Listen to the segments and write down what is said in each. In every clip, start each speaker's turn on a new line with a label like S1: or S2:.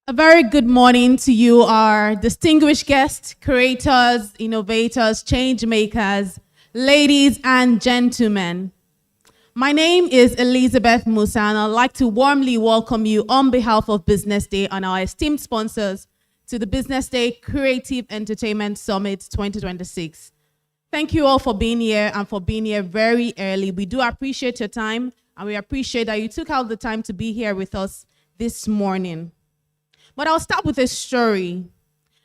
S1: A very good morning to you, our distinguished guests, creators, innovators, change makers, ladies and gentlemen. My name is Elizabeth Musa, and I'd like to warmly welcome you on behalf of Business Day and our esteemed sponsors to the Business Day Creative Entertainment Summit 2026. Thank you all for being here and for being here very early. We do appreciate your time, and we appreciate that you took out the time to be here with us this morning. But I'll start with a story.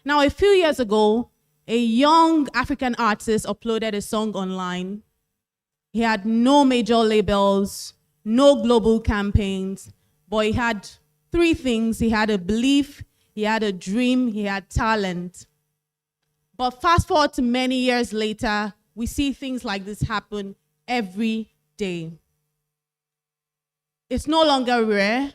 S1: Now, a few years ago, a young African artist uploaded a song online. He had no major labels, no global campaigns, but he had three things. He had a belief, he had a dream, he had talent. But fast forward to many years later, we see things like this happen every day. It's no longer rare.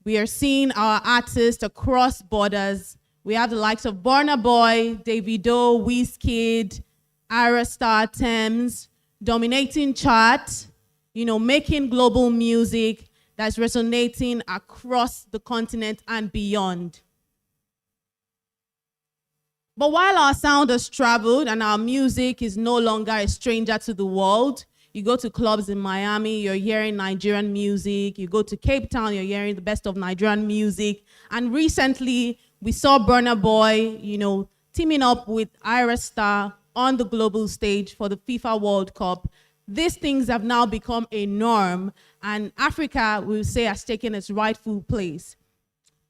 S1: We are seeing our artists across borders. We have the likes of Burna Boy, Davido, Wizkid, Ira Star, Thames, dominating charts, making global music that's resonating across the continent and beyond. But while our sound has traveled and our music is no longer a stranger to the world, you go to clubs in Miami, you're hearing Nigerian music. You go to Cape Town, you're hearing the best of Nigerian music. And recently, we saw Burna Boy, teaming up with Ira Star on the global stage for the FIFA World Cup. These things have now become a norm, and Africa, we would say, has taken its rightful place.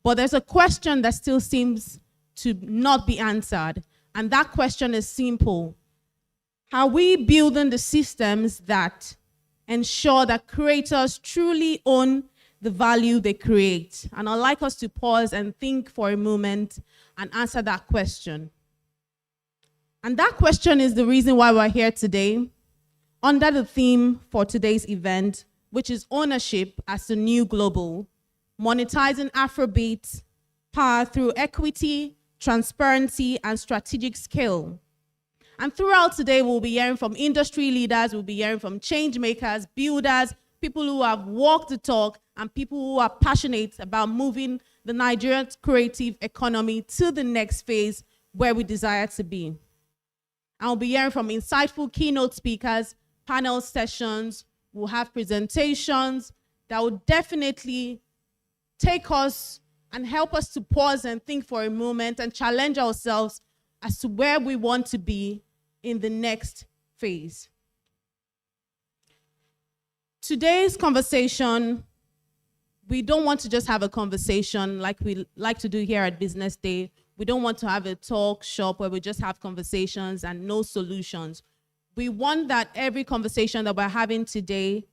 S1: But there's a question that still seems to not be answered, and that question is simple. Are we building the systems that ensure that creators truly own the value they create? And I'd like us to pause and think for a moment and answer that question. And that question is the reason why we're here today, under the theme for today's event, which is ownership as the new global, monetizing Afrobeat power through equity, transparency, and strategic scale. And throughout today, we'll be hearing from industry leaders, we'll be hearing from change makers, builders, people who have walked the talk, and people who are passionate about moving the Nigerian creative economy to the next phase where we desire to be. And we'll be hearing from insightful keynote speakers, panel sessions, we'll have presentations that will definitely take us and help us to pause and think for a moment and challenge ourselves as to where we want to be in the next phase. Today's conversation, we don't want to just have a conversation like we like to do here at Business Day. We don't want to have a talk shop where we just have conversations and no solutions. We want that every conversation that we're having today,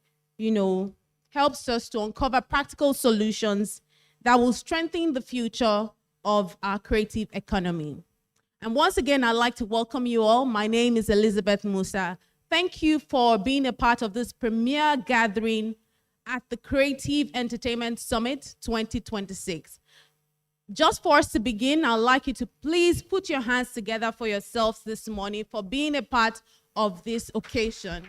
S1: helps us to uncover practical solutions that will strengthen the future of our creative economy. And once again, I'd like to welcome you all. My name is Elizabeth Musa. Thank you for being a part of this premier gathering at the Creative Entertainment Summit 2026. Just for us to begin, I'd like you to please put your hands together for yourselves this morning for being a part of this occasion.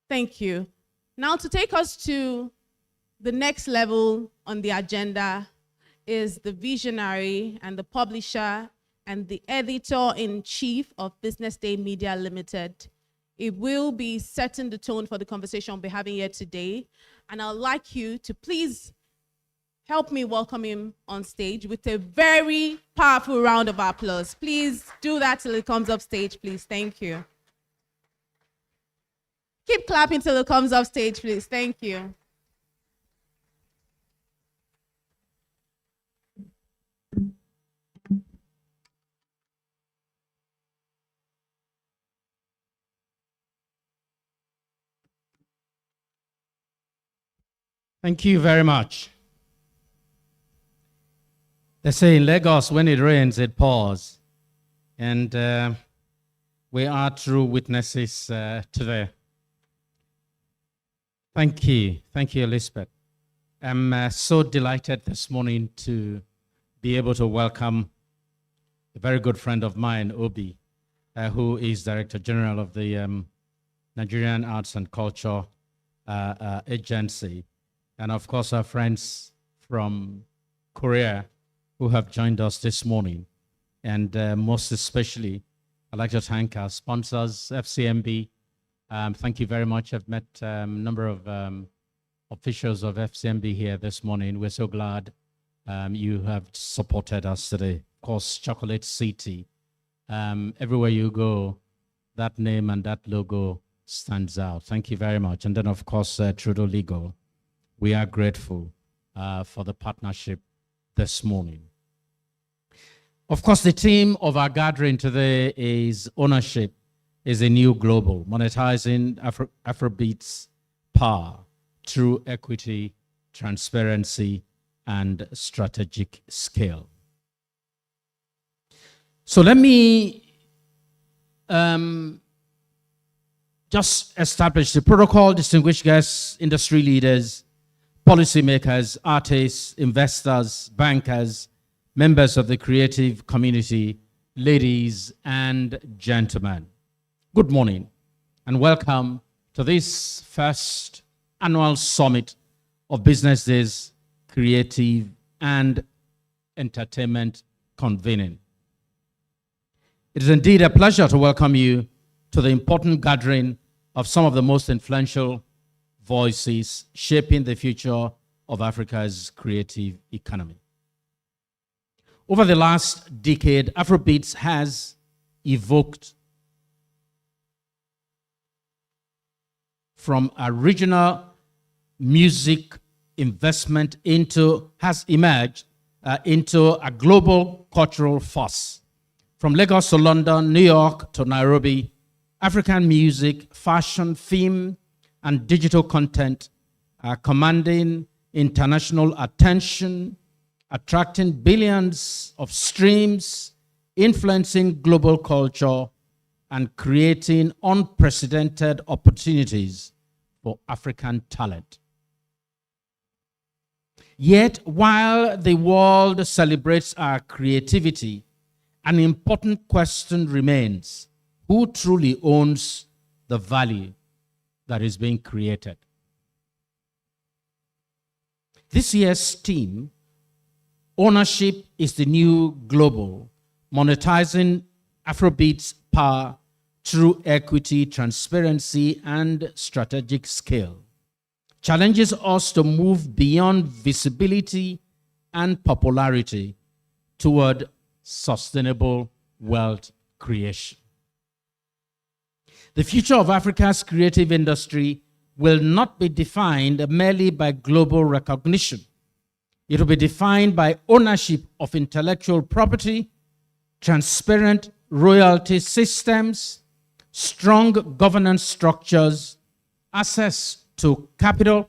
S1: Thank you. Now, to take us to the next level on the agenda is the visionary and the publisher and the editor-in-chief of Business Day Media Limited. It will be setting the tone for the conversation we'll be having here today. And I'd like you to please help me welcome him on stage with a very powerful round of applause. Please do that till it comes up stage, please. Thank you. Keep clapping till it comes up stage, please. Thank you.
S2: Thank you very much. They say in Lagos, when it rains, it pours. And we are true witnesses today. Thank you. Thank you, Elizabeth. I'm so delighted this morning to be able to welcome a very good friend of mine, Obi, who is Director General of the Nigerian Arts and Culture Agency. and of course our friends from Korea who have joined us this morning. And most especially, I'd like to thank our sponsors, FCMB. Thank you very much. I've met a number of officials of FCMB here this morning. We're so glad you have supported us today. Of course, Chocolate City. Everywhere you go, that name and that logo stands out. Thank you very much. And then, of course, Trudeau Legal. We are grateful for the partnership this morning. Of course, the theme of our gathering today is ownership is a new global, monetizing Afrobeats power through equity, transparency, and strategic scale. So let me just establish the protocol. Distinguished guests, industry leaders, policymakers, artists, investors, bankers, members of the creative community, ladies and gentlemen. Good morning and welcome to this first annual summit of BusinessDay's Creative and Entertainment Convening. It is indeed a pleasure to welcome you to the important gathering of some of the most influential voices shaping the future of Africa's creative economy. Over the last decade, Afrobeats has evoked from a regional music investment has emerged into a global cultural force. From Lagos to London, New York to Nairobi, African music, fashion, film, and digital content are commanding international attention, attracting billions of streams, influencing global culture, and creating unprecedented opportunities for African talent. Yet, while the world celebrates our creativity, an important question remains: who truly owns the value that is being created? This year's theme, Ownership is the New Global, monetizing Afrobeats power through equity, transparency, and strategic scale, challenges us to move beyond visibility and popularity toward sustainable wealth creation. The future of Africa's creative industry will not be defined merely by global recognition. It will be defined by ownership of intellectual property, transparent royalty systems, strong governance structures, access to capital,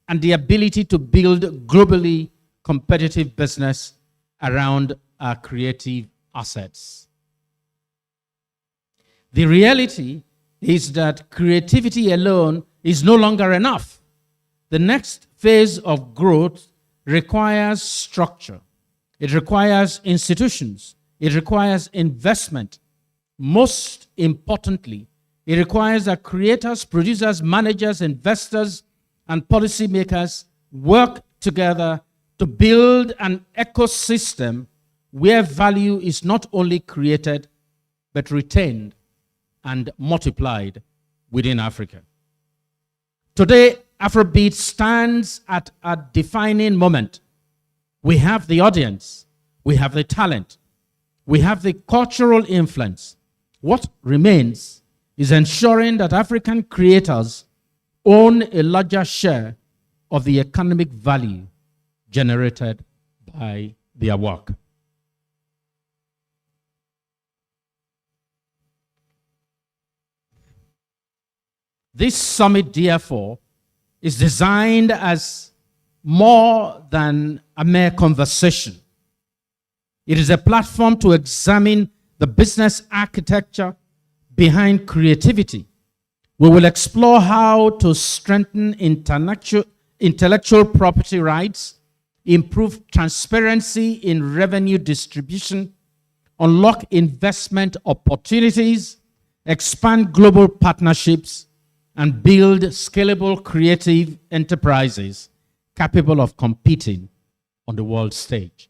S2: and the ability to build globally competitive business around our creative assets. The reality is that creativity alone is no longer enough. The next phase of growth requires structure. It requires institutions. It requires investment. Most importantly, it requires that creators, producers, managers, investors, and policymakers work together to build an ecosystem where value is not only created, but retained and multiplied within Africa. Today, Afrobeat stands at a defining moment. We have the audience, we have the talent, we have the cultural influence. What remains is ensuring that African creators own a larger share of the economic value generated by their work. This summit, therefore, is designed as more than a mere conversation. It is a platform to examine the business architecture behind creativity. We will explore how to strengthen intellectual property rights, improve transparency in revenue distribution, unlock investment opportunities, expand global partnerships, and build scalable creative enterprises capable of competing on the world stage.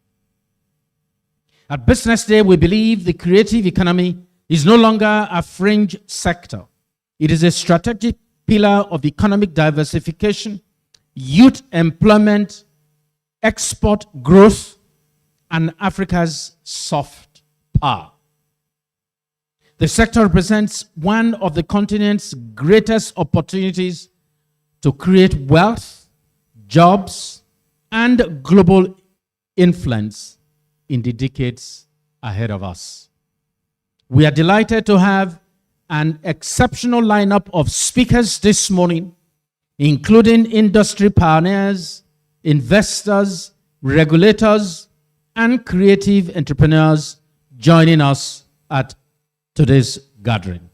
S2: At Business Day, we believe the creative economy is no longer a fringe sector. It is a strategic pillar of economic diversification, youth employment, export growth, and Africa's soft power. The sector represents one of the continent's greatest opportunities to create wealth, jobs, and global influence in the decades ahead of us. We are delighted to have an exceptional lineup of speakers this morning, including industry pioneers, investors, regulators, and creative entrepreneurs joining us at today's gathering.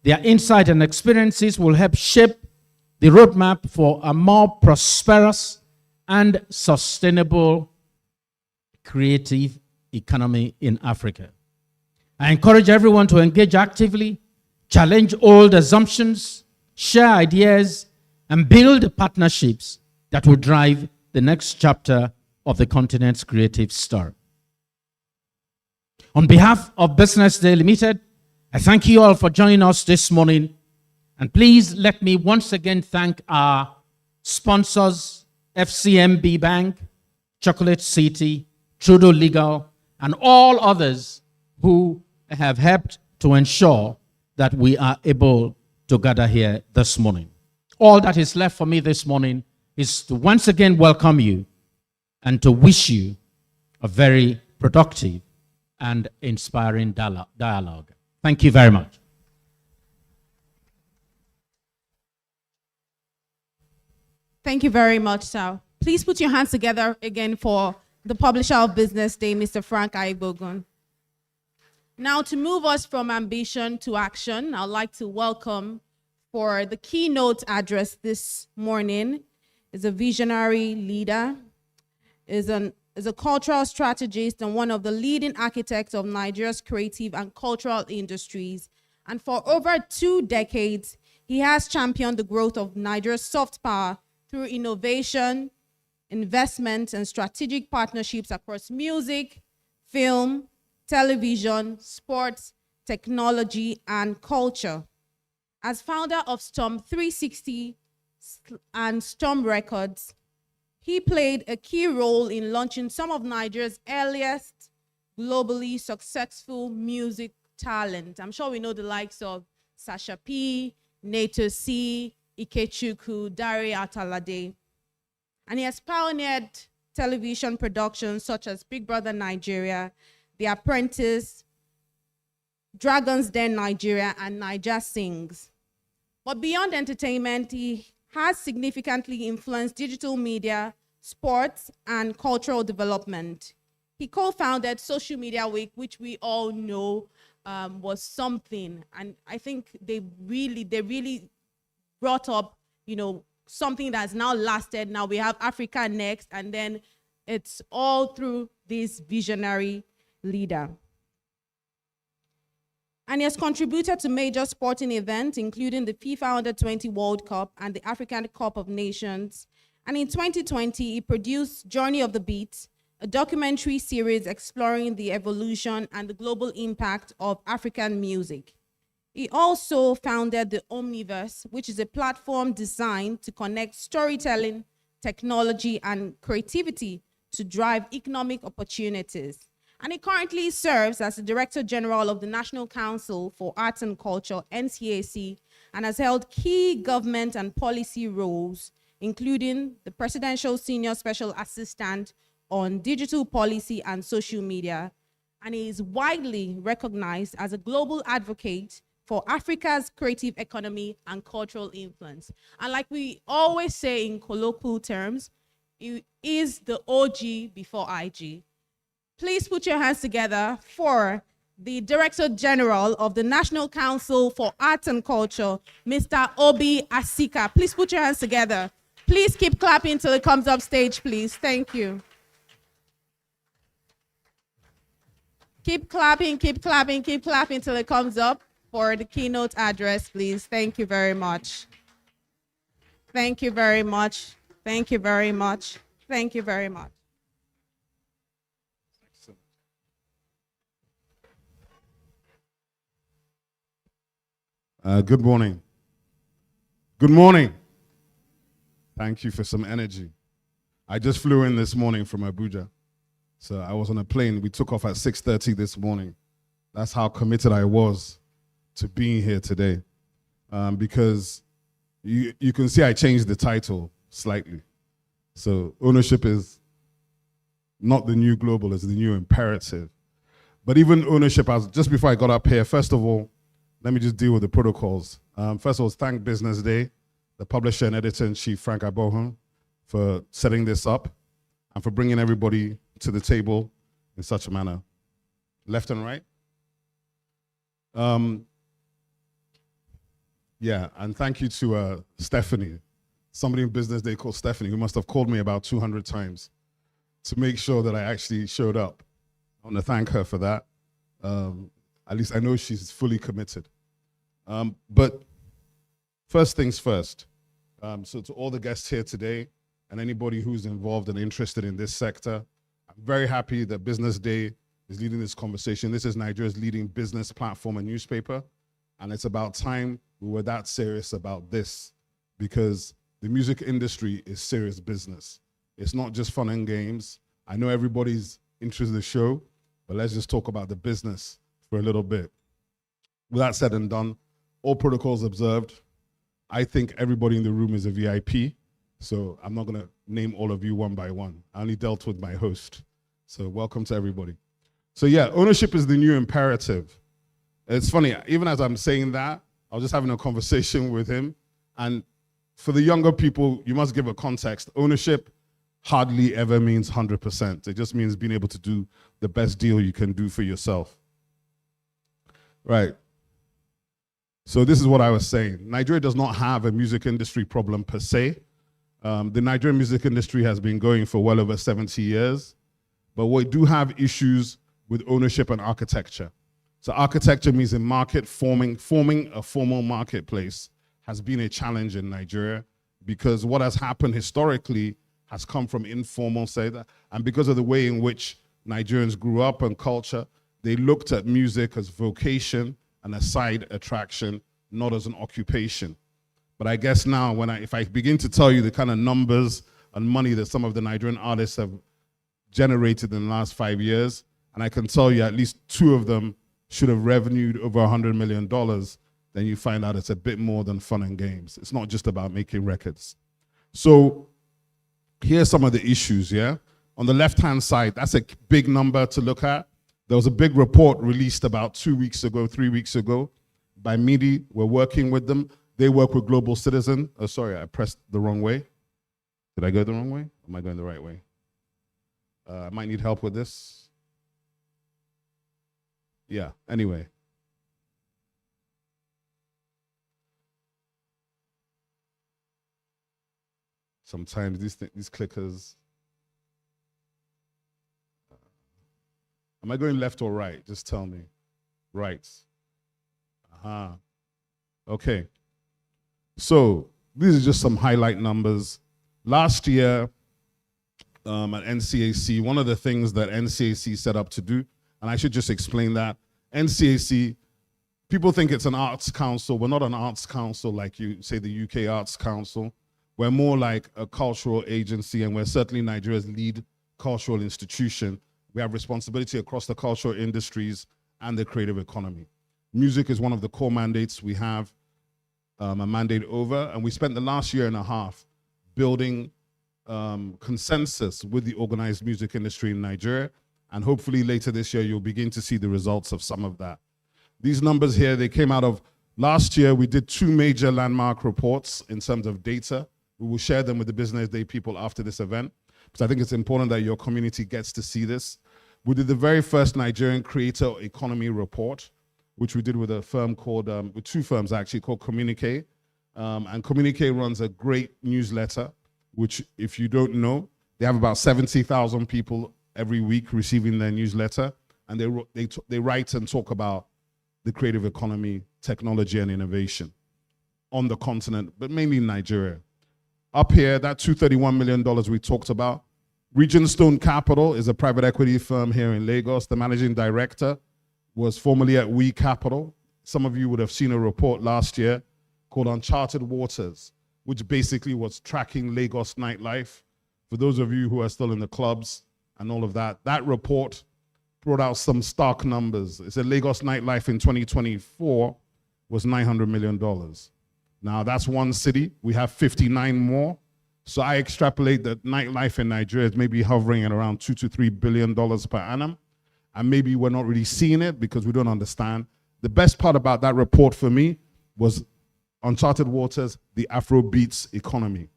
S2: Their insight and experiences will help shape the roadmap for a more prosperous and sustainable creative economy in Africa. I encourage everyone to engage actively, challenge old assumptions, share ideas, and build partnerships that will drive the next chapter of the continent's creative story. On behalf of Business Day Limited, I thank you all for joining us this morning. And please let me once again thank our sponsors, FCMB Bank, Chocolate City, Trudeau Legal, and all others who have helped to ensure that we are able to gather here this morning. All that is left for me this morning is to once again welcome you and to wish you a very productive and inspiring dialogue. Thank you very much.
S1: Thank you very much, sir. Please put your hands together again for the publisher of Business Day, Mr. Frank Aibogun. Now, to move us from ambition to action, I'd like to welcome for the keynote address this morning is a visionary leader, is a cultural strategist and one of the leading architects of Nigeria's creative and cultural industries. And for over 2 decades, he has championed the growth of Nigeria's soft power through innovation, investment, and strategic partnerships across music, film, television, sports, technology, and culture. As founder of Storm 360 and Storm Records, he played a key role in launching some of Nigeria's earliest globally successful music talent. I'm sure we know the likes of Sasha P, Nato C, Ikechukwu, Dare Atalade. And he has pioneered television productions such as Big Brother Nigeria, The Apprentice, Dragon's Den Nigeria, and Naija Sings. But beyond entertainment, he has significantly influenced digital media, sports, and cultural development. He co-founded Social Media Week, which we all know was something. And I think they really brought up, something that's now lasted. Now we have Africa Next, and then it's all through this visionary leader. And he has contributed to major sporting events, including the FIFA Under-20 World Cup and the African Cup of Nations. And in 2020, he produced Journey of the Beat, a documentary series exploring the evolution and the global impact of African music. He also founded the Omniverse, which is a platform designed to connect storytelling, technology, and creativity to drive economic opportunities. And he currently serves as the Director General of the National Council for Arts and Culture, NCAC, and has held key government and policy roles, including the Presidential Senior Special Assistant on Digital Policy and Social Media. And he is widely recognized as a global advocate for Africa's creative economy and cultural influence. And like we always say in colloquial terms, he is the OG before IG. Please put your hands together for the Director General of the National Council for Arts and Culture, Mr. Obi Asika. Please put your hands together. Please keep clapping till it comes up stage, please. Thank you. Keep clapping, keep clapping, keep clapping till it comes up for the keynote address, please. Thank you very much. Thank you very much. Thank you very much. Thank you very much.
S3: Good morning. Good morning. Thank you for some energy. I just flew in this morning from Abuja. So I was on a plane. We took off at 6:30 this morning. That's how committed I was to being here today. Because you can see I changed the title slightly. So ownership is not the new global, it's the new imperative. But even ownership, just before I got up here, first of all, let me just deal with the protocols. First of all, thank BusinessDay, the publisher and editor-in-chief, Frank Abohun, for setting this up and for bringing everybody to the table in such a manner. Left and right. Yeah, and thank you to Stephanie, somebody in BusinessDay called Stephanie, who must have called me about 200 times to make sure that I actually showed up. I want to thank her for that. At least I know she's fully committed. But first things first. So to all the guests here today and anybody who's involved and interested in this sector, I'm very happy that BusinessDay is leading this conversation. This is Nigeria's leading business platform and newspaper. And it's about time we were that serious about this, because the music industry is serious business. It's not just fun and games. I know everybody's interested in the show, but let's just talk about the business for a little bit. With that said and done, all protocols observed. I think everybody in the room is a VIP, so I'm not gonna name all of you one by one. I only dealt with my host. So welcome to everybody. So yeah, ownership is the new imperative. It's funny, even as I'm saying that, I was just having a conversation with him, and for the younger people, you must give a context. Ownership hardly ever means 100%. It just means being able to do the best deal you can do for yourself. Right. So this is what I was saying. Nigeria does not have a music industry problem per se. The Nigerian music industry has been going for well over 70 years, but we do have issues with ownership and architecture. So architecture means in market forming a formal marketplace has been a challenge in Nigeria, because what has happened historically has come from informal sector, and because of the way in which Nigerians grew up and culture, they looked at music as vocation and a side attraction, not as an occupation. But I guess now, if I begin to tell you the kind of numbers and money that some of the Nigerian artists have generated in the last 5 years, and I can tell you at least 2 of them should have revenued over $100 million, then you find out it's a bit more than fun and games. It's not just about making records. So here's some of the issues, yeah? On the left-hand side, that's a big number to look at. There was a big report released about 2 weeks ago, 3 weeks ago by MIDI. We're working with them. They work with Global Citizen. Oh, sorry, I pressed the wrong way. Did I go the wrong way? Or am I going the right way? I might need help with this. Yeah, anyway. Sometimes these clickers. Am I going left or right? Just tell me. Right. Okay. So these are just some highlight numbers. Last year at NCAC, one of the things that NCAC set up to do, and I should just explain that, NCAC, people think it's an arts council. We're not an arts council like you say the UK Arts Council. We're more like a cultural agency, and we're certainly Nigeria's lead cultural institution. We have responsibility across the cultural industries and the creative economy. Music is one of the core mandates we have a mandate over, and we spent the last year and a half building consensus with the organized music industry in Nigeria, and hopefully later this year you'll begin to see the results of some of that. These numbers here, they came out of last year. We did 2 major landmark reports in terms of data. We will share them with the BusinessDay people after this event, because I think it's important that your community gets to see this. We did the very first Nigerian creator economy report, which we did with a firm called, with 2 firms actually, called Communique. And Communique runs a great newsletter, which if you don't know, they have about 70,000 people every week receiving their newsletter. And they write and talk about the creative economy, technology and innovation on the continent, but mainly in Nigeria. Up here, that $231 million we talked about. Regent Stone Capital is a private equity firm here in Lagos. The managing director was formerly at We Capital. Some of you would have seen a report last year called Uncharted Waters, which basically was tracking Lagos nightlife. For those of you who are still in the clubs and all of that, that report brought out some stark numbers. It said Lagos nightlife in 2024 was $900 million. Now that's one city. We have 59 more. So I extrapolate that nightlife in Nigeria is maybe hovering at around $2 to $3 billion per annum. And maybe we're not really seeing it because we don't understand. The best part about that report for me was Uncharted Waters, the Afrobeats economy.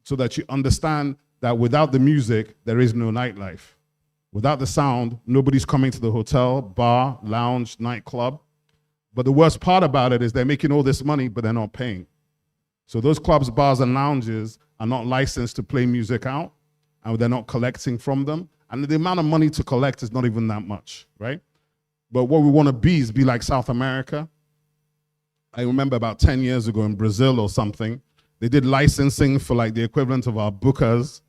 S3: So that you understand that without the music, there is no nightlife. Without the sound, nobody's coming to the hotel, bar, lounge, nightclub. But the worst part about it is they're making all this money, but they're not paying. So those clubs, bars, and lounges are not licensed to play music out, and they're not collecting from them. And the amount of money to collect is not even that much, right? But what we want to be is be like South America. I remember about 10 years ago in Brazil or something, they did licensing for like the equivalent of our bookers,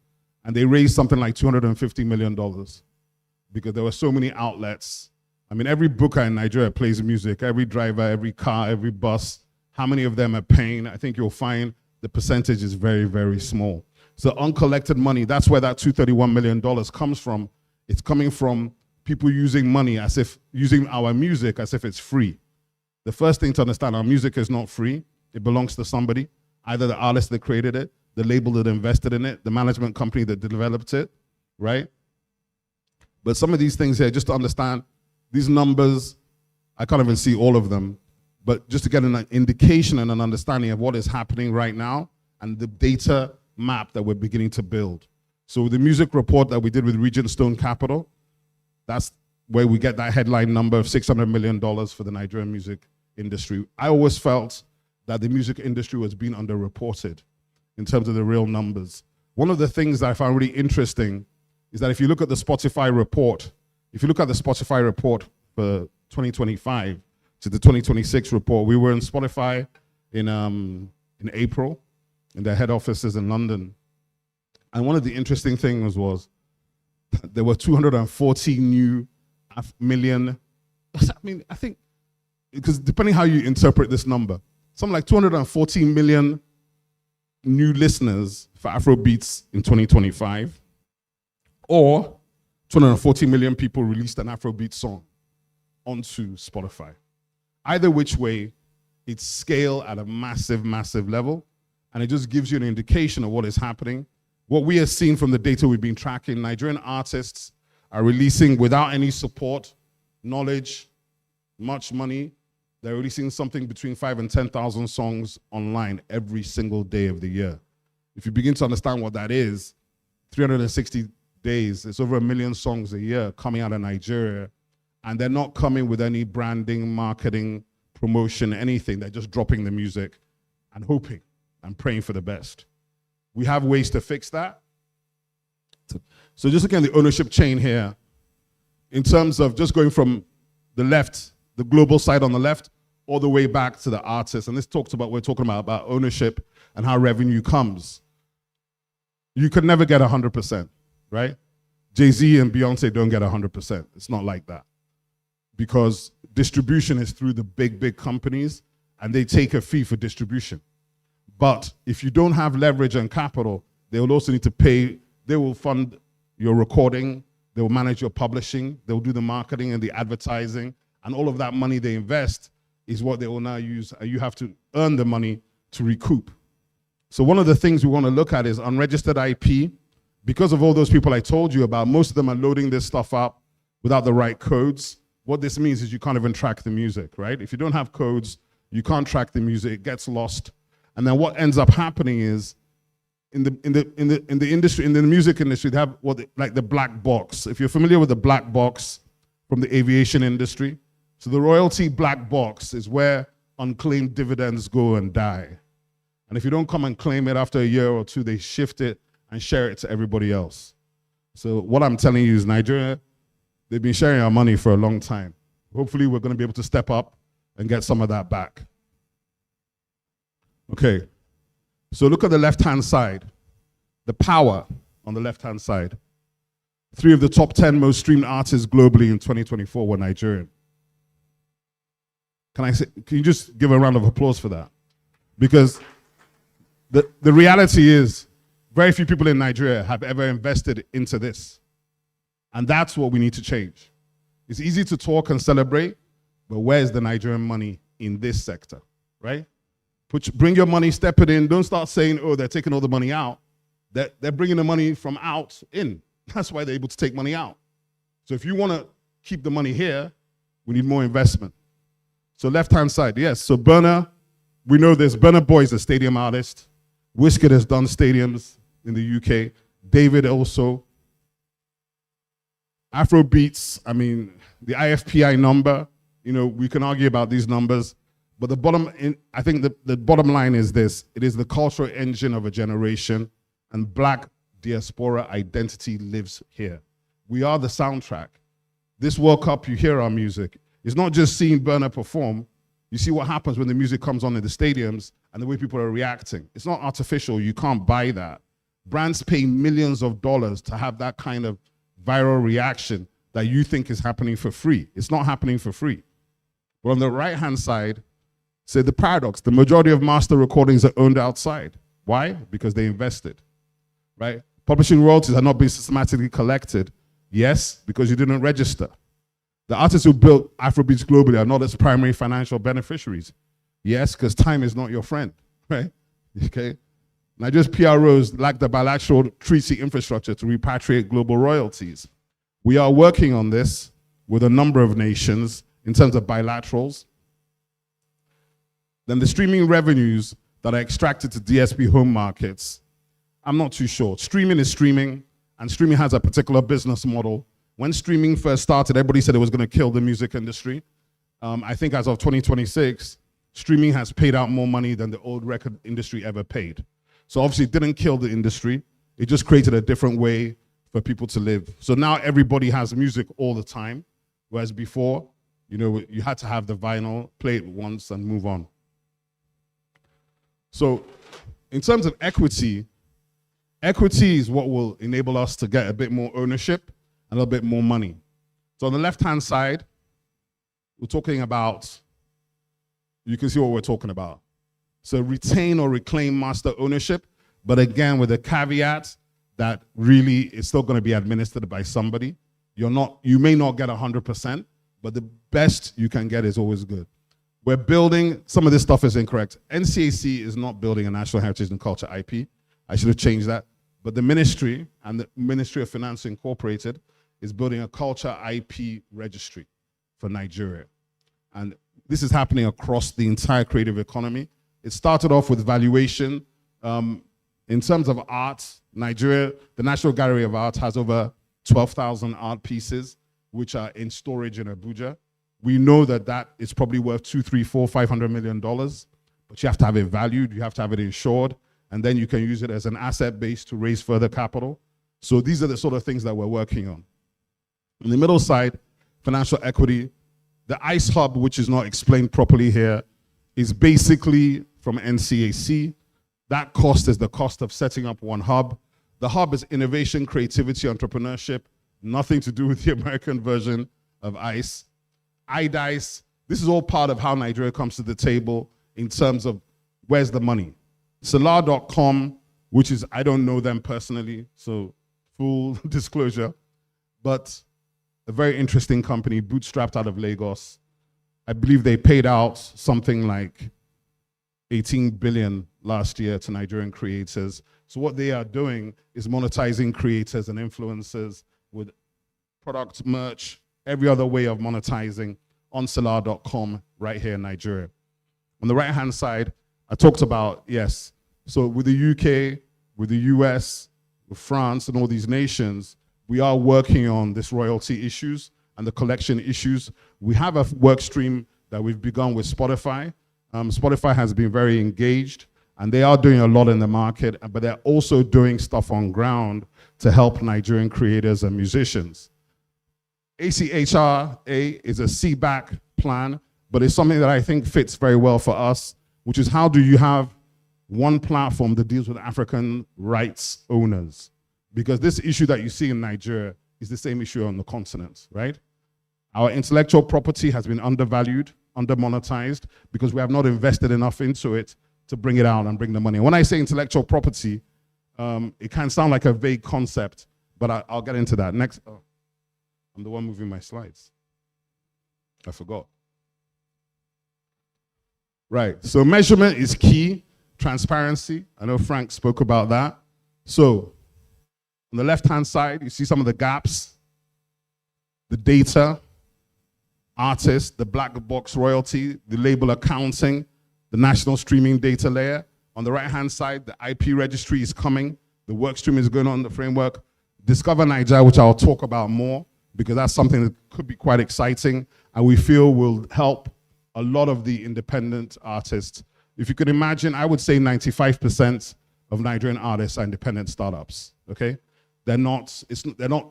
S3: and they raised something like $250 million because there were so many outlets. I mean, every booker in Nigeria plays music, every driver, every car, every bus. How many of them are paying? I think you'll find the percentage is very, very small. So uncollected money, that's where that $231 million comes from. It's coming from people using money as if, using our music as if it's free. The first thing to understand, our music is not free. It belongs to somebody, either the artist that created it, the label that invested in it, the management company that developed it, right? But some of these things here, just to understand, these numbers, I can't even see all of them, but just to get an indication and an understanding of what is happening right now and the data map that we're beginning to build. So the music report that we did with Regent Stone Capital, that's where we get that headline number of $600 million for the Nigerian music industry. I always felt that the music industry was being underreported in terms of the real numbers. One of the things that I found really interesting is that if you look at the Spotify report, for 2025 to the 2026 report, we were in Spotify in April, in their head offices in London. And one of the interesting things was there were 240 new million, I mean, I think, because depending how you interpret this number, something like 240 million new listeners for Afrobeats in 2025, or 240 million people released an Afrobeat song onto Spotify. Either which way, it's scale at a massive, massive level, and it just gives you an indication of what is happening. What we have seen from the data we've been tracking, Nigerian artists are releasing without any support, knowledge, much money. They're releasing something between 5,000 and 10,000 songs online every single day of the year. If you begin to understand what that is, 360 days, it's over 1 million songs a year coming out of Nigeria, and they're not coming with any branding, marketing, promotion, anything. They're just dropping the music and hoping and praying for the best. We have ways to fix that. So just looking at the ownership chain here, in terms of just going from the left, the global side on the left, all the way back to the artist. And this talks about, we're talking about ownership and how revenue comes. You could never get 100%, right? Jay-Z and Beyonce don't get 100%. It's not like that. Because distribution is through the big, big companies, and they take a fee for distribution. But if you don't have leverage and capital, they will also need to pay, they will fund your recording, they will manage your publishing, they will do the marketing and the advertising, and all of that money they invest is what they will now use, and you have to earn the money to recoup. So one of the things we want to look at is unregistered IP. Because of all those people I told you about, most of them are loading this stuff up without the right codes. What this means is you can't even track the music, right? If you don't have codes, you can't track the music, it gets lost. And then what ends up happening is in the industry, in the music industry, they have like the black box. If you're familiar with the black box from the aviation industry, so the royalty black box is where unclaimed dividends go and die. And if you don't come and claim it after a year or two, they shift it and share it to everybody else. So what I'm telling you is Nigeria, they've been sharing our money for a long time. Hopefully we're going to be able to step up and get some of that back. Okay, So look at the left-hand side, the power on the left-hand side. 3 of the top 10 most streamed artists globally in 2024 were Nigerian. Can you just give a round of applause for that? Because the reality is, very few people in Nigeria have ever invested into this. And that's what we need to change. It's easy to talk and celebrate, but where's the Nigerian money in this sector, right? Bring your money, step it in. Don't start saying, oh, they're taking all the money out. They're bringing the money from out in. That's why they're able to take money out. So if you want to keep the money here, we need more investment. So left-hand side, yes. So Burna, we know this. Burna Boy is a stadium artist. Wizkid has done stadiums in the UK. David also. Afrobeats, I mean, the IFPI number, we can argue about these numbers, but I think the bottom line is this. It is the cultural engine of a generation, and Black diaspora identity lives here. We are the soundtrack. This World Cup, you hear our music. It's not just seeing Burna perform. You see what happens when the music comes on in the stadiums and the way people are reacting. It's not artificial. You can't buy that. Brands pay millions of dollars to have that kind of viral reaction that you think is happening for free. It's not happening for free. But on the right-hand side, say the paradox, the majority of master recordings are owned outside. Why? Because they invested, right? Publishing royalties are not being systematically collected. Yes, because you didn't register. The artists who built Afrobeats globally are not its primary financial beneficiaries. Yes, because time is not your friend, right? Okay. Nigeria's PROs lack the bilateral treaty infrastructure to repatriate global royalties. We are working on this with a number of nations in terms of bilaterals. Then the streaming revenues that are extracted to DSP home markets, I'm not too sure. Streaming is streaming, and streaming has a particular business model. When streaming first started, everybody said it was going to kill the music industry. I think as of 2026, streaming has paid out more money than the old record industry ever paid. So obviously it didn't kill the industry. It just created a different way for people to live. So now everybody has music all the time, whereas before, you had to have the vinyl, play it once and move on. So in terms of equity is what will enable us to get a bit more ownership and a little bit more money. So on the left-hand side, we're talking about, you can see what we're talking about. So retain or reclaim master ownership, but again, with a caveat that really it's still going to be administered by somebody. You may not get 100%, but the best you can get is always good. We're building, some of this stuff is incorrect. NCAC is not building a National Heritage and Culture IP. I should have changed that. But the ministry and the Ministry of Finance Incorporated is building a culture IP registry for Nigeria. And this is happening across the entire creative economy. It started off with valuation. In terms of art, Nigeria, the National Gallery of Art has over 12,000 art pieces, which are in storage in Abuja. We know that is probably worth $200, $300, $400, $500 million, but you have to have it valued, you have to have it insured, and then you can use it as an asset base to raise further capital. So these are the sort of things that we're working on. On the middle side, financial equity, the ICE hub, which is not explained properly here, is basically from NCAC. That cost is the cost of setting up one hub. The hub is innovation, creativity, entrepreneurship, nothing to do with the American version of ICE. IDICE, this is all part of how Nigeria comes to the table in terms of where's the money. Solar.com, which is, I don't know them personally, so full disclosure, but a very interesting company, bootstrapped out of Lagos. I believe they paid out something like 18 billion last year to Nigerian creators. So what they are doing is monetizing creators and influencers with product, merch, every other way of monetizing on Solar.com right here in Nigeria. On the right-hand side, I talked about, yes, so with the UK, with the US, with France and all these nations, we are working on this royalty issues and the collection issues. We have a work stream that we've begun with Spotify. Spotify has been very engaged and they are doing a lot in the market, but they're also doing stuff on ground to help Nigerian creators and musicians. ACHRA is a CBAC plan, but it's something that I think fits very well for us, which is how do you have one platform that deals with African rights owners. Because this issue that you see in Nigeria is the same issue on the continent, right? Our intellectual property has been undervalued, under-monetized, because we have not invested enough into it to bring it out and bring the money. When I say intellectual property, it can sound like a vague concept, but I'll get into that. Next, I'm the one moving my slides. I forgot. Right, so measurement is key. Transparency, I know Frank spoke about that. So, on the left-hand side, you see some of the gaps, the data, artists, the black box royalty, the label accounting, the national streaming data layer. On the right-hand side, the IP registry is coming. The work stream is going on in the framework. Discover Nigeria, which I'll talk about more, because that's something that could be quite exciting, and we feel will help a lot of the independent artists. If you could imagine, I would say 95% of Nigerian artists are independent startups, okay? They're not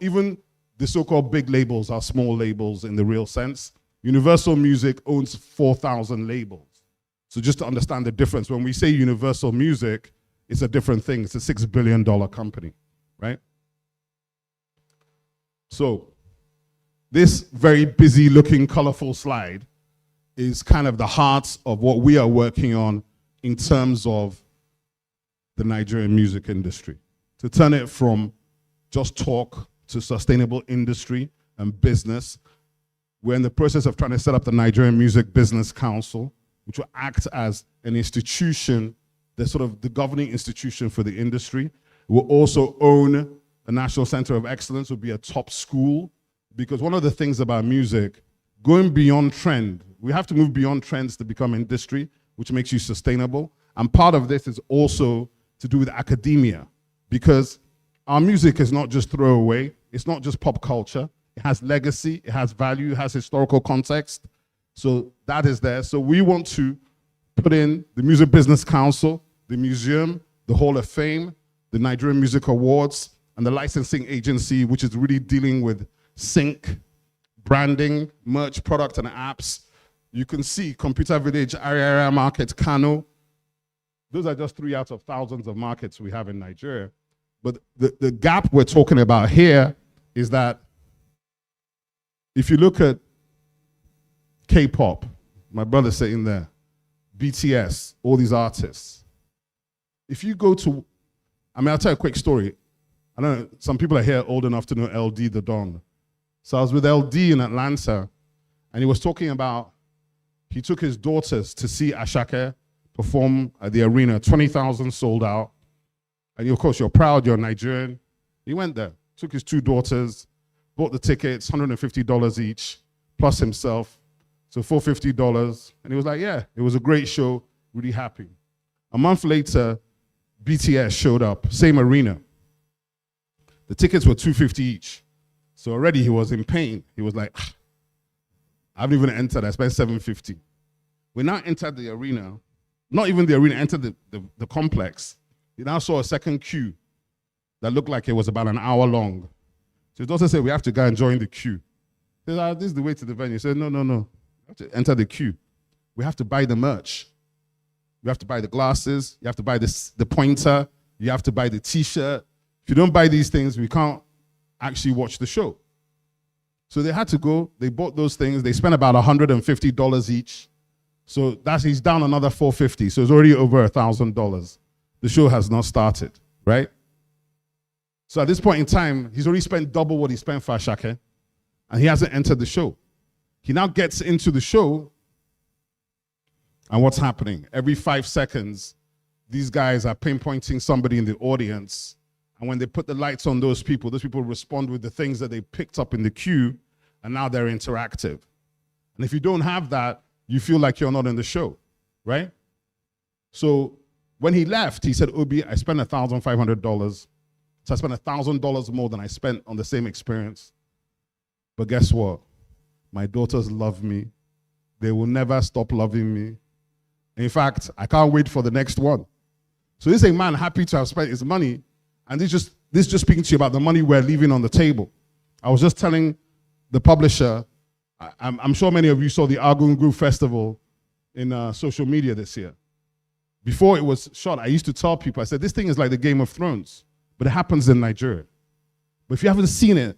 S3: even the so-called big labels are small labels in the real sense. Universal Music owns 4,000 labels. So just to understand the difference, when we say Universal Music, it's a different thing. It's a $6 billion company, right? So this very busy looking, colorful slide is kind of the heart of what we are working on in terms of the Nigerian music industry. To turn it from just talk to sustainable industry and business. We're in the process of trying to set up the Nigerian Music Business Council, which will act as an institution, the sort of the governing institution for the industry. We'll also own the National Center of Excellence, will be a top school, because one of the things about music, going beyond trend, we have to move beyond trends to become industry, which makes you sustainable. And part of this is also to do with academia, because our music is not just throwaway, it's not just pop culture, it has legacy, it has value, it has historical context. So that is there. So we want to put in the Music Business Council, the museum, the Hall of Fame, the Nigerian Music Awards, and the licensing agency, which is really dealing with sync, branding, merch, product, and apps. You can see Computer Village, Area Market, Kano. Those are just 3 out of thousands of markets we have in Nigeria. But the gap we're talking about here is that if you look at K-pop, my brother's sitting there, BTS, all these artists. If you go to, I'll tell you a quick story. I don't know, some people are here old enough to know LD the Don. So I was with LD in Atlanta, and he was talking about, he took his daughters to see Ashake perform at the arena, 20,000 sold out. And of course, you're proud, you're Nigerian. He went there, took his 2 daughters, bought the tickets, $150 each, plus himself. So $450. And he was like, yeah, it was a great show, really happy. A month later, BTS showed up, same arena. The tickets were $250 each. So already he was in pain. He was like, I haven't even entered, I spent $750. We now entered the arena, not even the arena, entered the complex. He now saw a second queue that looked like it was about an hour long. So his daughter said, we have to go and join the queue. He said, this is the way to the venue. He said, no. You have to enter the queue. We have to buy the merch. You have to buy the glasses. You have to buy the pointer. You have to buy the T-shirt. If you don't buy these things, we can't actually watch the show. So they had to go. They bought those things. They spent about $150 each. So he's down another $450. So it's already over $1,000. The show has not started, right? So at this point in time, he's already spent double what he spent for Ashake, and he hasn't entered the show. He now gets into the show, and what's happening? Every 5 seconds, these guys are pinpointing somebody in the audience, and when they put the lights on those people respond with the things that they picked up in the queue, and now they're interactive. And if you don't have that, you feel like you're not in the show, right? So when he left, he said, Obi, I spent $1,500. So I spent $1,000 more than I spent on the same experience. But guess what? My daughters love me. They will never stop loving me. In fact, I can't wait for the next one. So this is a man happy to have spent his money, and this just speaking to you about the money we're leaving on the table. I was just telling the publisher, I'm sure many of you saw the Argun Group Festival in social media this year. Before it was shot, I used to tell people, I said, this thing is like the Game of Thrones, but it happens in Nigeria. But if you haven't seen it,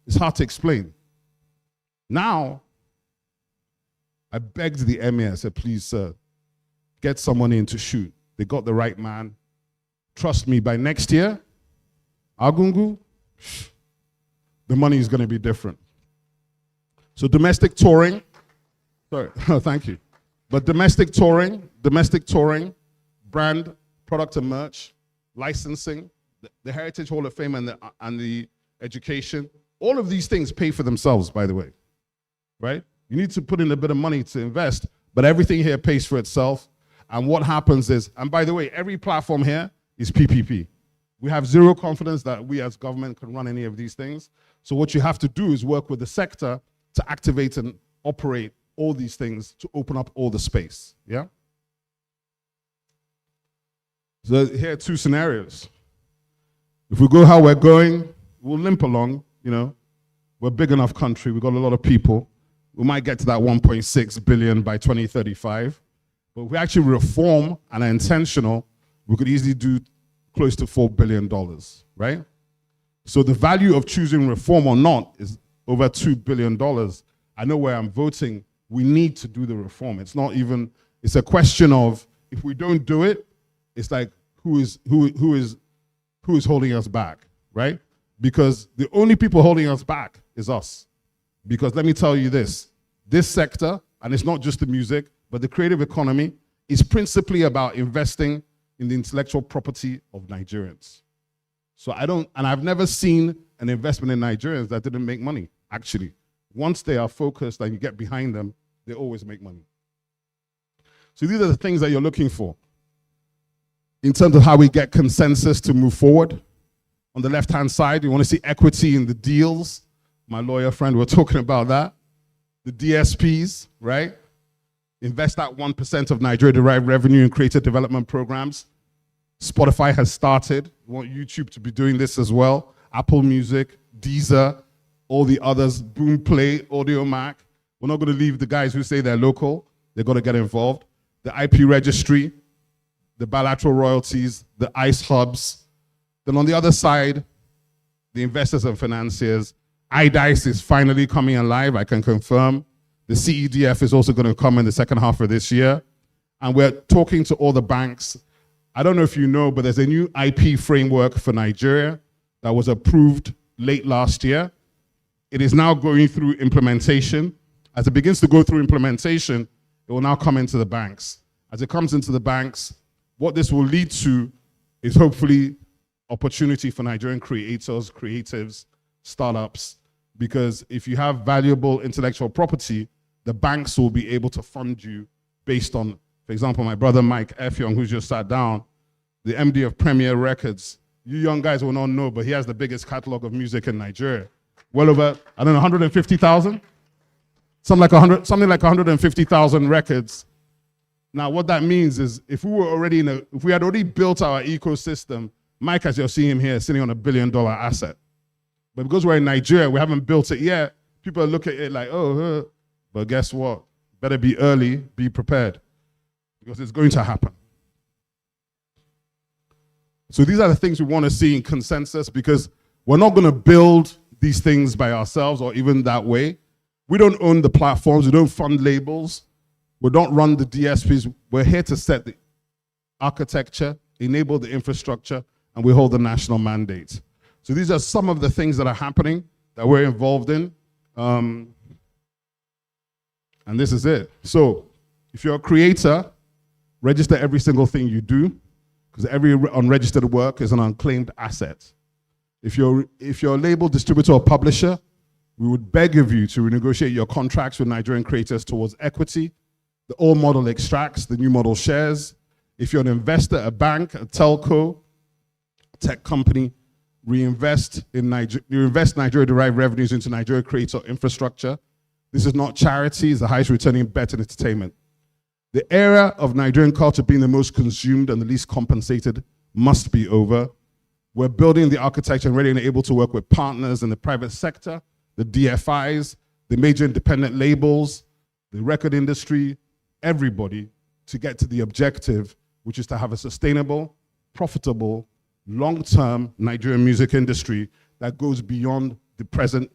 S3: it's hard to explain. Now, I begged the emir, I said, please, sir, get someone in to shoot. They got the right man. Trust me, by next year, Agungu, the money is going to be different. So domestic touring, sorry, thank you. But domestic touring, brand, product and merch, licensing, the Heritage Hall of Fame and the education, all of these things pay for themselves, by the way, right? You need to put in a bit of money to invest, but everything here pays for itself. And what happens is, and by the way, every platform here is PPP. We have zero confidence that we as government can run any of these things. So what you have to do is work with the sector to activate and operate all these things to open up all the space, yeah? So here are two scenarios. If we go how we're going, we'll limp along, you know. We're a big enough country, we've got a lot of people. We might get to that 1.6 billion by 2035. But if we actually reform and are intentional, we could easily do close to $4 billion, right? So the value of choosing reform or not is over $2 billion. I know where I'm voting, we need to do the reform. It's not even, it's a question of, if we don't do it, it's like, who is holding us back, right? Because the only people holding us back is us. Because let me tell you this sector, and it's not just the music, but the creative economy is principally about investing in the intellectual property of Nigerians. So I've never seen an investment in Nigerians that didn't make money, actually. Once they are focused and you get behind them, they always make money. So these are the things that you're looking for in terms of how we get consensus to move forward. On the left-hand side, you want to see equity in the deals. My lawyer friend, we're talking about that. The DSPs, right? Invest that 1% of Nigeria-derived revenue in creative development programs. Spotify has started. We want YouTube to be doing this as well. Apple Music, Deezer, all the others, Boomplay, AudioMac. We're not going to leave the guys who say they're local. They've got to get involved. The IP registry, the bilateral royalties, the ICE hubs. Then on the other side, the investors and financiers. iDice is finally coming alive, I can confirm. The CEDF is also going to come in the second half of this year. And we're talking to all the banks. I don't know if you know, but there's a new IP framework for Nigeria that was approved late last year. It is now going through implementation. As it begins to go through implementation, it will now come into the banks. As it comes into the banks, what this will lead to is hopefully opportunity for Nigerian creators, creatives, startups, because if you have valuable intellectual property, the banks will be able to fund you based on, for example, my brother Mike Effiong, who just sat down, the MD of Premier Records. You young guys will not know, but he has the biggest catalog of music in Nigeria. Well over, I don't know, 150,000? Something like 150,000 records. Now, what that means is if we had already built our ecosystem, Mike, as you'll see him here, is sitting on $1 billion asset. But because we're in Nigeria, we haven't built it yet, people look at it like, oh, but guess what? Better be early, be prepared, because it's going to happen. So these are the things we want to see in consensus, because we're not going to build these things by ourselves or even that way. We don't own the platforms, we don't fund labels, we don't run the DSPs. We're here to set the architecture, enable the infrastructure, and we hold the national mandate. So these are some of the things that are happening that we're involved in. And this is it. So if you're a creator, register every single thing you do, because every unregistered work is an unclaimed asset. If you're a label, distributor, or publisher, we would beg of you to renegotiate your contracts with Nigerian creators towards equity. The old model extracts, the new model shares. If you're an investor, a bank, a telco, a tech company, reinvest Nigeria-derived revenues into Nigeria creator infrastructure. This is not charity, it's the highest returning bet in entertainment. The era of Nigerian culture being the most consumed and the least compensated must be over. We're building the architecture and ready and able to work with partners in the private sector, the DFIs, the major independent labels, the record industry, everybody, to get to the objective which is to have a sustainable, profitable, long-term Nigerian music industry that goes beyond the present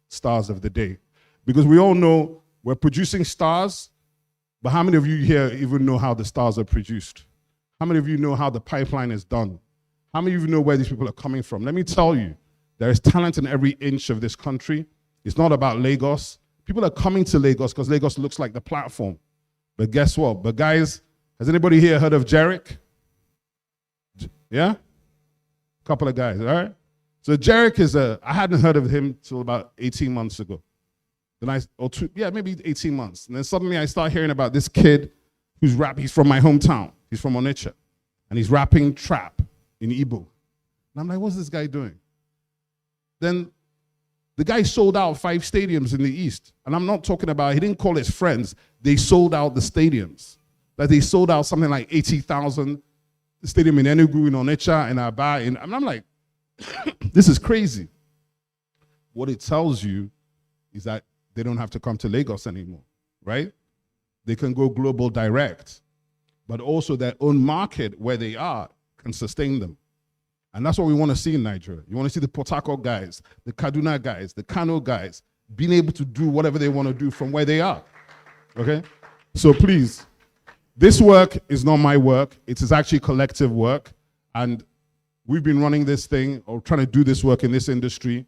S3: stars of the day. Because we all know we're producing stars, but how many of you here even know how the stars are produced? How many of you know how the pipeline is done? How many of you know where these people are coming from? Let me tell you, there is talent in every inch of this country. It's not about Lagos. People are coming to Lagos because Lagos looks like the platform. But guess what? But guys, has anybody here heard of Jarek? Yeah? A couple of guys, all right? So Jarek is I hadn't heard of him till about 18 months ago. Then maybe 18 months. And then suddenly I start hearing about this kid who's he's from my hometown. He's from Onitsha. And he's rapping trap in Igbo. And I'm like, what's this guy doing? Then the guy sold out 5 stadiums in the East. And I'm not talking about, he didn't call his friends. They sold out the stadiums. Like they sold out something like 80,000 stadium in Enugu, in Onitsha, in Aba. And I'm like, this is crazy. What it tells you is that they don't have to come to Lagos anymore, right? They can go global direct, but also their own market where they are can sustain them. And that's what we want to see in Nigeria. You want to see the Port Harcourt guys, the Kaduna guys, the Kano guys, being able to do whatever they want to do from where they are, okay? So please, this work is not my work. It is actually collective work. And we've been running this thing or trying to do this work in this industry,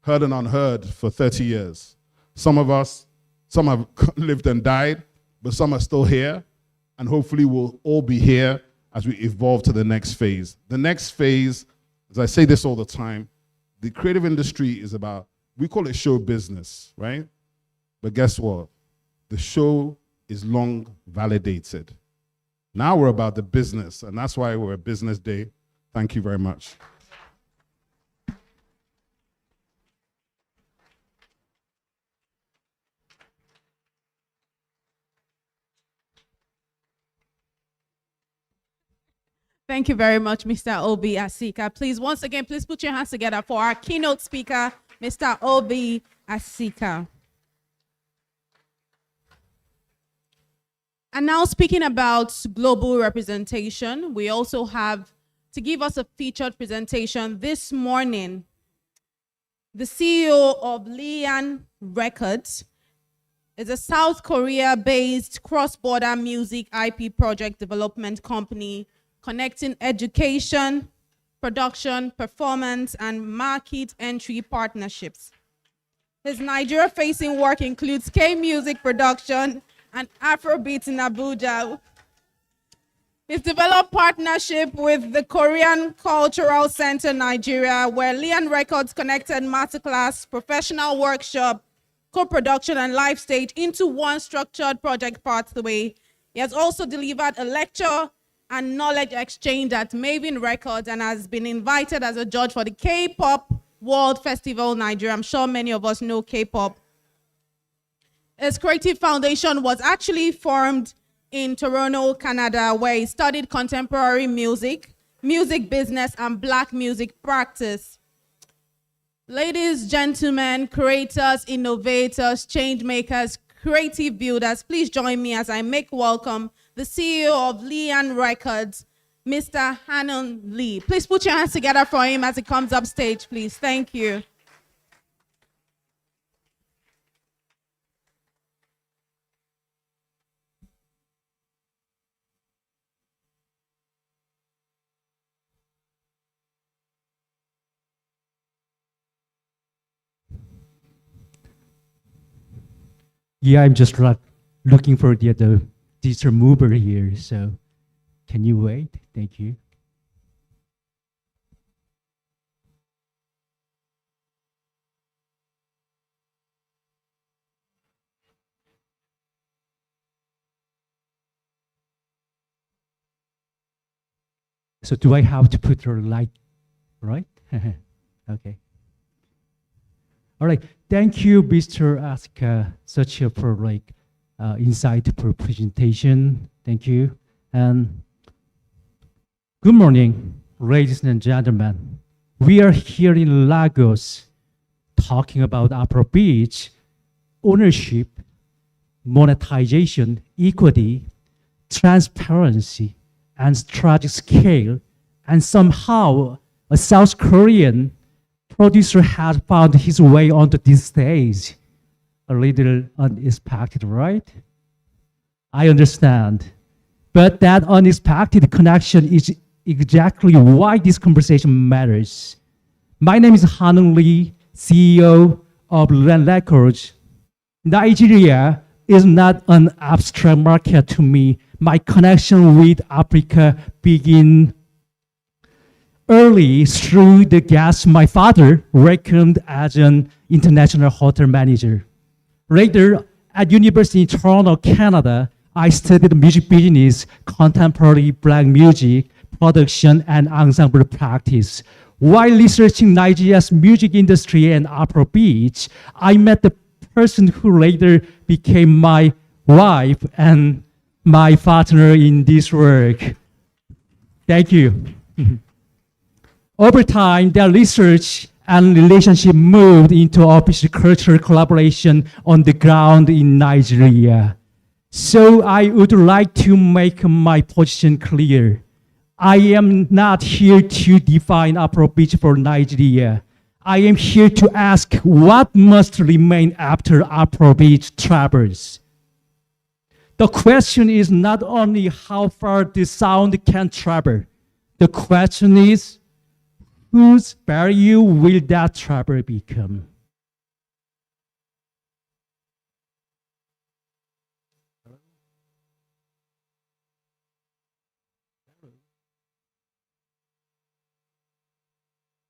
S3: heard and unheard, for 30 years. Some of us, some have lived and died, but some are still here. And hopefully we'll all be here as we evolve to the next phase. The next phase, as I say this all the time, the creative industry is about, we call it show business, right? But guess what? The show is long validated. Now we're about the business, and that's why we're at Business Day. Thank you very much.
S1: Thank you very much, Mr. Obi Asika. Please, once again, please put your hands together for our keynote speaker, Mr. Obi Asika. And now speaking about global representation, we also have, to give us a featured presentation this morning, the CEO of Lian Records. Is a South Korea-based cross-border music IP project development company connecting education, production, performance, and market entry partnerships. His Nigeria-facing work includes K-music production and Afrobeat in Abuja. He's developed partnership with the Korean Cultural Center Nigeria, where Lian Records connected masterclass, professional workshop, co-production, and live stage into one structured project pathway. He has also delivered a lecture and knowledge exchange at Maven Records and has been invited as a judge for the K-Pop World Festival Nigeria. I'm sure many of us know K-Pop. His creative foundation was actually formed in Toronto, Canada, where he studied contemporary music, music business, and Black music practice. Ladies, gentlemen, creators, innovators, change makers, creative builders, please join me as I make welcome the CEO of Lian Records, Mr. Hanon Lee. Please put your hands together for him as he comes up stage, please. Thank you.
S4: Yeah, I'm just looking for the digital mover here, so can you wait? Thank you. So do I have to put your light, right? Okay. All right. Thank you, Mr. Asika, such a insightful presentation. Thank you. And good morning, ladies and gentlemen. We are here in Lagos talking about Afrobeat, ownership, monetization, equity, transparency, and tragic scale, and somehow a South Korean producer has found his way onto this stage. A little unexpected, right? I understand. But that unexpected connection is exactly why this conversation matters. My name is Han Lee, CEO of Land Records. Nigeria is not an abstract market to me. My connection with Africa began early through the gas my father worked as an international hotel manager. Later, at University in Toronto, Canada, I studied music business, contemporary black music, production, and ensemble practice. While researching Nigeria's music industry and Afrobeat, I met the person who later became my wife and my partner in this work. Thank you. Over time, their research and relationship moved into official cultural collaboration on the ground in Nigeria. So I would like to make my position clear. I am not here to define Afrobeat for Nigeria. I am here to ask what must remain after Afrobeat travels. The question is not only how far the sound can travel. The question is, whose value will that travel become?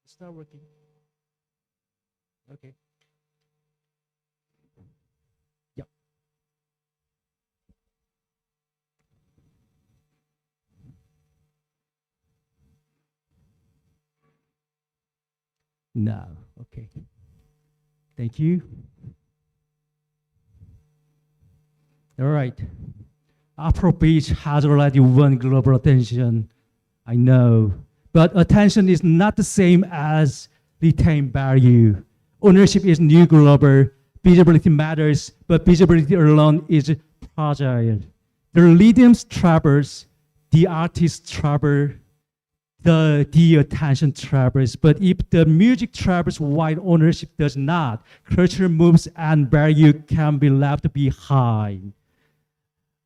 S4: It's not working. Okay. Yep. No. Okay. Thank you. All right. Afrobeat has already won global attention. I know. But attention is not the same as retained value. Ownership is new global. Visibility matters, but visibility alone is fragile. The rhythms travels, the artist travels, the attention travels. But if the music travels while ownership does not, culture moves and value can be left behind.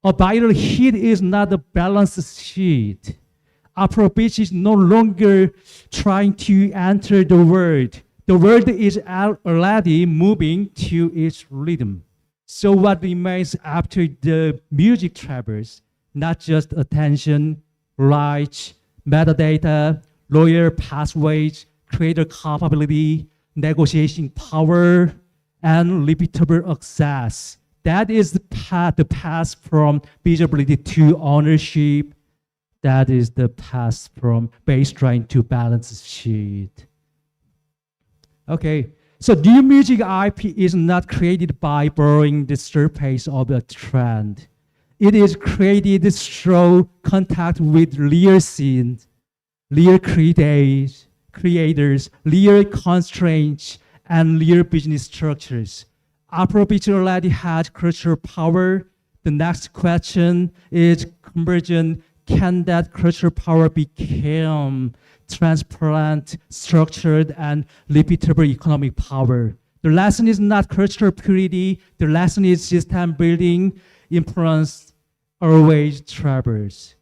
S4: A viral hit is not a balanced sheet. Afrobeat is no longer trying to enter the world. The world is already moving to its rhythm. So what remains after the music travels, not just attention, rights, metadata, lawyer pathways, creator capability, negotiation power, and repeatable access. That is the path from visibility to ownership. That is the path from baseline to balance sheet. Okay, so new music IP is not created by borrowing the surface of a trend. It is created through contact with real scenes, real creators, real constraints, and real business structures. Afrobeat already has cultural power. The next question is conversion. Can that cultural power become transparent, structured, and repeatable economic power? The lesson is not cultural purity. The lesson is system building. Influence always travels.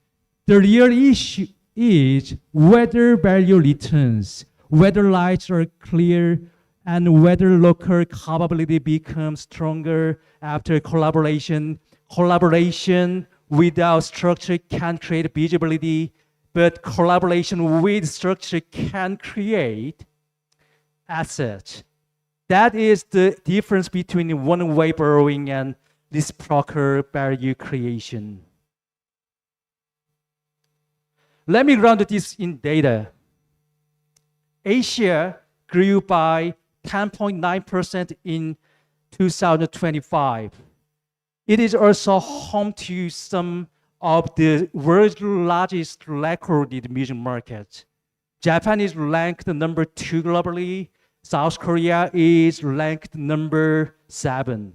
S4: The real issue is whether value returns, whether lights are clear, and whether local capability becomes stronger after collaboration. Collaboration without structure can create visibility, but collaboration with structure can create assets. That is the difference between one-way borrowing and reciprocal value creation. Let me ground this in data. Asia grew by 10.9% in 2025. It is also home to some of the world's largest recorded music markets. Japan is ranked number 2 globally. South Korea is ranked number 7.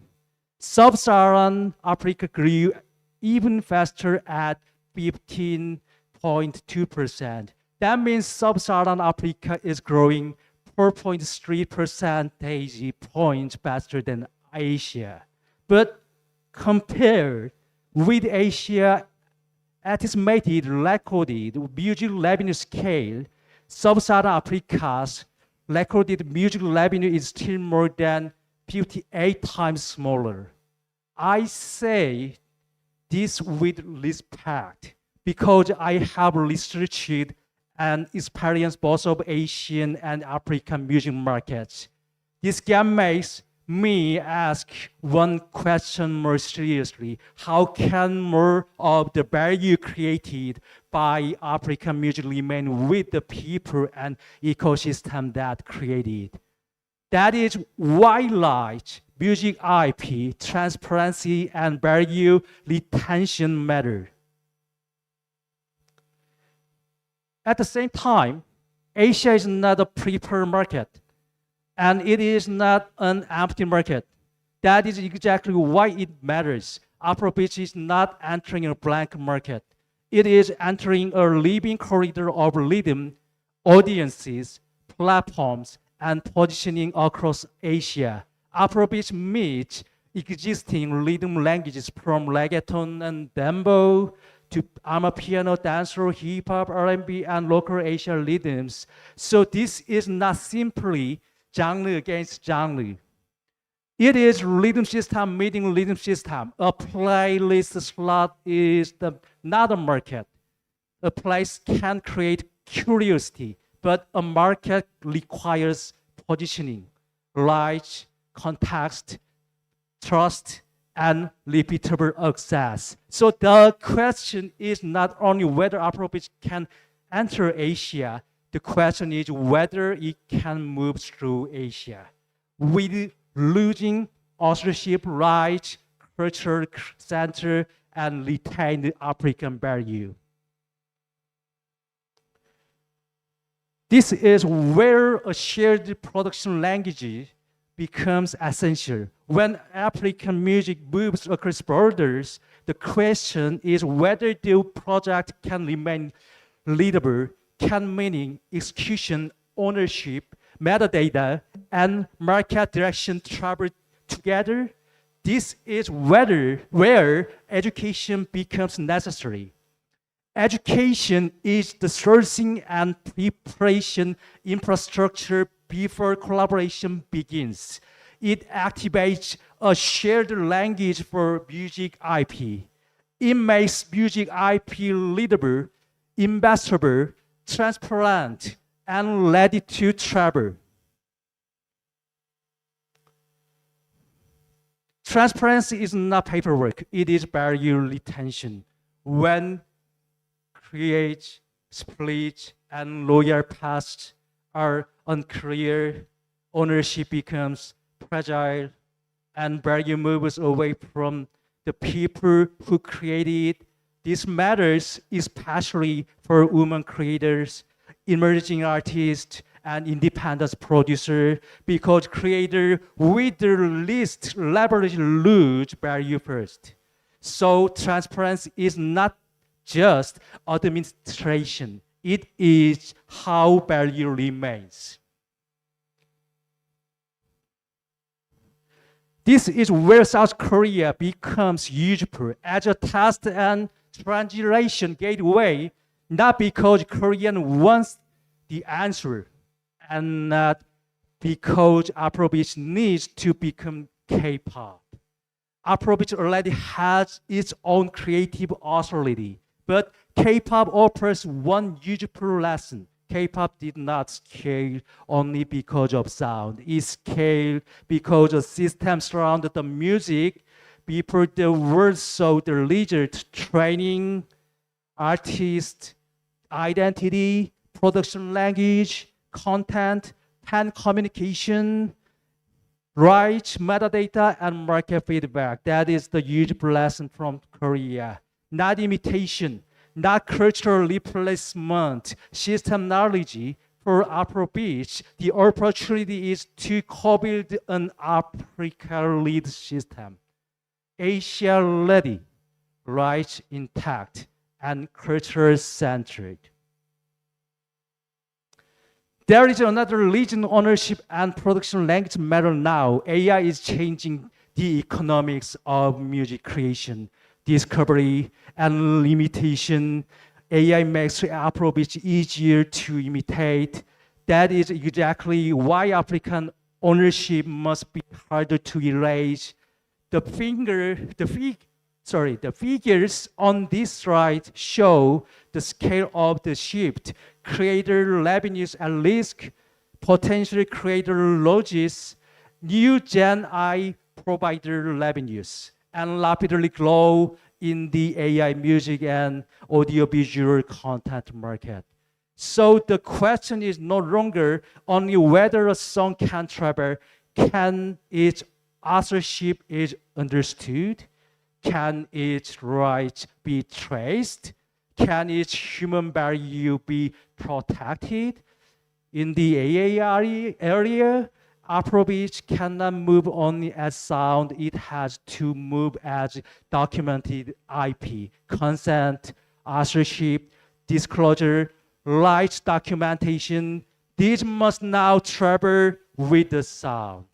S4: Sub-Saharan Africa grew even faster at 15.6%. 0.2%. That means sub-Saharan Africa is growing 4.3 percentage points faster than Asia. But compared with Asia estimated recorded music revenue scale, sub-Saharan Africa's recorded music revenue is still more than 58 times smaller. I say this with respect because I have researched and experienced both of Asian and African music markets. This gap makes me ask one question more seriously. How can more of the value created by African music remain with the people and ecosystem that created? That is why large music IP, transparency, and value retention matter. At the same time, Asia is not a prepared market, and it is not an empty market. That is exactly why it matters. Afrobeat is not entering a blank market. It is entering a living corridor of rhythm, audiences, platforms, and positioning across Asia. Afrobeat meets existing rhythm languages from reggaeton and dembow to amapiano, dancehall, hip hop, R&B, and local Asian rhythms. So this is not simply genre against genre. It is rhythm system meeting rhythm system. A playlist slot is not a market. A place can create curiosity, but a market requires positioning, light, context, trust, and repeatable access. So the question is not only whether Afrobeat can enter Asia, the question is whether it can move through Asia. With losing authorship rights, cultural center, and retained African value. This is where a shared production language becomes essential. When African music moves across borders, the question is whether the project can remain leadable, can meaning, execution, ownership, metadata, and market direction travel together. This is where education becomes necessary. Education is the sourcing and preparation infrastructure before collaboration begins. It activates a shared language for music IP. It makes music IP readable, investable, transparent, and ready to travel. Transparency is not paperwork, it is value retention. When create, split, and loyal paths are unclear, ownership becomes fragile, and value moves away from the people who created. This matters especially for women creators, emerging artists, and independent producers, because creators with the least leverage lose value first. So transparency is not just administration, it is how value remains. This is where South Korea becomes useful as a test and translation gateway, not because Korean wants the answer, and not because Afrobeat needs to become K-pop. Afrobeat already has its own creative authority, but K-pop offers one useful lesson. K-pop did not scale only because of sound. It scaled because the system surrounded the music. Before the world saw the result, training, artist, identity, production language, content, fan communication, rights, metadata, and market feedback. That is the useful lesson from Korea. Not imitation, not cultural replacement, system knowledge. For Afrobeat, the opportunity is to co-build an Africa-led system. Asia ready, rights intact, and culture-centered. There is another region ownership and production language matter now. AI is changing the economics of music creation, discovery, and limitation. AI makes Afrobeat easier to imitate. That is exactly why African ownership must be harder to erase. The figures on this slide show the scale of the shift. Creator revenues at risk, potential creator losses, new Gen I provider revenues, and rapidly grow in the AI music and audiovisual content market. So the question is no longer only whether a song can travel, can its authorship is understood, can its rights be traced, can its human value be protected? In the AI area, Afrobeat cannot move only as sound, it has to move as documented IP, consent, authorship, disclosure, rights documentation. These must now travel with the sound.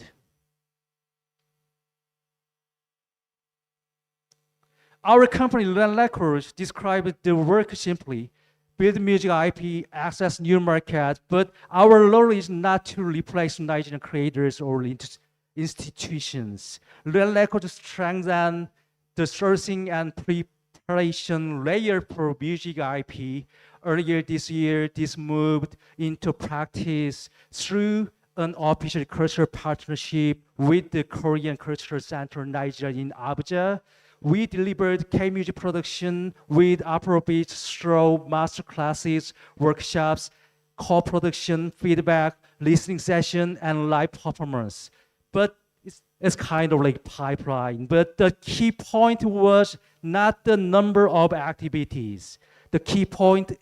S4: Our company, Land Records, described the work simply: build music IP, access new markets, but our role is not to replace Nigerian creators or institutions. Land Records strengthen the sourcing and preparation layer for music IP. Earlier this year, this moved into practice through an official cultural partnership with the Korean Cultural Center Nigeria in Abuja. We delivered K-music production with Afrobeat through masterclasses, workshops, co-production, feedback, listening session, and live performance. But it's kind of like pipeline. But the key point was not the number of activities. The key point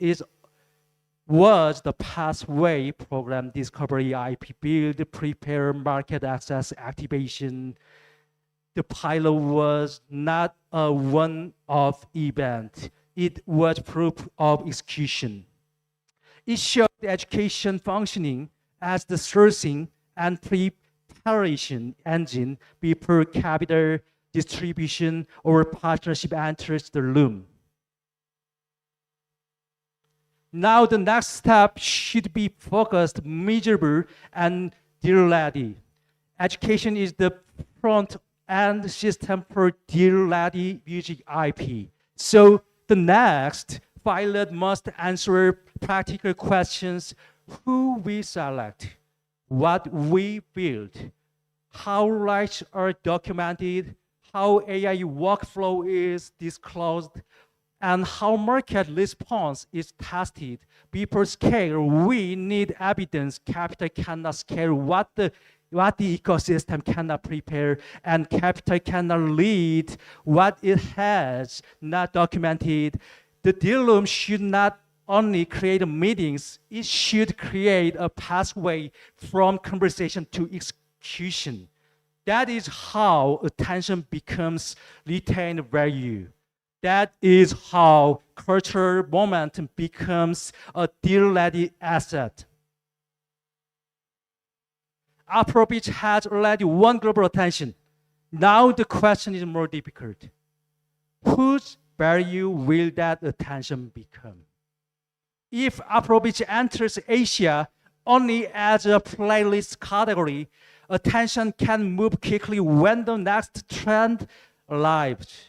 S4: was the pathway: program discovery, IP build, prepare, market access, activation. The pilot was not a one-off event. It was proof of execution. It showed the education functioning as the sourcing and preparation engine before capital distribution or partnership enters the room. Now the next step should be focused, measurable, and deal-ready. Education is the front and system for deal-ready music IP. So the next pilot must answer practical questions: who we select, what we build, how rights are documented, how AI workflow is disclosed, and how market response is tested. Before scale, we need evidence. Capital cannot scale what the ecosystem cannot prepare, and capital cannot lead what it has not documented. The deal room should not only create meetings, it should create a pathway from conversation to execution. That is how attention becomes retained value. That is how cultural momentum becomes a deal-ready asset. Afrobeat has already won global attention. Now the question is more difficult. Whose value will that attention become? If Afrobeat enters Asia only as a playlist category, attention can move quickly when the next trend arrives.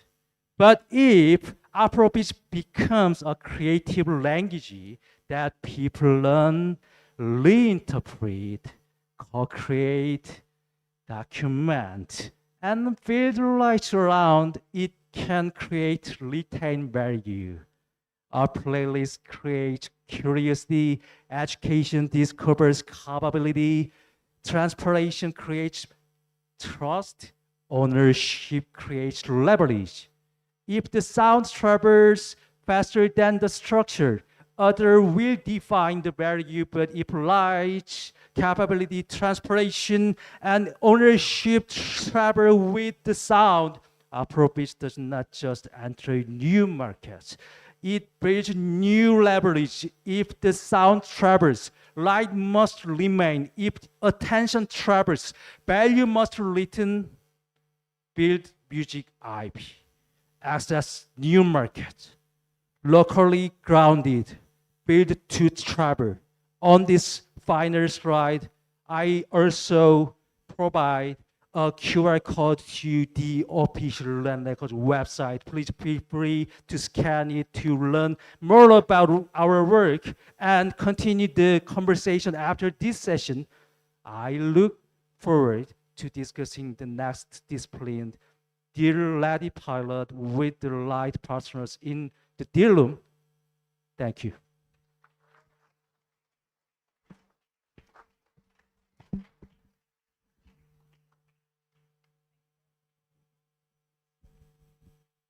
S4: But if Afrobeat becomes a creative language that people learn, reinterpret, co-create, document, and build rights around, it can create retained value. Our playlist creates curiosity, education discovers capability, transparency creates trust, ownership creates leverage. If the sound travels faster than the structure, others will define the value, but if rights, capability, transparency, and ownership travel with the sound, Afrobeat does not just enter new markets. It builds new leverage if the sound travels. Light must remain if attention travels. Value must return. Build music IP. Access new market. Locally grounded. Build to travel. On this final slide, I also provide a QR code to the official Land Records website. Please feel free to scan it to learn more about our work and continue the conversation after this session. I look forward to discussing the next discipline, Dear Lady Pilot, with the light partners in the deal room. Thank you.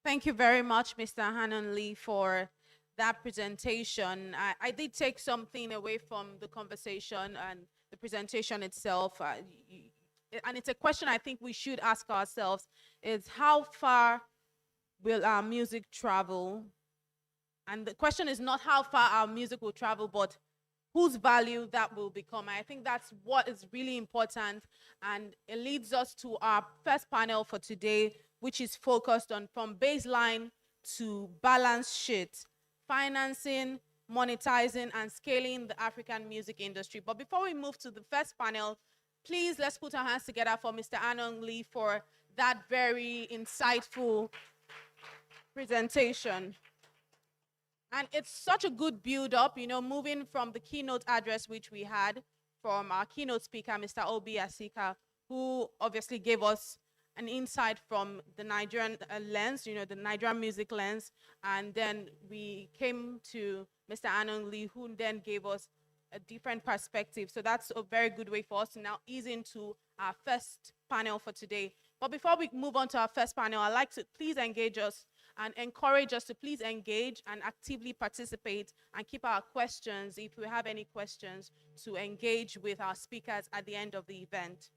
S1: Thank you very much, Mr. Hannon Lee, for that presentation. I did take something away from the conversation and the presentation itself. And it's a question I think we should ask ourselves is how far will our music travel? And the question is not how far our music will travel, but whose value that will become. I think that's what is really important. And it leads us to our first panel for today, which is focused on from baseline to balance sheet, financing, monetizing, and scaling the African music industry. But before we move to the first panel, please let's put our hands together for Mr. Anon Lee for that very insightful presentation. And it's such a good build-up, you know, moving from the keynote address which we had from our keynote speaker, Mr. Obi Asika, who obviously gave us an insight from the Nigerian lens, you know, the Nigerian music lens. And then we came to Mr. Anon Lee, who then gave us a different perspective. So that's a very good way for us to now ease into our first panel for today. But before we move on to our first panel, I'd like to please engage us and encourage us to please engage and actively participate and keep our questions, if we have any questions, to engage with our speakers at the end of the event.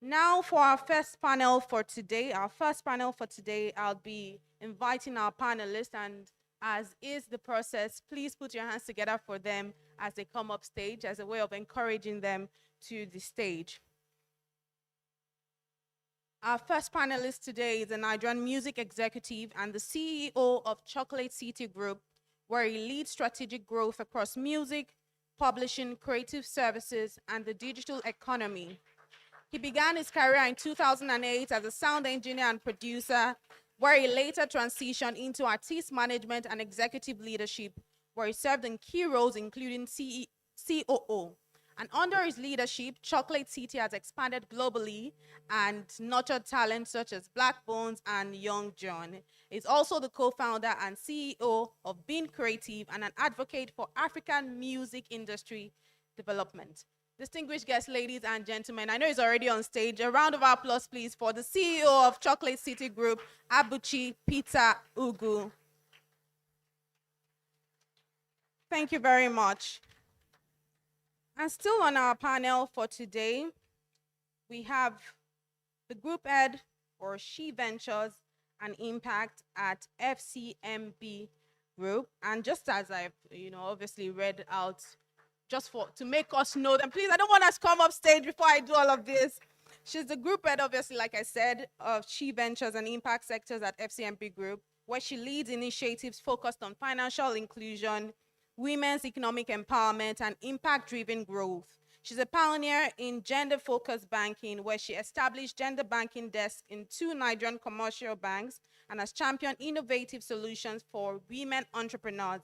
S1: Now for our first panel for today. I'll be inviting our panelists, and as is the process, please put your hands together for them as they come up stage as a way of encouraging them to the stage. Our first panelist today is a Nigerian music executive and the CEO of Chocolate City Group, where he leads strategic growth across music, publishing, creative services, and the digital economy. He began his career in 2008 as a sound engineer and producer, where he later transitioned into artist management and executive leadership, where he served in key roles including COO. And under his leadership, Chocolate City has expanded globally and nurtured talents such as Black Bones and Young John. He's also the co-founder and CEO of Being Creative and an advocate for African music industry development. Distinguished guests, ladies and gentlemen, I know he's already on stage. A round of applause, please, for the CEO of Chocolate City Group, Abuchi Peter Ugu. Thank you very much. And still on our panel for today, we have the group head for She Ventures and Impact at FCMB Group. And just as I've, obviously read out, just to make us know them, please, I don't want us to come up stage before I do all of this. She's the group head, obviously, like I said, of She Ventures and Impact Sectors at FCMB Group, where she leads initiatives focused on financial inclusion, women's economic empowerment, and impact-driven growth. She's a pioneer in gender-focused banking, where she established gender banking desks in 2 Nigerian commercial banks and has championed innovative solutions for women entrepreneurs.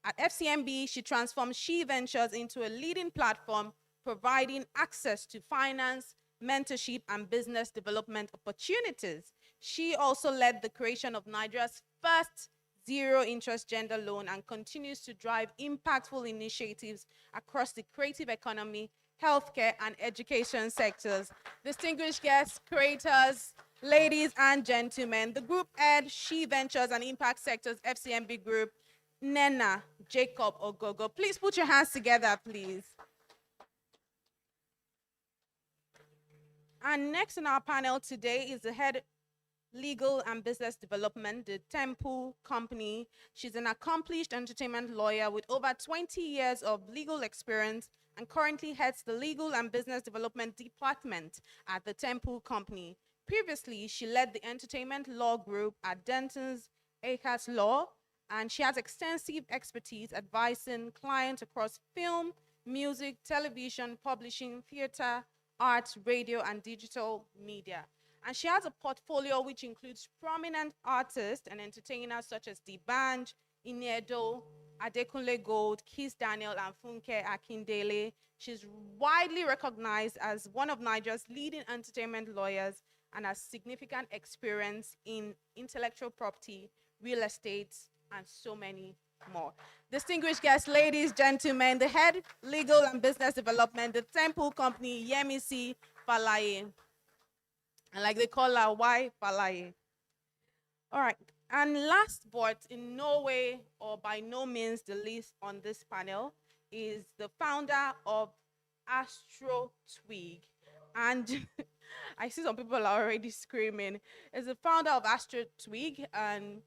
S1: At FCMB, she transformed She Ventures into a leading platform, providing access to finance, mentorship, and business development opportunities. She also led the creation of Nigeria's first zero-interest gender loan and continues to drive impactful initiatives across the creative economy, healthcare, and education sectors. Distinguished guests, creators, ladies and gentlemen, the group head, She Ventures and Impact Sectors, FCMB Group, Nena Jacob Ogogo. Please put your hands together, please. And next in our panel today is the head Legal and Business Development, the Temple Company. She's an accomplished entertainment lawyer with over 20 years of legal experience and currently heads the Legal and Business Development Department at the Temple Company. Previously, she led the entertainment law group at Denton's Akers Law, and she has extensive expertise advising clients across film, music, television, publishing, theater, arts, radio, and digital media. And she has a portfolio which includes prominent artists and entertainers such as D'banj, Inedo, Adekunle Gold, Kiss Daniel, and Funke Akindele. She's widely recognized as one of Nigeria's leading entertainment lawyers and has significant experience in intellectual property, real estate, and so many more. Distinguished guests, ladies, gentlemen, the head legal and business development, the Temple Company, Yemisi Falaye. And like they call her, why Falaye? All right. And last but in no way or by no means the least on this panel is the founder of Astro Twig. And I see some people are already screaming. Is the founder of Astro Twig, and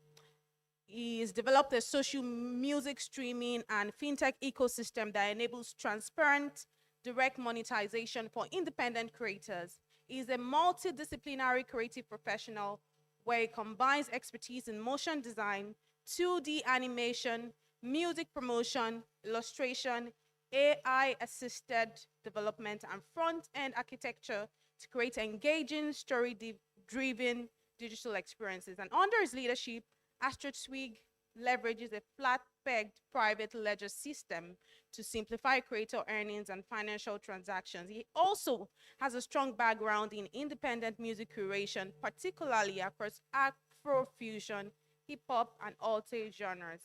S1: he's developed a social music streaming and fintech ecosystem that enables transparent, direct monetization for independent creators. He's a multidisciplinary creative professional where he combines expertise in motion design, 2D animation, music promotion, illustration, AI-assisted development, and front-end architecture to create engaging, story-driven digital experiences. And under his leadership, AstroTwig leverages a flat-pegged private ledger system to simplify creator earnings and financial transactions. He also has a strong background in independent music curation, particularly across Afrofusion, hip-hop, and alt genres.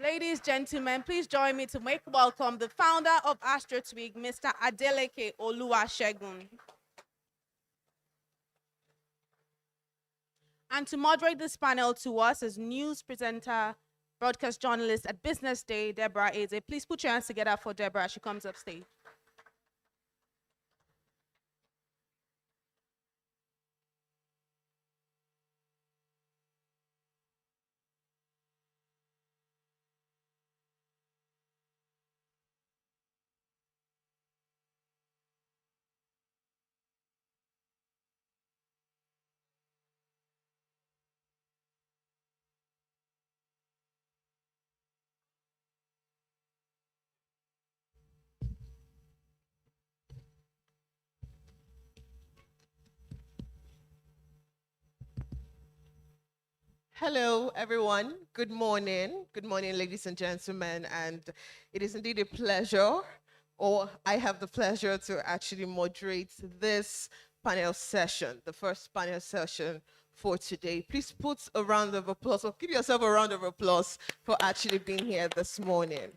S1: Ladies, gentlemen, please join me to make welcome the founder of AstroTwig, Mr. Adeleke Oluwasegun. And to moderate this panel to us is news presenter, broadcast journalist at Business Day, Deborah Eze. Please put your hands together for Deborah as she comes up stage.
S5: Hello, everyone. Good morning. Good morning, ladies and gentlemen. And it is indeed a pleasure, or I have the pleasure to actually moderate this panel session, the first panel session for today. Please put a round of applause, or give yourself a round of applause for actually being here this morning.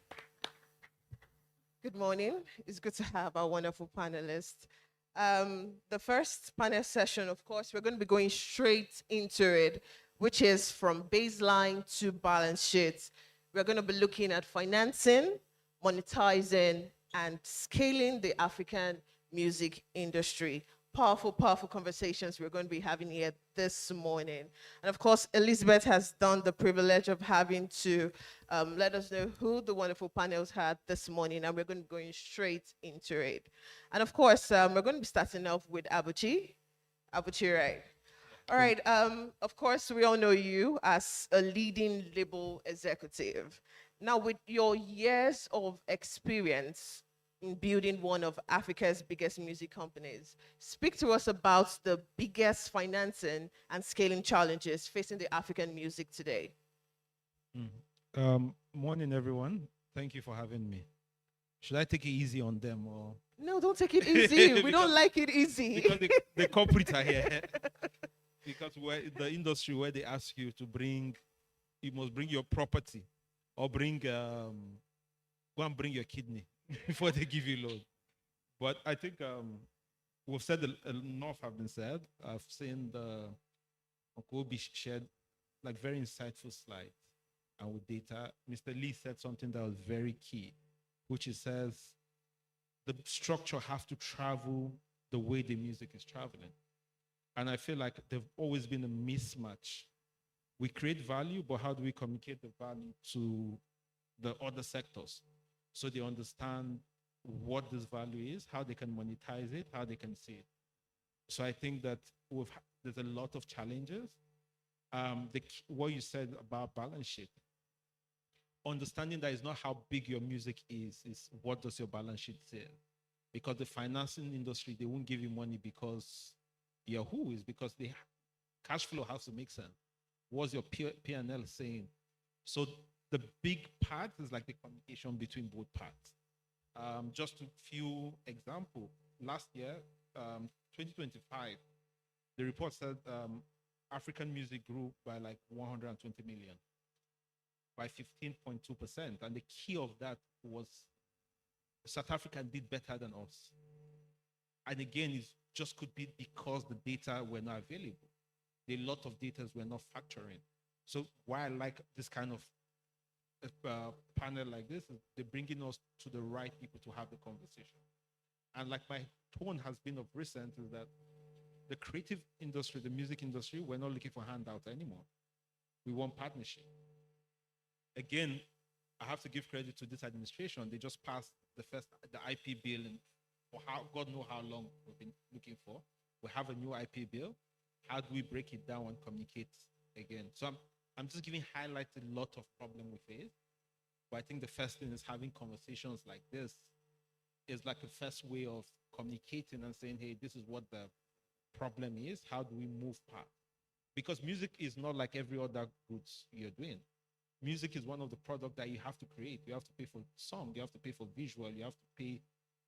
S5: Good morning. It's good to have our wonderful panelists. The first panel session, of course, we're going to be going straight into it, which is from baseline to balance sheets. We're going to be looking at financing, monetizing, and scaling the African music industry. Powerful, powerful conversations we're going to be having here this morning. And of course, Elizabeth has done the privilege of having to let us know who the wonderful panels had this morning, and we're going to be going straight into it. And of course, we're going to be starting off with Abuchi. Abuchi, right? All right, of course, we all know you as a leading label executive. Now, with your years of experience in building one of Africa's biggest music companies, speak to us about the biggest financing and scaling challenges facing the African music today.
S6: Morning, everyone. Thank you for having me. Should I take it easy on them or?
S5: No, don't take it easy. We don't like it easy.
S6: Because the corporate are here. Because we're in the industry where they ask you to bring, you must bring your property or bring, go and bring your kidney before they give you loan. But I think we've said enough have been said. I've seen the Uncle Obi shared like very insightful slides and with data. Mr. Lee said something that was very key, which is says the structure have to travel the way the music is traveling. And I feel like there've always been a mismatch. We create value, but how do we communicate the value to the other sectors so they understand what this value is, how they can monetize it, how they can see it? So I think that there's a lot of challenges. What you said about balance sheet, understanding that it's not how big your music is what does your balance sheet say? Because the financing industry, they won't give you money because you're who, is because the cash flow has to make sense. What's your P&L saying? So the big part is like the communication between both parts. Just a few examples. Last year, 2025, the report said African music grew by like 120 million, by 15.2%. And the key of that was South Africa did better than us. And again, it just could be because the data were not available. A lot of data were not factoring. So why I like this kind of panel like this is they're bringing us to the right people to have the conversation. And like my tone has been of recent is that the creative industry, the music industry, we're not looking for handouts anymore. We want partnership. Again, I have to give credit to this administration. They just passed the IP bill, and for God knows how long we've been looking for. We have a new IP bill. How do we break it down and communicate again? So I'm just giving highlights a lot of problem we face. But I think the first thing is having conversations like this is like a first way of communicating and saying, hey, this is what the problem is. How do we move past? Because music is not like every other goods you're doing. Music is one of the products that you have to create. You have to pay for song, you have to pay for visual, you have to pay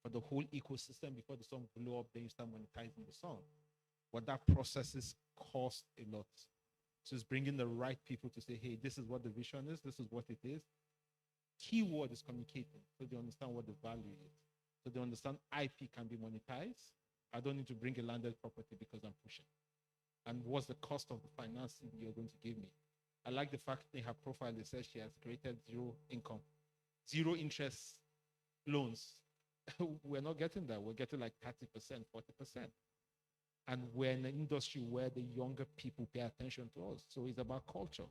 S6: for the whole ecosystem before the song blow up, then you start monetizing the song. But that processes cost a lot. So it's bringing the right people to say, hey, this is what the vision is, this is what it is. Keyword is communicating, so they understand what the value is. So they understand IP can be monetized. I don't need to bring a landed property because I'm pushing. And what's the cost of the financing you're going to give me? I like the fact in her profile, it says she has created zero income, zero interest loans. We're not getting that. We're getting like 30%, 40%. And we're in an industry where the younger people pay attention to us. So it's about culture.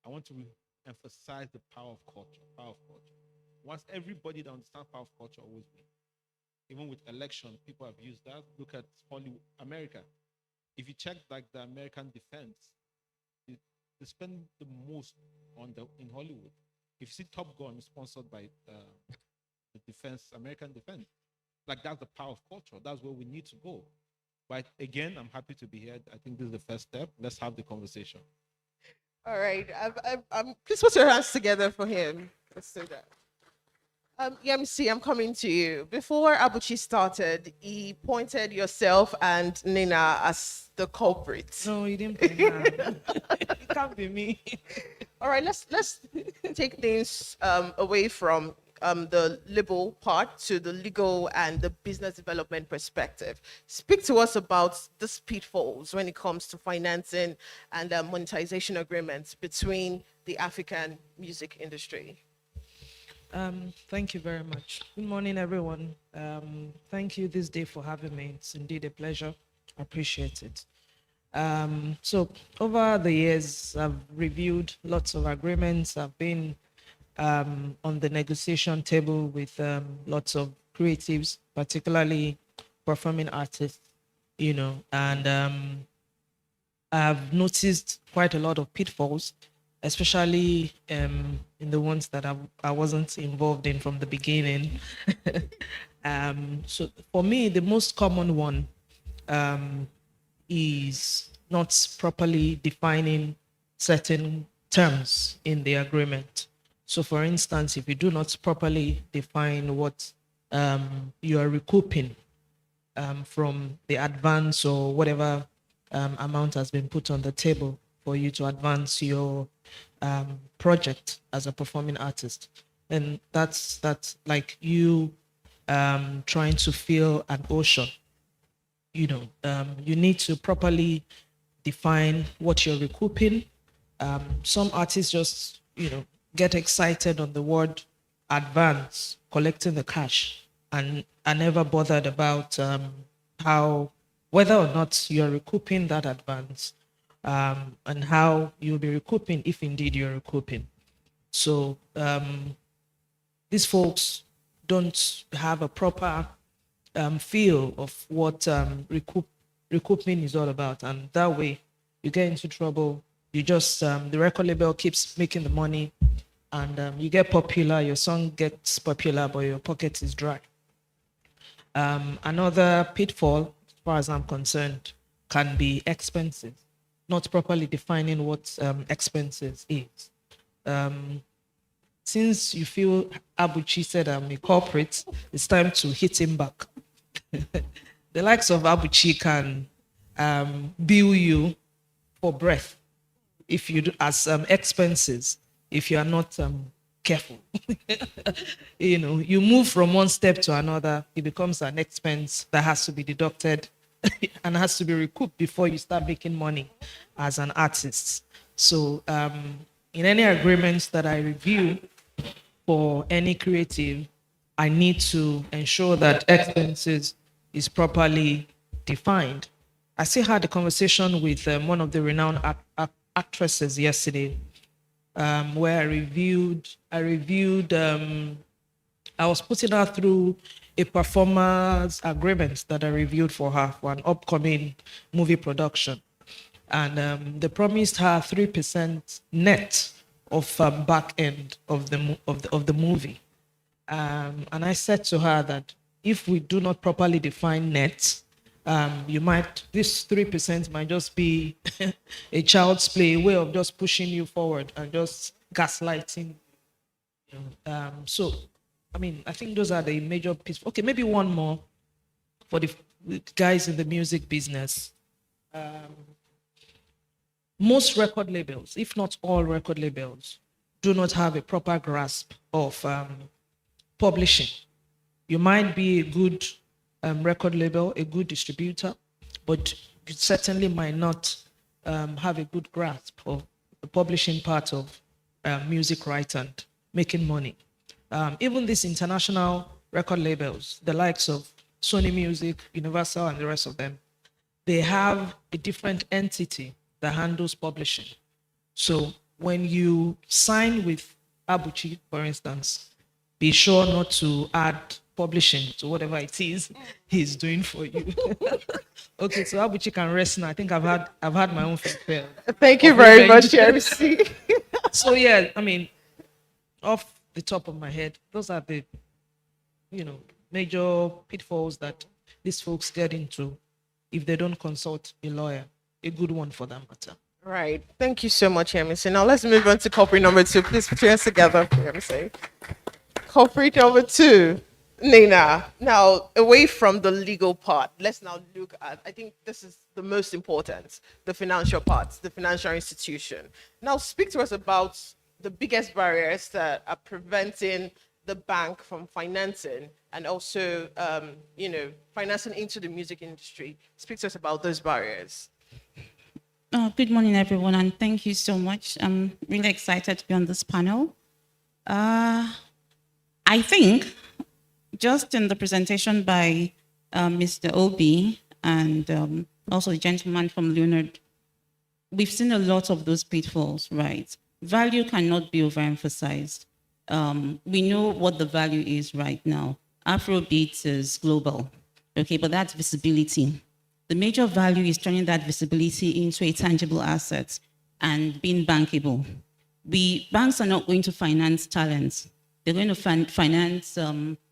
S6: I want to emphasize the power of culture, Once everybody that understands power of culture always wins. Even with election, people have used that. Look at Hollywood, America. If you check like the American defense, they spend the most in Hollywood. If you see Top Gun sponsored by the defense, American defense, like that's the power of culture. That's where we need to go. But again, I'm happy to be here. I think this is the first step. Let's have the conversation.
S5: All right. Please put your hands together for him. Let's do that. Yemisi, I'm coming to you. Before Abuchi started, he pointed yourself and Nina as the culprits.
S7: No, you didn't point that. It can't be me.
S5: All right, let's take things away from the liberal part to the legal and the business development perspective. Speak to us about the pitfalls when it comes to financing and monetization agreements between the African music industry.
S7: Thank you very much. Good morning, everyone. Thank you this day for having me. It's indeed a pleasure. I appreciate it. So over the years, I've reviewed lots of agreements. I've been on the negotiation table with lots of creatives, particularly performing artists, and I've noticed quite a lot of pitfalls, especially in the ones that I wasn't involved in from the beginning. So for me, the most common one is not properly defining certain terms in the agreement. So for instance, if you do not properly define what you are recouping from the advance or whatever amount has been put on the table for you to advance your project as a performing artist, then that's like you trying to fill an ocean. You need to properly define what you're recouping. Some artists just get excited on the word advance, collecting the cash, and are never bothered about how whether or not you're recouping that advance, and how you'll be recouping if indeed you're recouping. So these folks don't have a proper feel of what recouping is all about, and that way you get into trouble. You just the record label keeps making the money, and you get popular. Your song gets popular, but your pocket is dry. Another pitfall, as far as I'm concerned, can be expenses. Not properly defining what expenses is. Since you feel Abuchi said I'm a corporate, it's time to hit him back. The likes of Abuchi can bill you for breath if you do as expenses if you are not careful. You move from one step to another, it becomes an expense that has to be deducted and has to be recouped before you start making money as an artist. So in any agreements that I review for any creative, I need to ensure that expenses is properly defined. I still had a conversation with one of the renowned actresses yesterday, where I was putting her through a performance agreement that I reviewed for her for an upcoming movie production. And they promised her 3% net of back end of the movie. And I said to her that if we do not properly define net, this 3% might just be a child's play, a way of just pushing you forward and just gaslighting. So, I think those are the major pieces. Okay, maybe one more for the guys in the music business. Most record labels, if not all record labels, do not have a proper grasp of publishing. You might be a good record label, a good distributor, but you certainly might not have a good grasp of the publishing part of music right and making money. Even these international record labels, the likes of Sony Music, Universal, and the rest of them, they have a different entity that handles publishing. So when you sign with Abuchi, for instance, be sure not to add publishing to whatever it is he's doing for you. Okay, so Abuchi can rest now. I think I've had my own fair.
S5: Thank you very much, MC.
S7: So yeah, off the top of my head, those are the major pitfalls that these folks get into if they don't consult a lawyer, a good one for that matter.
S5: Right. Thank you so much, MC. Now let's move on to culprit number 2. Please put your hands together for MC. Culprit number 2, Nina. Now, away from the legal part, let's now look at, I think this is the most important, the financial part, the financial institution. Now, speak to us about the biggest barriers that are preventing the bank from financing and also, financing into the music industry. Speak to us about those barriers.
S8: Good morning, everyone, and thank you so much. I'm really excited to be on this panel. I think just in the presentation by Mr. Obi and also the gentleman from Leonard, we've seen a lot of those pitfalls, right? Value cannot be overemphasized. We know what the value is right now. Afrobeat is global, okay, but that's visibility. The major value is turning that visibility into a tangible asset and being bankable. Banks are not going to finance talent. They're going to finance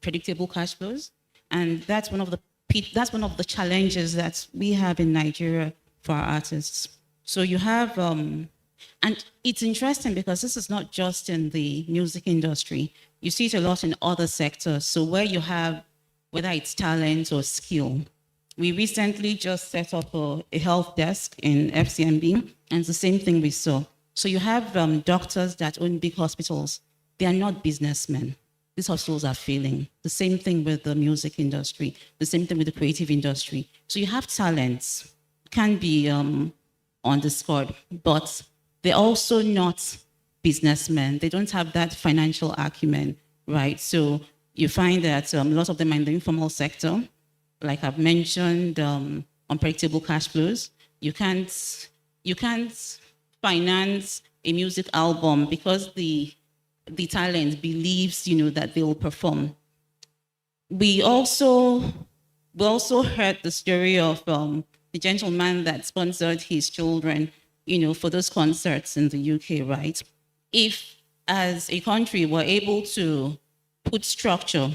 S8: predictable cash flows, and that's one of the challenges that we have in Nigeria for our artists. So you have, and it's interesting because this is not just in the music industry. You see it a lot in other sectors. So where you have, whether it's talent or skill. We recently just set up a health desk in FCMB, and it's the same thing we saw. So you have doctors that own big hospitals. They are not businessmen. These hospitals are failing. The same thing with the music industry, the same thing with the creative industry. So you have talents, can be underscored, but they're also not businessmen. They don't have that financial acumen, right? So you find that a lot of them are in the informal sector. Like I've mentioned, unpredictable cash flows. You can't finance a music album because the talent believes, that they will perform. We also heard the story of the gentleman that sponsored his children, for those concerts in the UK, right? If, as a country, we're able to put structure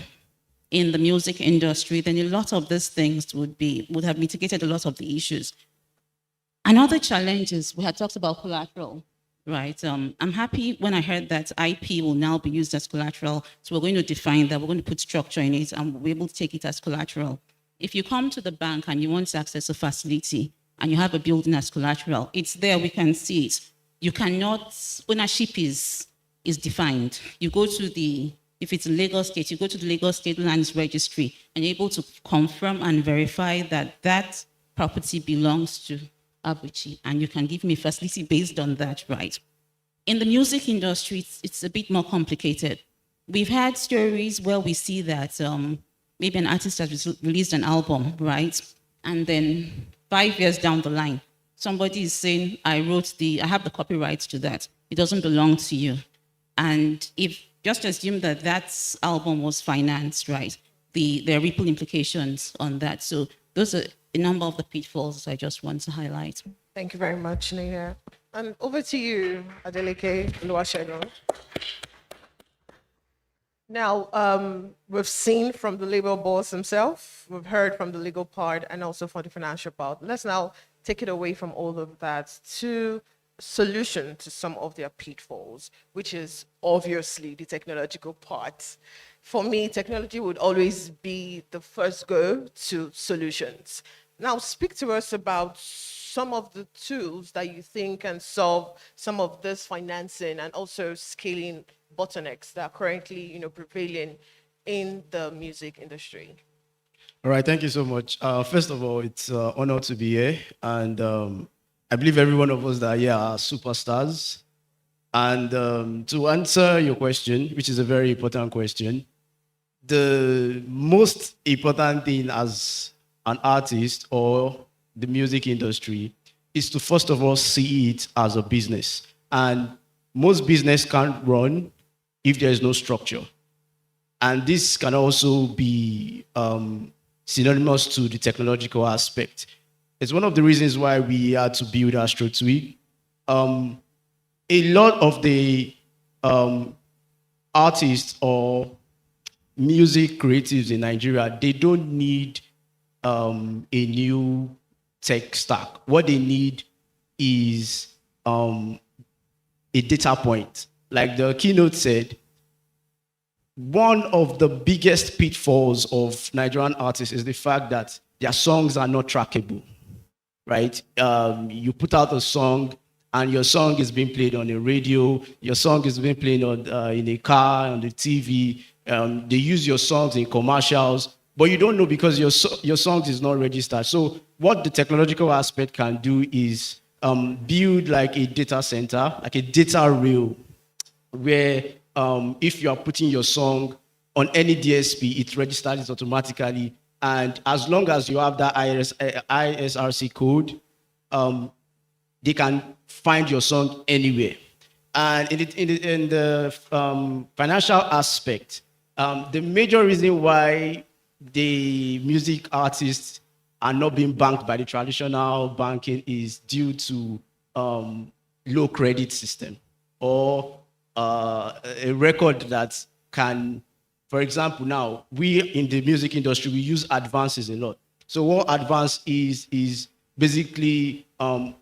S8: in the music industry, then a lot of these things would have mitigated a lot of the issues. Another challenge is we had talked about collateral, right? I'm happy when I heard that IP will now be used as collateral. So we're going to define that, we're going to put structure in it, and we'll be able to take it as collateral. If you come to the bank and you want to access a facility and you have a building as collateral, it's there, we can see it. You cannot, ownership is defined. You go to if it's in Lagos State, you go to the Lagos State Lands Registry and you're able to confirm and verify that that property belongs to Abuchi, and you can give me a facility based on that, right? In the music industry, it's a bit more complicated. We've had stories where we see that maybe an artist has released an album, right? And then 5 years down the line, somebody is saying, I have the copyrights to that. It doesn't belong to you. And if just assume that album was financed, right? There are ripple implications on that. So those are a number of the pitfalls I just want to highlight.
S5: Thank you very much, Nina. And over to you, Adeleke Oluwasegun. Now, we've seen from the labor boss himself, we've heard from the legal part and also from the financial part. Let's now take it away from all of that to solution to some of their pitfalls, which is obviously the technological part. For me, technology would always be the first go to solutions. Now, speak to us about some of the tools that you think can solve some of this financing and also scaling bottlenecks that are currently, prevailing in the music industry.
S9: All right, thank you so much. First of all, it's an honor to be here, and I believe every one of us that are here are superstars. And to answer your question, which is a very important question, the most important thing as an artist or the music industry is to first of all see it as a business. And most business can't run if there is no structure. And this can also be synonymous to the technological aspect. It's one of the reasons why we had to build Astro Tweak. A lot of the artists or music creatives in Nigeria, they don't need a new tech stack. What they need is a data point. Like the keynote said, one of the biggest pitfalls of Nigerian artists is the fact that their songs are not trackable, right? You put out a song and your song is being played on the radio, your song is being played on, in a car, on the TV, they use your songs in commercials, but you don't know because your songs is not registered. So what the technological aspect can do is build like a data center, like a data rail, where if you are putting your song on any DSP, it registers it automatically. And as long as you have that ISRC code, they can find your song anywhere. And in the financial aspect, the major reason why the music artists are not being banked by the traditional banking is due to low credit system or a record that can, for example, now we in the music industry, we use advances a lot. So what advance is basically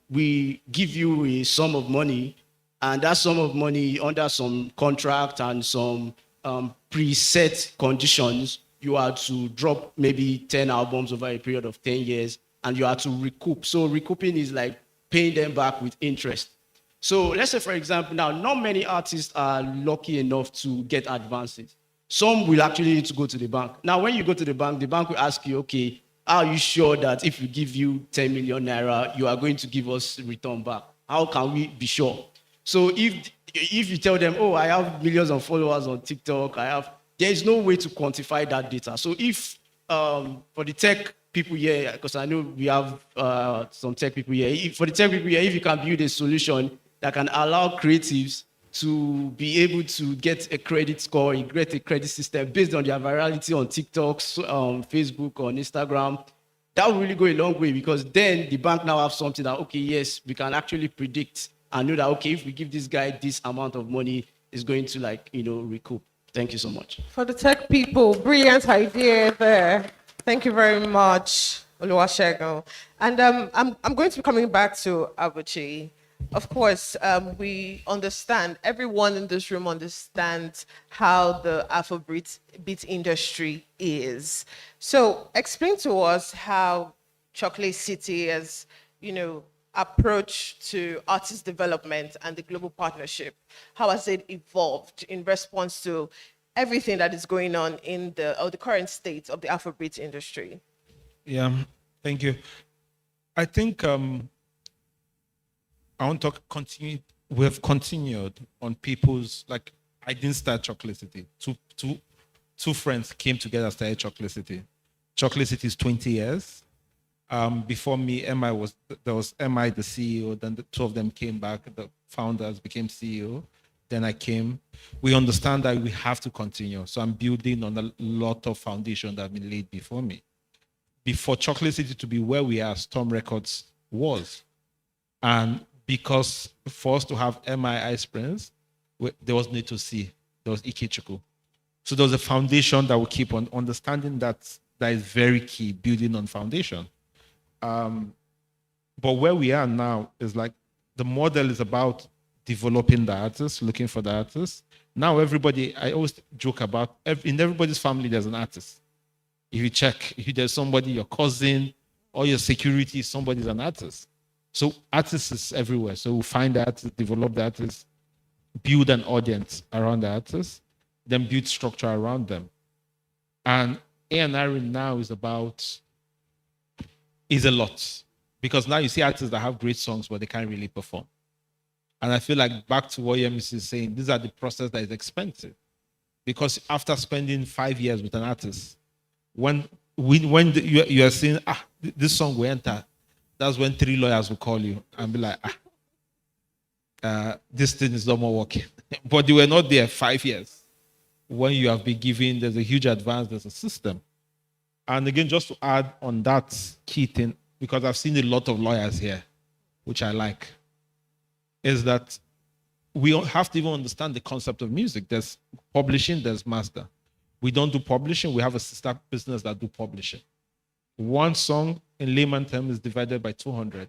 S9: we give you a sum of money, and that sum of money under some contract and some preset conditions, you are to drop maybe 10 albums over a period of 10 years, and you are to recoup. So recouping is like paying them back with interest. So let's say, for example, now, not many artists are lucky enough to get advances. Some will actually need to go to the bank. Now, when you go to the bank will ask you, okay, are you sure that if we give you 10 million naira, you are going to give us return back? How can we be sure? So if you tell them, oh, I have millions of followers on TikTok, there is no way to quantify that data. So if for the tech people here, because I know we have some tech people here. For the tech people here, if you can build a solution that can allow creatives to be able to get a credit score, get a credit system based on their virality on TikTok, Facebook, on Instagram, that will really go a long way, because then the bank now have something that, okay, yes, we can actually predict and know that, okay, if we give this guy this amount of money, it's going to recoup. Thank you so much.
S5: For the tech people, brilliant idea there. Thank you very much, Oluwasegun. And I'm going to be coming back to Abuchi. Of course, we understand, everyone in this room understands how the Afrobeat industry is. So explain to us how Chocolate City has, approach to artist development and the global partnership. How has it evolved in response to everything that is going on in the current state of the Afrobeat industry?
S6: Yeah, thank you. I think I want to continue. We have continued on people's, like, I didn't start Chocolate City. Two friends came together and started Chocolate City. Chocolate City is 20 years. Before me, there was MI, the CEO, then the two of them came back, the founders became CEO. Then I came. We understand that we have to continue. So I'm building on a lot of foundation that have been laid before me. Before Chocolate City to be where we are, Storm Records was. And because for us to have MI Ice Prince, there was Need to See, there was Ikechukwu. So there was a foundation that we keep on understanding that is very key, building on foundation. But where we are now is like the model is about developing the artist, looking for the artist. Now everybody, I always joke about, in everybody's family there's an artist. If you check, if there's somebody, your cousin or your security, somebody's an artist. So artists is everywhere. So we find the artist, develop the artist, build an audience around the artist, then build structure around them. And A&R now is a lot. Because now you see artists that have great songs, but they can't really perform. And I feel like, back to what Yemis is saying, these are the process that is expensive. Because after spending 5 years with an artist, when you are saying, this song will enter, that's when 3 lawyers will call you and be like, this thing is no more working. But you were not there 5 years. When you have been given, there's a huge advance, there's a system. And again, just to add on that key thing, because I've seen a lot of lawyers here, which I like, is that we have to even understand the concept of music. There's publishing, there's master. We don't do publishing, we have a sister business that do publishing. One song in layman terms is divided by 200.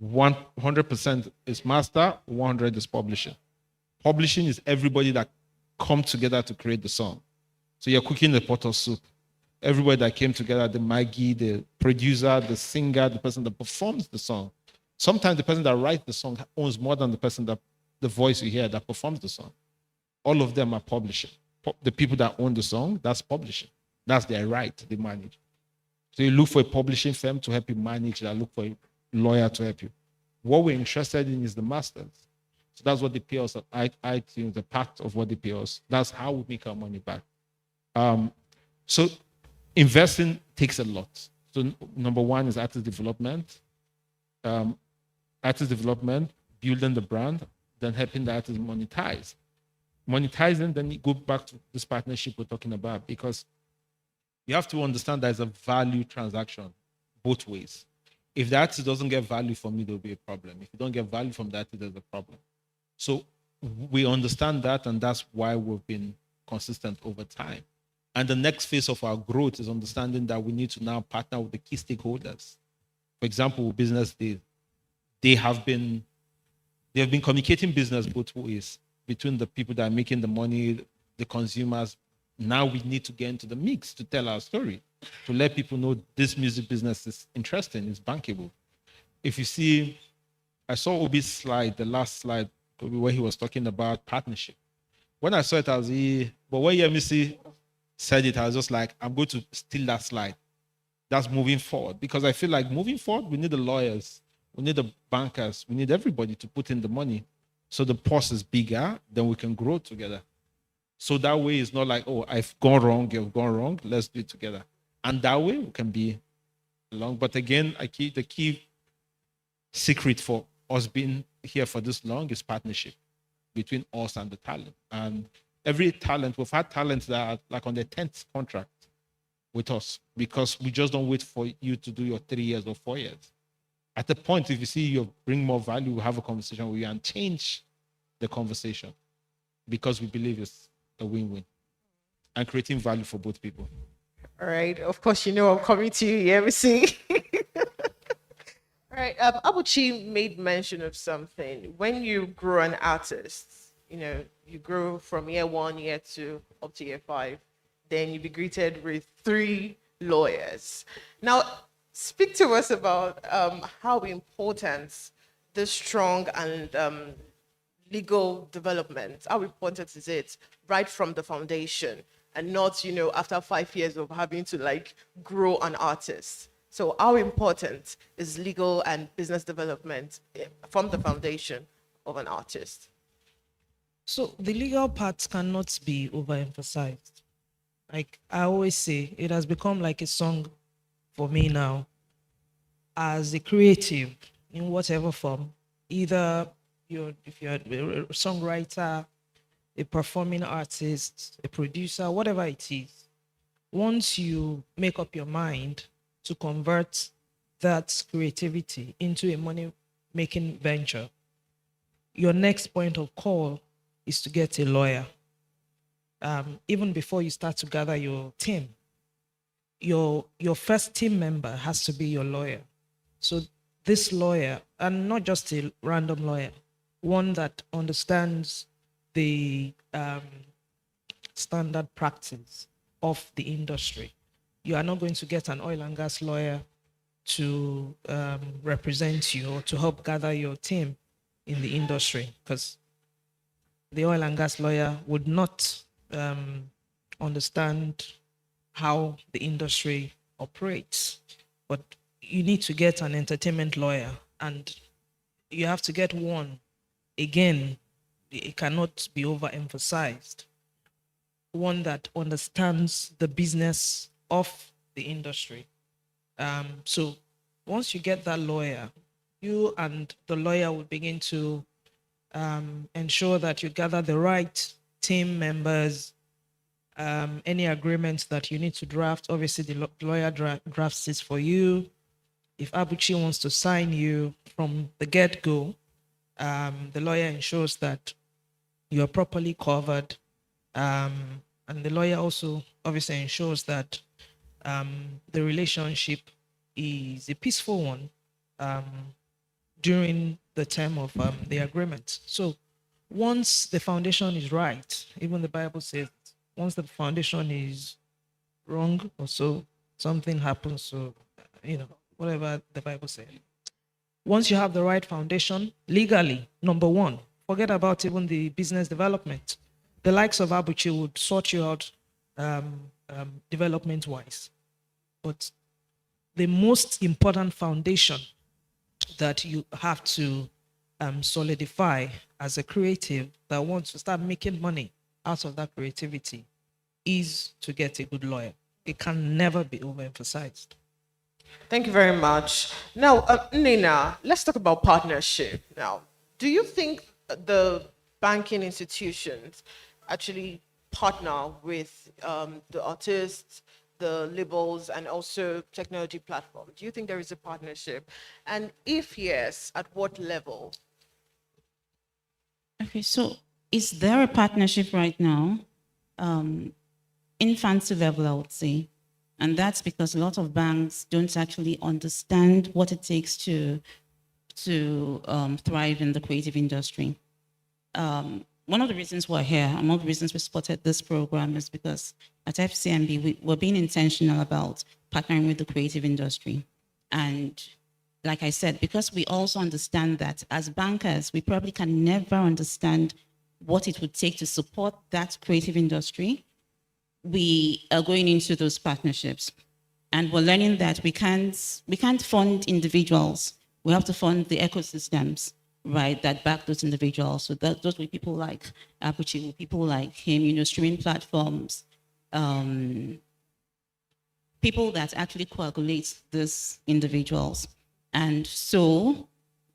S6: 100% is master, 100 is publishing. Publishing is everybody that come together to create the song. So you're cooking a pot of soup. Everybody that came together, the Maggie, the producer, the singer, the person that performs the song. Sometimes the person that writes the song owns more than the person that, the voice you hear that performs the song. All of them are publishing. The people that own the song, that's publishing. That's their right, they manage. So you look for a publishing firm to help you manage that, look for a lawyer to help you. What we're interested in is the masters. So that's what they pay us at iTunes, the part of what they pay us. That's how we make our money back. So investing takes a lot. So number one is artist development. Building the brand, then helping the artist monetize. Monetizing, then you go back to this partnership we're talking about, because you have to understand there's a value transaction both ways. If the artist doesn't get value from me, there'll be a problem. If you don't get value from that, there's a problem. So we understand that, and that's why we've been consistent over time. And the next phase of our growth is understanding that we need to now partner with the key stakeholders. For example, BusinessDay, they have been communicating business both ways, between the people that are making the money, the consumers. Now we need to get into the mix to tell our story, to let people know this music business is interesting, it's bankable. If you see, I saw Obi's slide, the last slide, where he was talking about partnership. When I saw it, I was, but when Yemisi said it, I was just like, I'm going to steal that slide. That's moving forward. Because I feel like moving forward, we need the lawyers, we need the bankers, we need everybody to put in the money. So the purse is bigger, then we can grow together. So that way it's not like, oh, I've gone wrong, you've gone wrong, let's do it together. And that way we can be along. But again, the key secret for us being here for this long is partnership between us and the talent. And every talent, we've had talents that are like on their 10th contract with us because we just don't wait for you to do your 3 years or 4 years. At the point, if you see you bring more value, we'll have a conversation with you and change the conversation because we believe it's a win-win and creating value for both people.
S5: All right. Of course, you know I'm coming to you, MC. All right. Abuchi made mention of something. When you grow an artist, you grow from year 1, year 2, up to year 5, then you be greeted with 3 lawyers. Now, speak to us about how important this strong and legal development, how important is it right from the foundation and not, after 5 years of having to grow an artist? So how important is legal and business development from the foundation of an artist?
S7: So the legal part cannot be overemphasized. Like I always say, it has become like a song for me now. As a creative, in whatever form, either if you're a songwriter, a performing artist, a producer, whatever it is, once you make up your mind to convert that creativity into a money-making venture, your next point of call is to get a lawyer. Even before you start to gather your team, your first team member has to be your lawyer. So this lawyer, and not just a random lawyer, one that understands the standard practice of the industry. You are not going to get an oil and gas lawyer to represent you or to help gather your team in the industry, because the oil and gas lawyer would not understand how the industry operates. But you need to get an entertainment lawyer, and you have to get one. Again, it cannot be overemphasized. One that understands the business of the industry. So once you get that lawyer, you and the lawyer will begin to ensure that you gather the right team members, any agreements that you need to draft. Obviously, the lawyer drafts this for you. If Abuchi wants to sign you from the get-go, the lawyer ensures that you are properly covered. And the lawyer also obviously ensures that the relationship is a peaceful one during the term of the agreement. So once the foundation is right, even the Bible says, once the foundation is wrong or so, something happens. So, whatever the Bible says. Once you have the right foundation, legally, number one, forget about even the business development. The likes of Abuchi would sort you out development-wise. But the most important foundation that you have to solidify as a creative that wants to start making money out of that creativity is to get a good lawyer. It can never be overemphasized.
S5: Thank you very much. Now, Nina, let's talk about partnership. Now, do you think the banking institutions actually partner with the artists, the labels, and also technology platforms? Do you think there is a partnership? And if yes, at what level?
S8: Okay, so is there a partnership right now? Infancy level, I would say. And that's because a lot of banks don't actually understand what it takes to thrive in the creative industry. One of the reasons we're here, and one of the reasons we supported this program is because at FCMB, we're being intentional about partnering with the creative industry. And like I said, because we also understand that as bankers, we probably can never understand what it would take to support that creative industry, we are going into those partnerships. And we're learning that we can't fund individuals. We have to fund the ecosystems, right, that back those individuals. So those were people like Abuchi, people like him, streaming platforms, people that actually coagulate these individuals. And so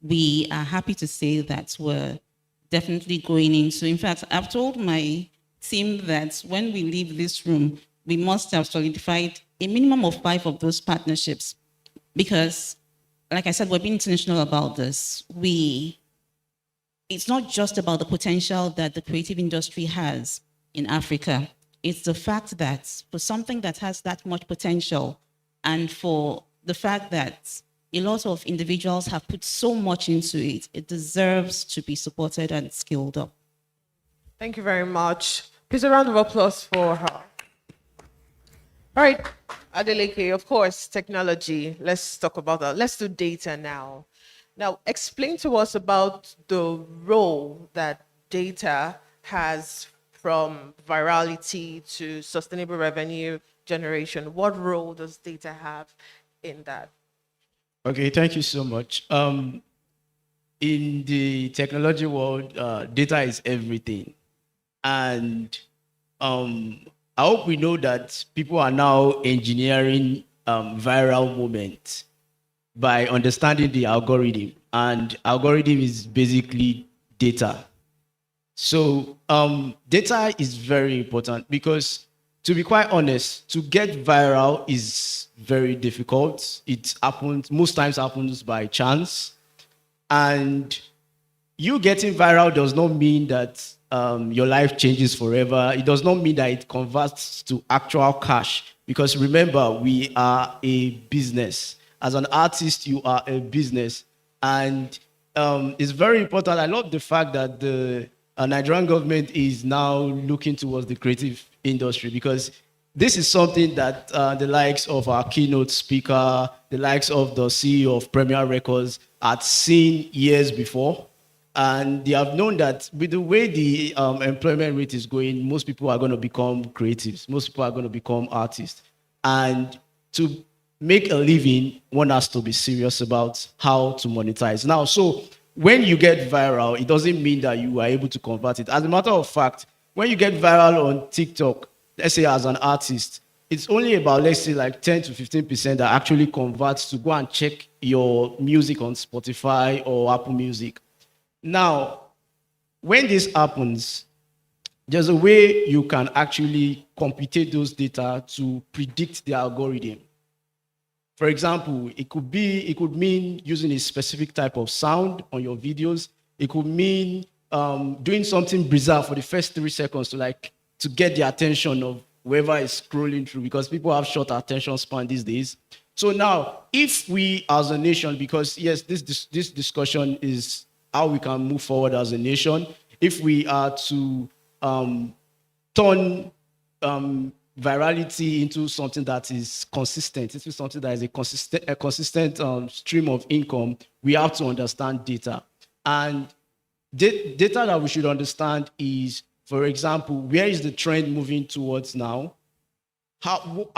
S8: we are happy to say that we're definitely going into, in fact, I've told my team that when we leave this room, we must have solidified a minimum of 5 of those partnerships. Because, like I said, we're being intentional about this. It's not just about the potential that the creative industry has in Africa. It's the fact that for something that has that much potential, and for the fact that a lot of individuals have put so much into it, it deserves to be supported and scaled up.
S5: Thank you very much. Please, a round of applause for her. All right, Adeleke, of course, technology. Let's talk about that. Let's do data now. Now, explain to us about the role that data has from virality to sustainable revenue generation. What role does data have in that?
S9: Okay, thank you so much. In the technology world, data is everything. And I hope we know that people are now engineering viral moments by understanding the algorithm. And algorithm is basically data. So data is very important because, to be quite honest, to get viral is very difficult. It happens, most times happens by chance. And you getting viral does not mean that your life changes forever. It does not mean that it converts to actual cash. Because remember, we are a business. As an artist, you are a business. And it's very important. I love the fact that the Nigerian government is now looking towards the creative industry, because this is something that the likes of our keynote speaker, the likes of the CEO of Premier Records had seen years before. And they have known that with the way the employment rate is going, most people are going to become creatives. Most people are going to become artists. And to make a living, one has to be serious about how to monetize. Now, so when you get viral, it doesn't mean that you are able to convert it. As a matter of fact, when you get viral on TikTok, let's say as an artist, it's only about, let's say, like 10 to 15% that actually converts to go and check your music on Spotify or Apple Music. Now, when this happens, there's a way you can actually compute those data to predict the algorithm. For example, it could mean using a specific type of sound on your videos. It could mean doing something bizarre for the first 3 seconds to get the attention of whoever is scrolling through, because people have short attention span these days. So now, if we as a nation, because yes, this discussion is how we can move forward as a nation, if we are to turn virality into something that is consistent, into something that is a consistent stream of income, we have to understand data. And data that we should understand is, for example, where is the trend moving towards now? How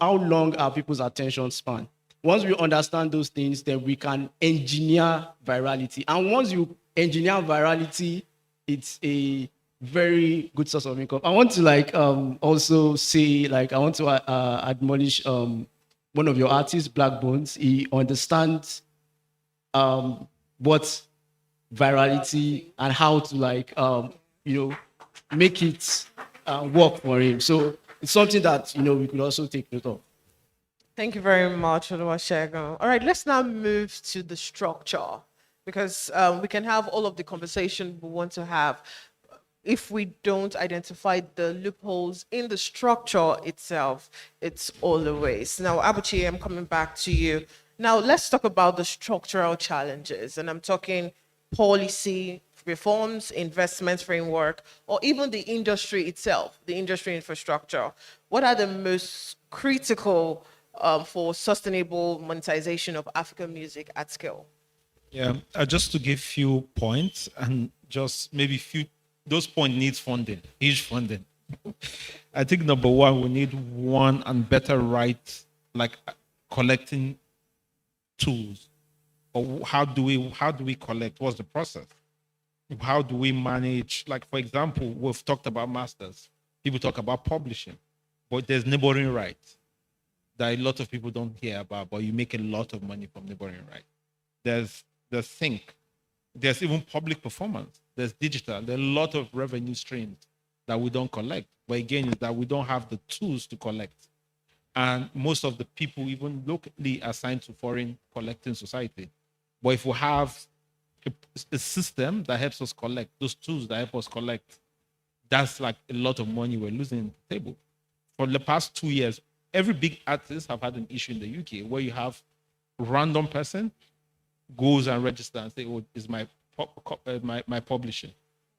S9: long are people's attention span? Once we understand those things, then we can engineer virality. And once you engineer virality, it's a very good source of income. I want to also say, I want to admonish one of your artists, Black Bones. He understands what virality and how to make it work for him. So it's something that we could also take note of.
S5: Thank you very much, Oluwasegun. All right, let's now move to the structure, because we can have all of the conversation we want to have. If we don't identify the loopholes in the structure itself, it's all a waste. Now, Abuchi, I'm coming back to you. Now, let's talk about the structural challenges. And I'm talking policy, reforms, investment framework, or even the industry itself, the industry infrastructure. What are the most critical for sustainable monetization of African music at scale?
S6: Yeah, just to give few points, and just maybe those points needs funding, huge funding. I think number one, we need one and better collecting tools. Or how do we collect? What's the process? How do we manage? For example, we've talked about masters. People talk about publishing, but there's neighboring rights. that a lot of people don't hear about, but you make a lot of money from neighboring rights. There's the sync. There's even public performance. There's digital. There are a lot of revenue streams that we don't collect. But again, is that we don't have the tools to collect. And most of the people, even locally assigned to foreign collecting society. But if we have a system that helps us collect, those tools that help us collect, that's like a lot of money we're losing on the table. For the past 2 years, every big artist have had an issue in the UK where you have a random person goes and registers and say, oh, it's my publishing,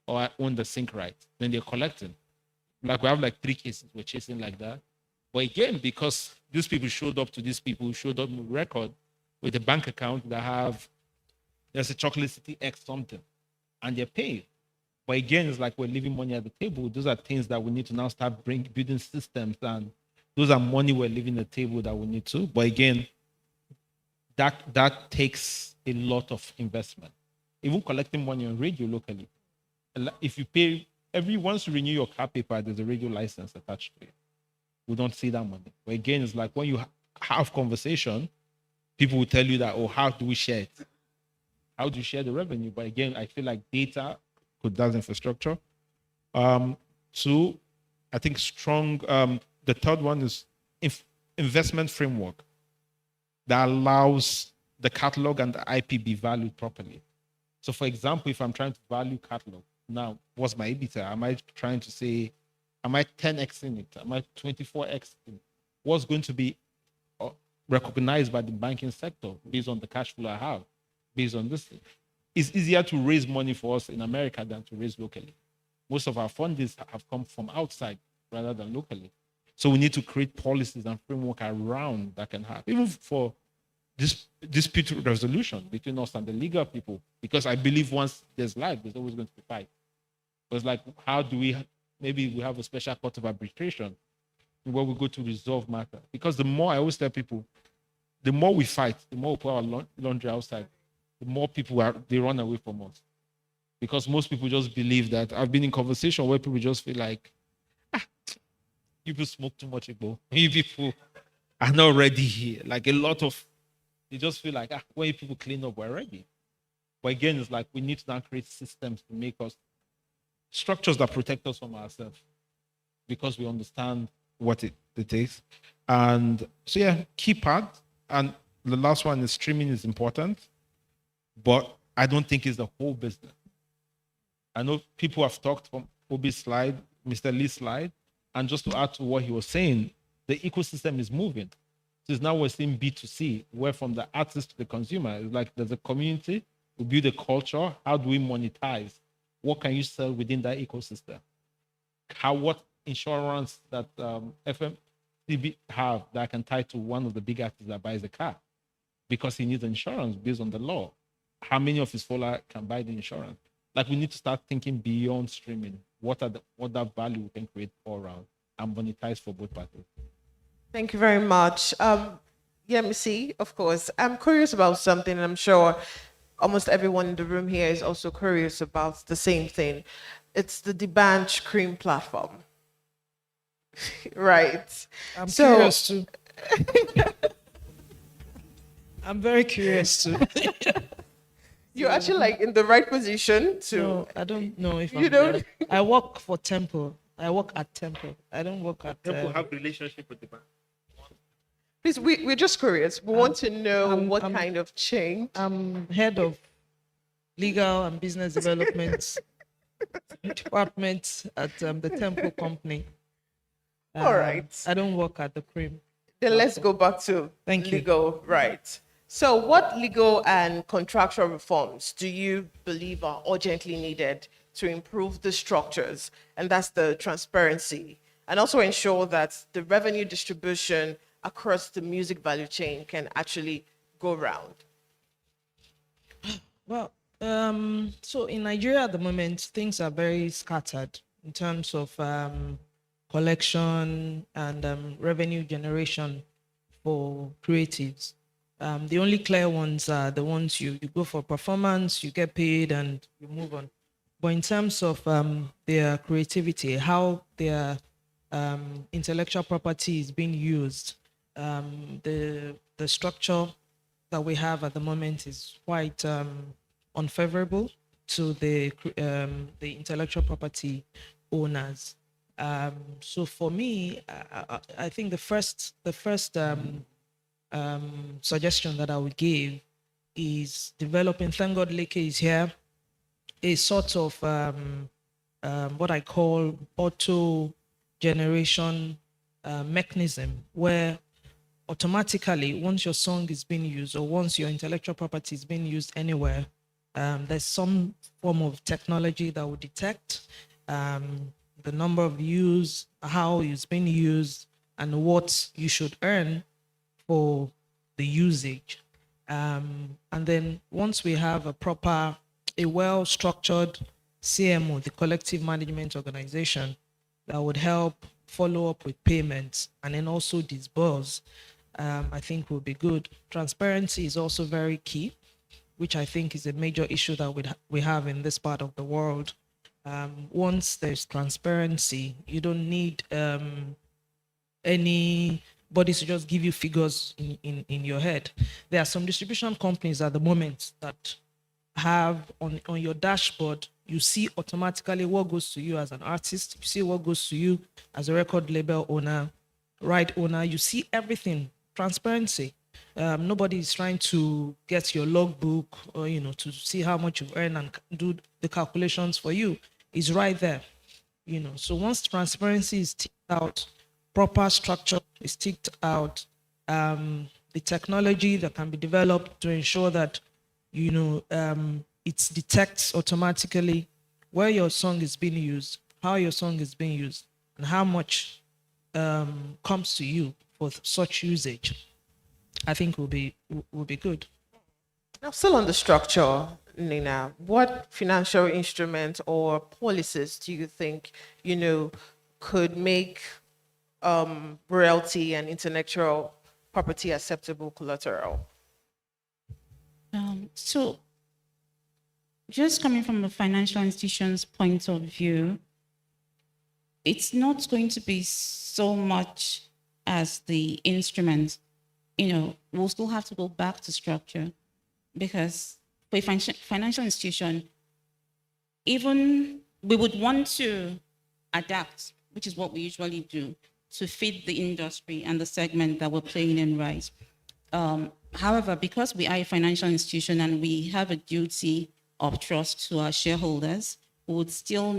S6: or I own the sync rights. Then they're collecting. Like we have like 3 cases we're chasing like that. But again, because these people showed up to these people who showed up with a record with a bank account that have, there's a Chocolate City X something, and they're paid. But again, it's like we're leaving money at the table. Those are things that we need to now start building systems, and those are money we're leaving the table that we need to. But again, that takes a lot of investment. Even collecting money on radio locally. If you pay, once you renew your car paper, there's a radio license attached to it. We don't see that money. But again, it's like when you have conversation, people will tell you that, oh, how do we share it? How do you share the revenue? But again, I feel like data could that infrastructure. 2, I think strong. The third one is investment framework that allows the catalog and the IP be valued properly. So, for example, if I'm trying to value catalog, now what's my EBITDA? Am I trying to say, am I 10x in it? Am I 24x in it? What's going to be recognized by the banking sector based on the cash flow I have, based on this thing? It's easier to raise money for us in America than to raise locally. Most of our fundings have come from outside rather than locally. So we need to create policies and framework around that can happen, even for this dispute resolution between us and the legal people. Because I believe once there's life, there's always going to be fight. But it's like, how do maybe we have a special court of arbitration where we go to resolve matter. Because the more, I always tell people, the more we fight, the more we put our laundry outside, the more people they run away from us. Because most people just believe that. I've been in conversation where people just feel like, you people smoke too much, Igbo. You people are not ready here. Like a lot of, they just feel like, when people clean up, we're ready. But again, it's like we need to now create systems to make us, structures that protect us from ourselves, because we understand what it is. And so, yeah, key part. And the last one is streaming is important, but I don't think it's the whole business. I know people have talked from Obi's slide, Mr. Lee's slide, and just to add to what he was saying, the ecosystem is moving. So it's now we're seeing B2C, where from the artist to the consumer, it's like there's a community, we build a culture. How do we monetize? What can you sell within that ecosystem? What insurance that FMCB have that can tie to one of the big artists that buys a car? Because he needs insurance based on the law. How many of his followers can buy the insurance? Like, we need to start thinking beyond streaming. What that value we can create all around and monetize for both parties.
S5: Thank you very much. Missy, of course. I'm curious about something, and I'm sure almost everyone in the room here is also curious about the same thing. It's the Debanch Cream platform. Right.
S7: I'm curious too. I'm very curious too.
S5: You're actually like in the right position to.
S7: No, I don't know if
S5: you
S7: I'm
S5: don't.
S7: there. I work for Temple. I work at Temple. I don't work at.
S6: Temple have relationship with the bank.
S5: Please, we're just curious. We want to know what kind of change.
S7: I'm head of legal and business development department at the Temple company.
S5: All right.
S7: I don't work at the Cream.
S5: Then let's go back to legal, right? So what legal and contractual reforms do you believe are urgently needed to improve the structures? And that's the transparency, and also ensure that the revenue distribution across the music value chain can actually go round.
S7: Well, so in Nigeria at the moment, things are very scattered in terms of collection and revenue generation for creatives. The only clear ones are the ones you go for performance, you get paid, and you move on. But in terms of their creativity, how their intellectual property is being used, The structure that we have at the moment is quite unfavorable to the intellectual property owners. So for me, I think the first suggestion that I would give is developing. Thank God Leke is here. A sort of what I call auto generation mechanism, where automatically, once your song is being used or once your intellectual property is being used anywhere, there's some form of technology that will detect the number of views, how it's being used, and what you should earn for the usage. And then once we have a well-structured CMO, the collective management organization, that would help follow up with payments and then also disburse, I think will be good. Transparency is also very key, which I think is a major issue that we have in this part of the world. Once there's transparency, you don't need anybody to just give you figures in your head. There are some distribution companies at the moment that have on your dashboard, you see automatically what goes to you as an artist, you see what goes to you as a record label owner, right owner, you see everything. Transparency. Nobody is trying to get your logbook or to see how much you've earned and do the calculations for you. It's right there. So once transparency is ticked out, proper structure is ticked out, the technology that can be developed to ensure that it detects automatically where your song is being used, how your song is being used, and how much comes to you for such usage, I think will be good.
S5: Now, still on the structure, Nina, what financial instruments or policies do you think, could make royalty and intellectual property acceptable collateral?
S8: So just coming from a financial institution's point of view, it's not going to be so much as the instrument. We'll still have to go back to structure, because for a financial institution, even we would want to adapt, which is what we usually do, to fit the industry and the segment that we're playing in, right? However, because we are a financial institution and we have a duty of trust to our shareholders, we're still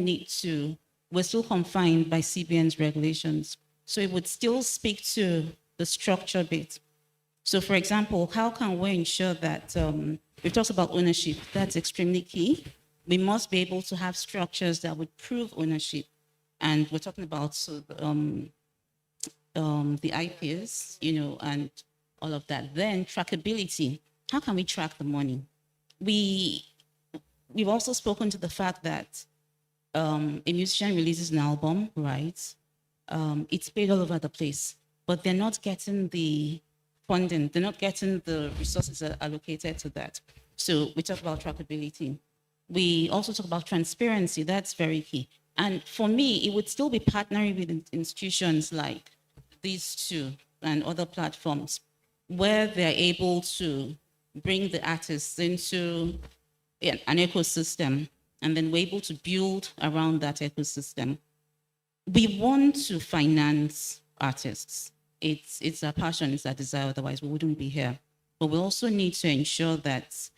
S8: confined by CBN's regulations. So it would still speak to the structure bit. So for example, how can we ensure that, we've talked about ownership, that's extremely key. We must be able to have structures that would prove ownership. And we're talking about the IPs, and all of that. Then trackability. How can we track the money? We've also spoken to the fact that a musician releases an album, right? It's paid all over the place, but they're not getting the funding. They're not getting the resources allocated to that. So we talk about trackability. We also talk about transparency. That's very key. And for me, it would still be partnering with institutions like these two and other platforms, where they're able to bring the artists into an ecosystem, and then we're able to build around that ecosystem. We want to finance artists. It's our passion, it's our desire, otherwise we wouldn't be here. But we also need to ensure that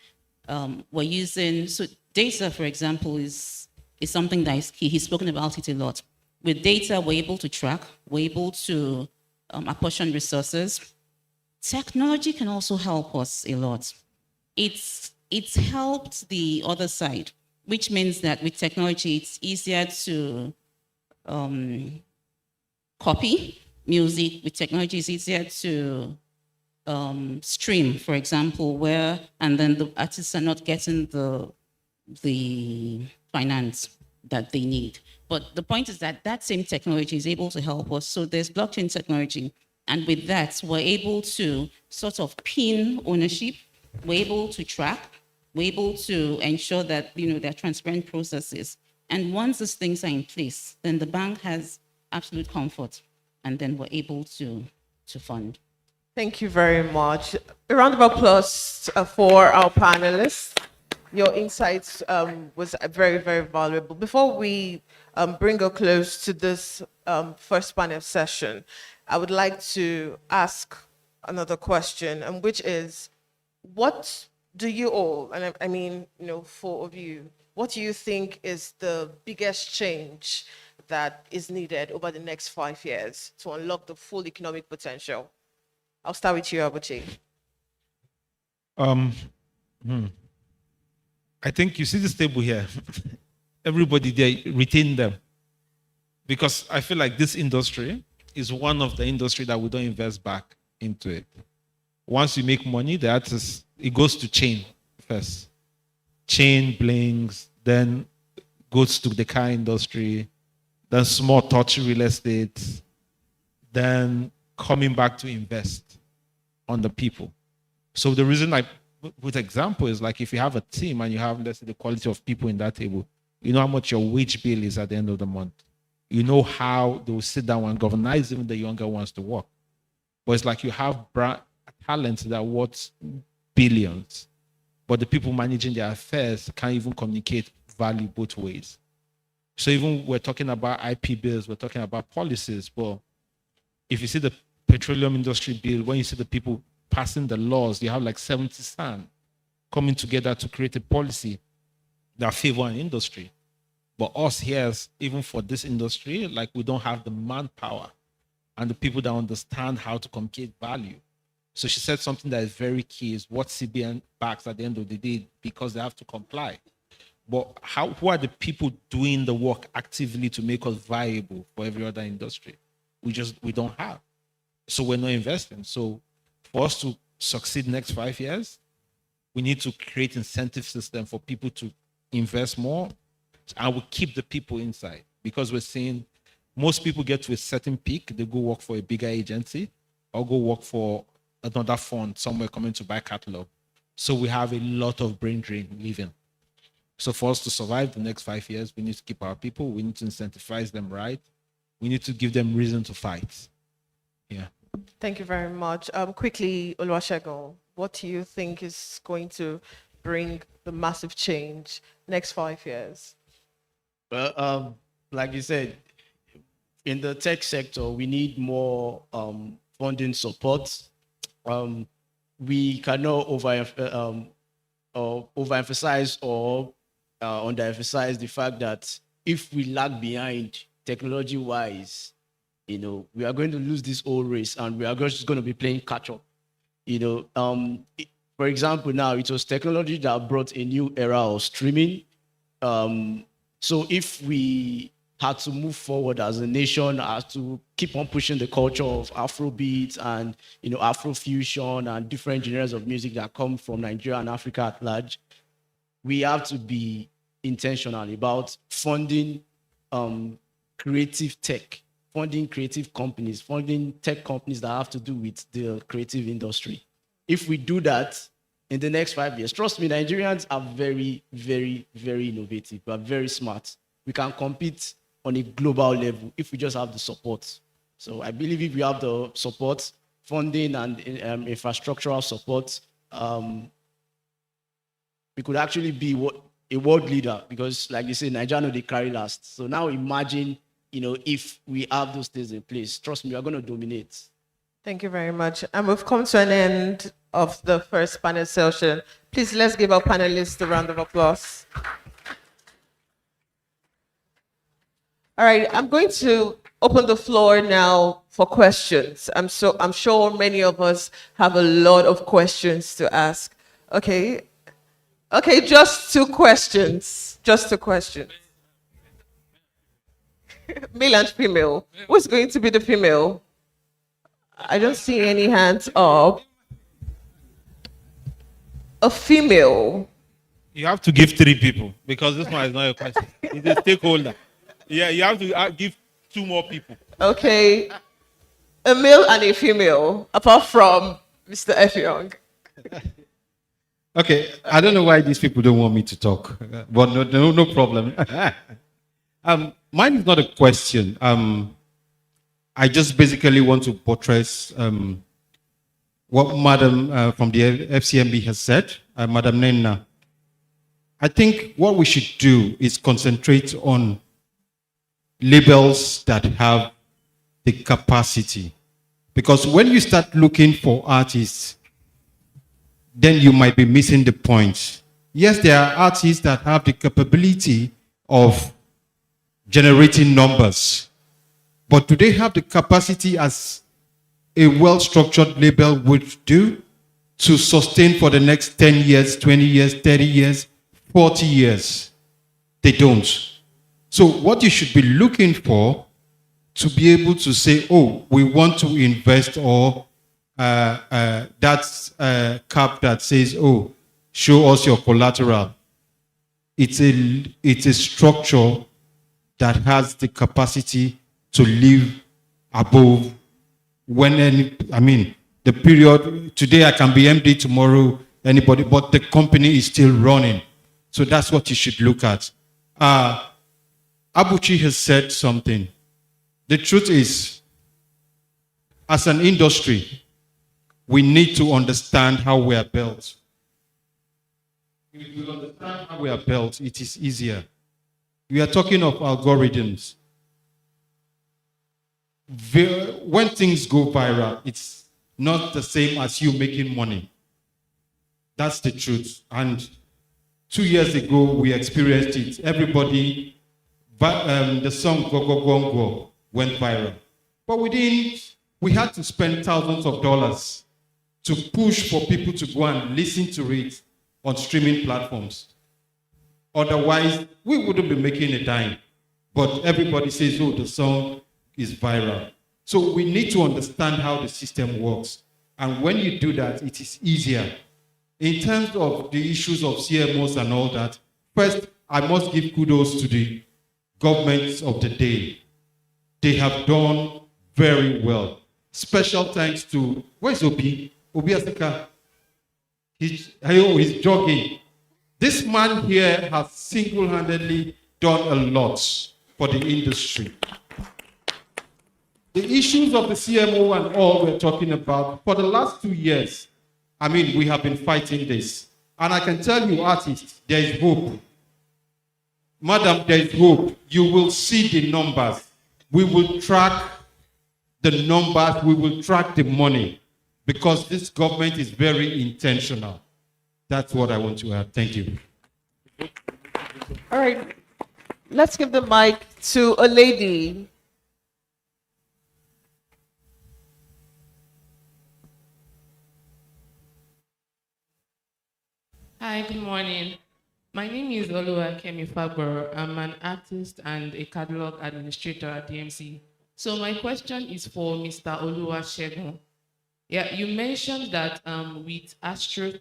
S8: we're using, so data, for example, is something that is key. He's spoken about it a lot. With data, we're able to track, we're able to apportion resources. Technology can also help us a lot. It's helped the other side, which means that with technology, it's easier to copy music. With technology, it's easier to stream, for example, and then the artists are not getting the finance that they need. But the point is that same technology is able to help us. So there's blockchain technology. And with that, we're able to sort of pin ownership. We're able to track. We're able to ensure that, there are transparent processes. And once these things are in place, then the bank has absolute comfort. And then we're able to fund.
S5: Thank you very much. A round of applause for our panelists. Your insights was very, very valuable. Before we bring a close to this first panel session, I would like to ask another question, and which is, what do you all, and I mean, four of you, what do you think is the biggest change that is needed over the next 5 years to unlock the full economic potential? I'll start with you, Abuchi.
S6: I think you see this table here. Everybody there, retain them. Because I feel like this industry is one of the industry that we don't invest back into it. Once you make money, the artist, it goes to chain first. Chain blinks, then goes to the car industry, then small touch real estate, then coming back to invest on the people. So the reason I put example is like if you have a team and you have, let's say, the quality of people in that table, you know how much your wage bill is at the end of the month. You know how they will sit down and galvanize even the younger ones to work. But it's like you have talents that are worth billions, but the people managing their affairs can't even communicate value both ways. So even we're talking about IP bills, we're talking about policies, but if you see the petroleum industry bill, when you see the people passing the laws, you have like 70 SAN coming together to create a policy that favor an industry. But us here, even for this industry, like we don't have the manpower and the people that understand how to communicate value. So she said something that is very key is what CBN backs at the end of the day because they have to comply. But who are the people doing the work actively to make us viable for every other industry? We don't have. So we're not investing. So for us to succeed next 5 years, we need to create incentive system for people to invest more, and we keep the people inside, because we're seeing most people get to a certain peak, they go work for a bigger agency or go work for another fund somewhere coming to buy catalog. So we have a lot of brain drain leaving. So for us to survive the next 5 years, we need to keep our people, we need to incentivize them right, we need to give them reason to fight. Yeah.
S5: Thank you very much. Quickly, Oluwasegun, what do you think is going to bring the massive change next 5 years?
S9: Well, like you said, in the tech sector, we need more funding support. We cannot overemphasize or underemphasize the fact that if we lag behind technology-wise, we are going to lose this old race and we are just going to be playing catch-up. For example, now it was technology that brought a new era of streaming. So if we had to move forward as a nation, as to keep on pushing the culture of Afrobeat and Afrofusion and different genres of music that come from Nigeria and Africa at large, we have to be intentional about funding creative tech, funding creative companies, funding tech companies that have to do with the creative industry. If we do that in the next 5 years, trust me, Nigerians are very, very, very innovative. We are very smart. We can compete on a global level if we just have the support. So I believe if we have the support, funding and infrastructural support, we could actually be a world leader, because like you say, Nigeria, they carry last. So now imagine, if we have those things in place, trust me, we are going to dominate.
S5: Thank you very much. And we've come to an end of the first panel session. Please, let's give our panelists a round of applause. All right, I'm going to open the floor now for questions. I'm sure many of us have a lot of questions to ask. Okay, just 2 questions. Just 2 questions. Male and female. Who's going to be the female? I don't see any hands up. A female.
S6: You have to give 3 people, because this one is not a question. It's a stakeholder. Yeah, you have to give 2 more people.
S5: Okay. A male and a female, apart from Mr. Effiong.
S2: Okay, I don't know why these people don't want me to talk, but no problem. Mine is not a question. I just basically want to buttress
S10: what Madam from the FCMB has said, Madam Nenna. I think what we should do is concentrate on labels that have the capacity. Because when you start looking for artists, then you might be missing the point. Yes, there are artists that have the capability of generating numbers, but do they have the capacity as a well-structured label would do to sustain for the next 10 years, 20 years, 30 years, 40 years? They don't. So what you should be looking for to be able to say, oh, we want to invest, or that's a cap that says, oh, show us your collateral. It's a structure that has the capacity to live above the period. Today I can be MD, tomorrow anybody, but the company is still running. So that's what you should look at. Abuchi has said something. The truth is, as an industry, we need to understand how we are built. If we understand how we are built, it is easier. We are talking of algorithms. When things go viral, it's not the same as you making money. That's the truth. And 2 years ago, we experienced it. Everybody, the song Go Go Gongo went viral. But we had to spend thousands of dollars to push for people to go and listen to it on streaming platforms. Otherwise, we wouldn't be making a dime. But everybody says, oh, the song is viral. So we need to understand how the system works. And when you do that, it is easier. In terms of the issues of CMOs and all that, first, I must give kudos to the governments of the day. They have done very well. Special thanks to, where's Obi? Obi Asika. He's jogging. This man here has single-handedly done a lot for the industry. The issues of the CMO and all we're talking about, for the last 2 years, we have been fighting this. And I can tell you, artists, there is hope. Madam, there is hope. You will see the numbers. We will track the numbers. We will track the money. Because this government is very intentional. That's what I want to add. Thank you.
S5: All right. Let's give the mic to a lady.
S11: Hi, good morning. My name is Oluwakemi Fagboro. I'm an artist and a catalog administrator at DMC. So my question is for Mr. Oluwasegun. Yeah, you mentioned that with AstroTweet,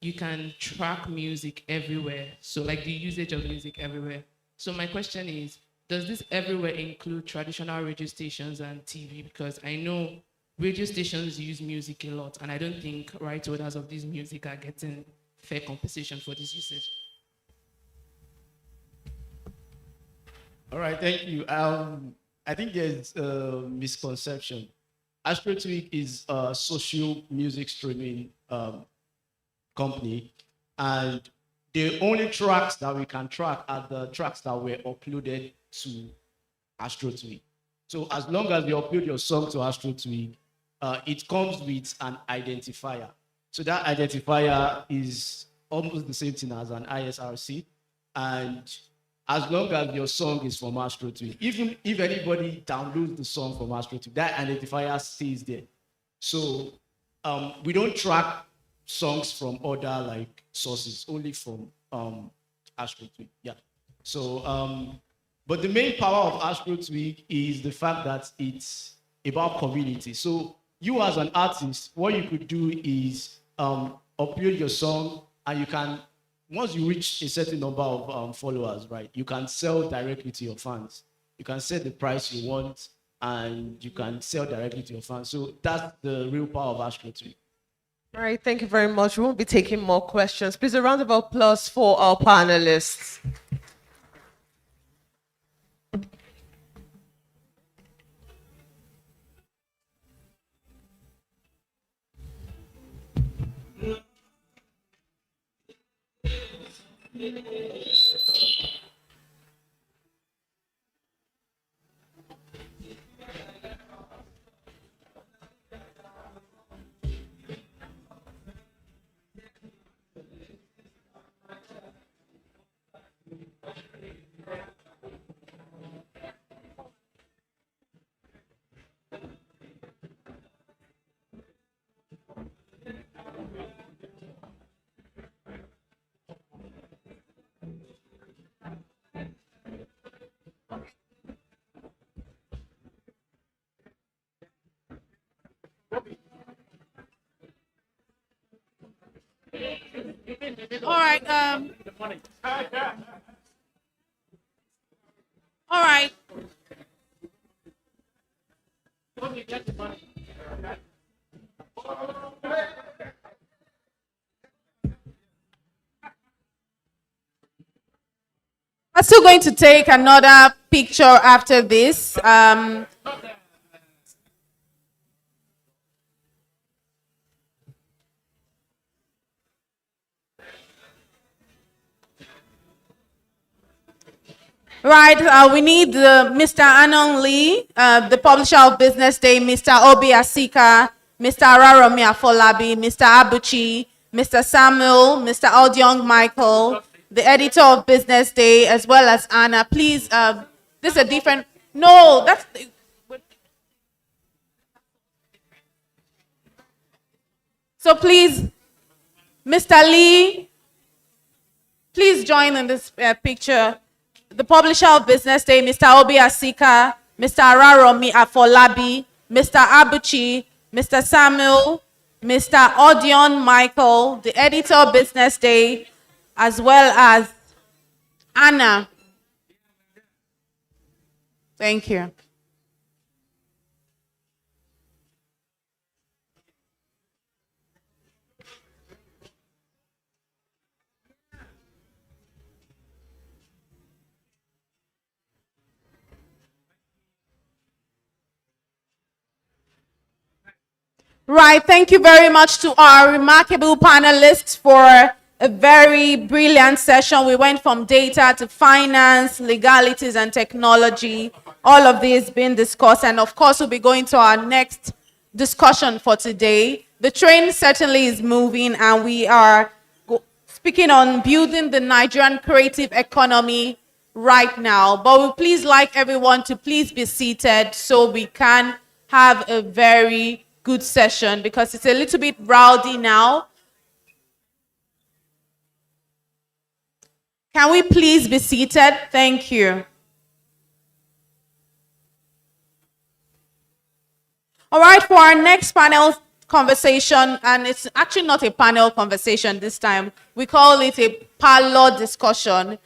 S11: you can track music everywhere. So like the usage of music everywhere. So my question is, does this everywhere include traditional radio stations and TV? Because I know radio stations use music a lot, and I don't think right owners of this music are getting fair compensation for this usage.
S9: All right, thank you. I think there's a misconception. AstroTweak is a social music streaming company, and the only tracks that we can track are the tracks that were uploaded to AstroTweak. So as long as you upload your song to AstroTweak, it comes with an identifier. So that identifier is almost the same thing as an ISRC, and as long as your song is from AstroTweak, even if anybody downloads the song from AstroTweak, that identifier stays there. So we don't track songs from other sources, only from AstroTweak. Yeah. So, but the main power of AstroTweak is the fact that it's about community. So you as an artist, what you could do is upload your song, and you can, once you reach a certain number of followers, right, you can sell directly to your fans. You can set the price you want, and you can sell directly to your fans. So that's the real power of AstroTweak.
S5: All right, thank you very much. We won't be taking more questions. Please, a round of applause for our panelists.
S1: All right. All right. I'm still going to take another picture after this. Right, we need Mr. Anon Lee, the publisher of Business Day, Mr. Obi Asika, Mr. Araromi Afolabi, Mr. Abuchi, Mr. Samuel, Mr. Audiong Michael, the editor of Business Day, as well as Anna. Please, this is a different. No, that's. So please, Mr. Lee, please join in this picture. The publisher of Business Day, Mr. Obi Asika, Mr. Araromi Afolabi, Mr. Abuchi, Mr. Samuel, Mr. Audion Michael, the editor of Business Day, as well as Anna. Thank you. Right, thank you very much to our remarkable panelists for a very brilliant session. We went from data to finance, legalities, and technology. All of this being discussed, and of course, we'll be going to our next discussion for today. The train certainly is moving, and we are speaking on building the Nigerian creative economy right now. But we please like everyone to please be seated so we can have a very good session, because it's a little bit rowdy now. Can we please be seated? Thank you. All right, for our next panel conversation, and it's actually not a panel conversation this time, we call it a parlor discussion.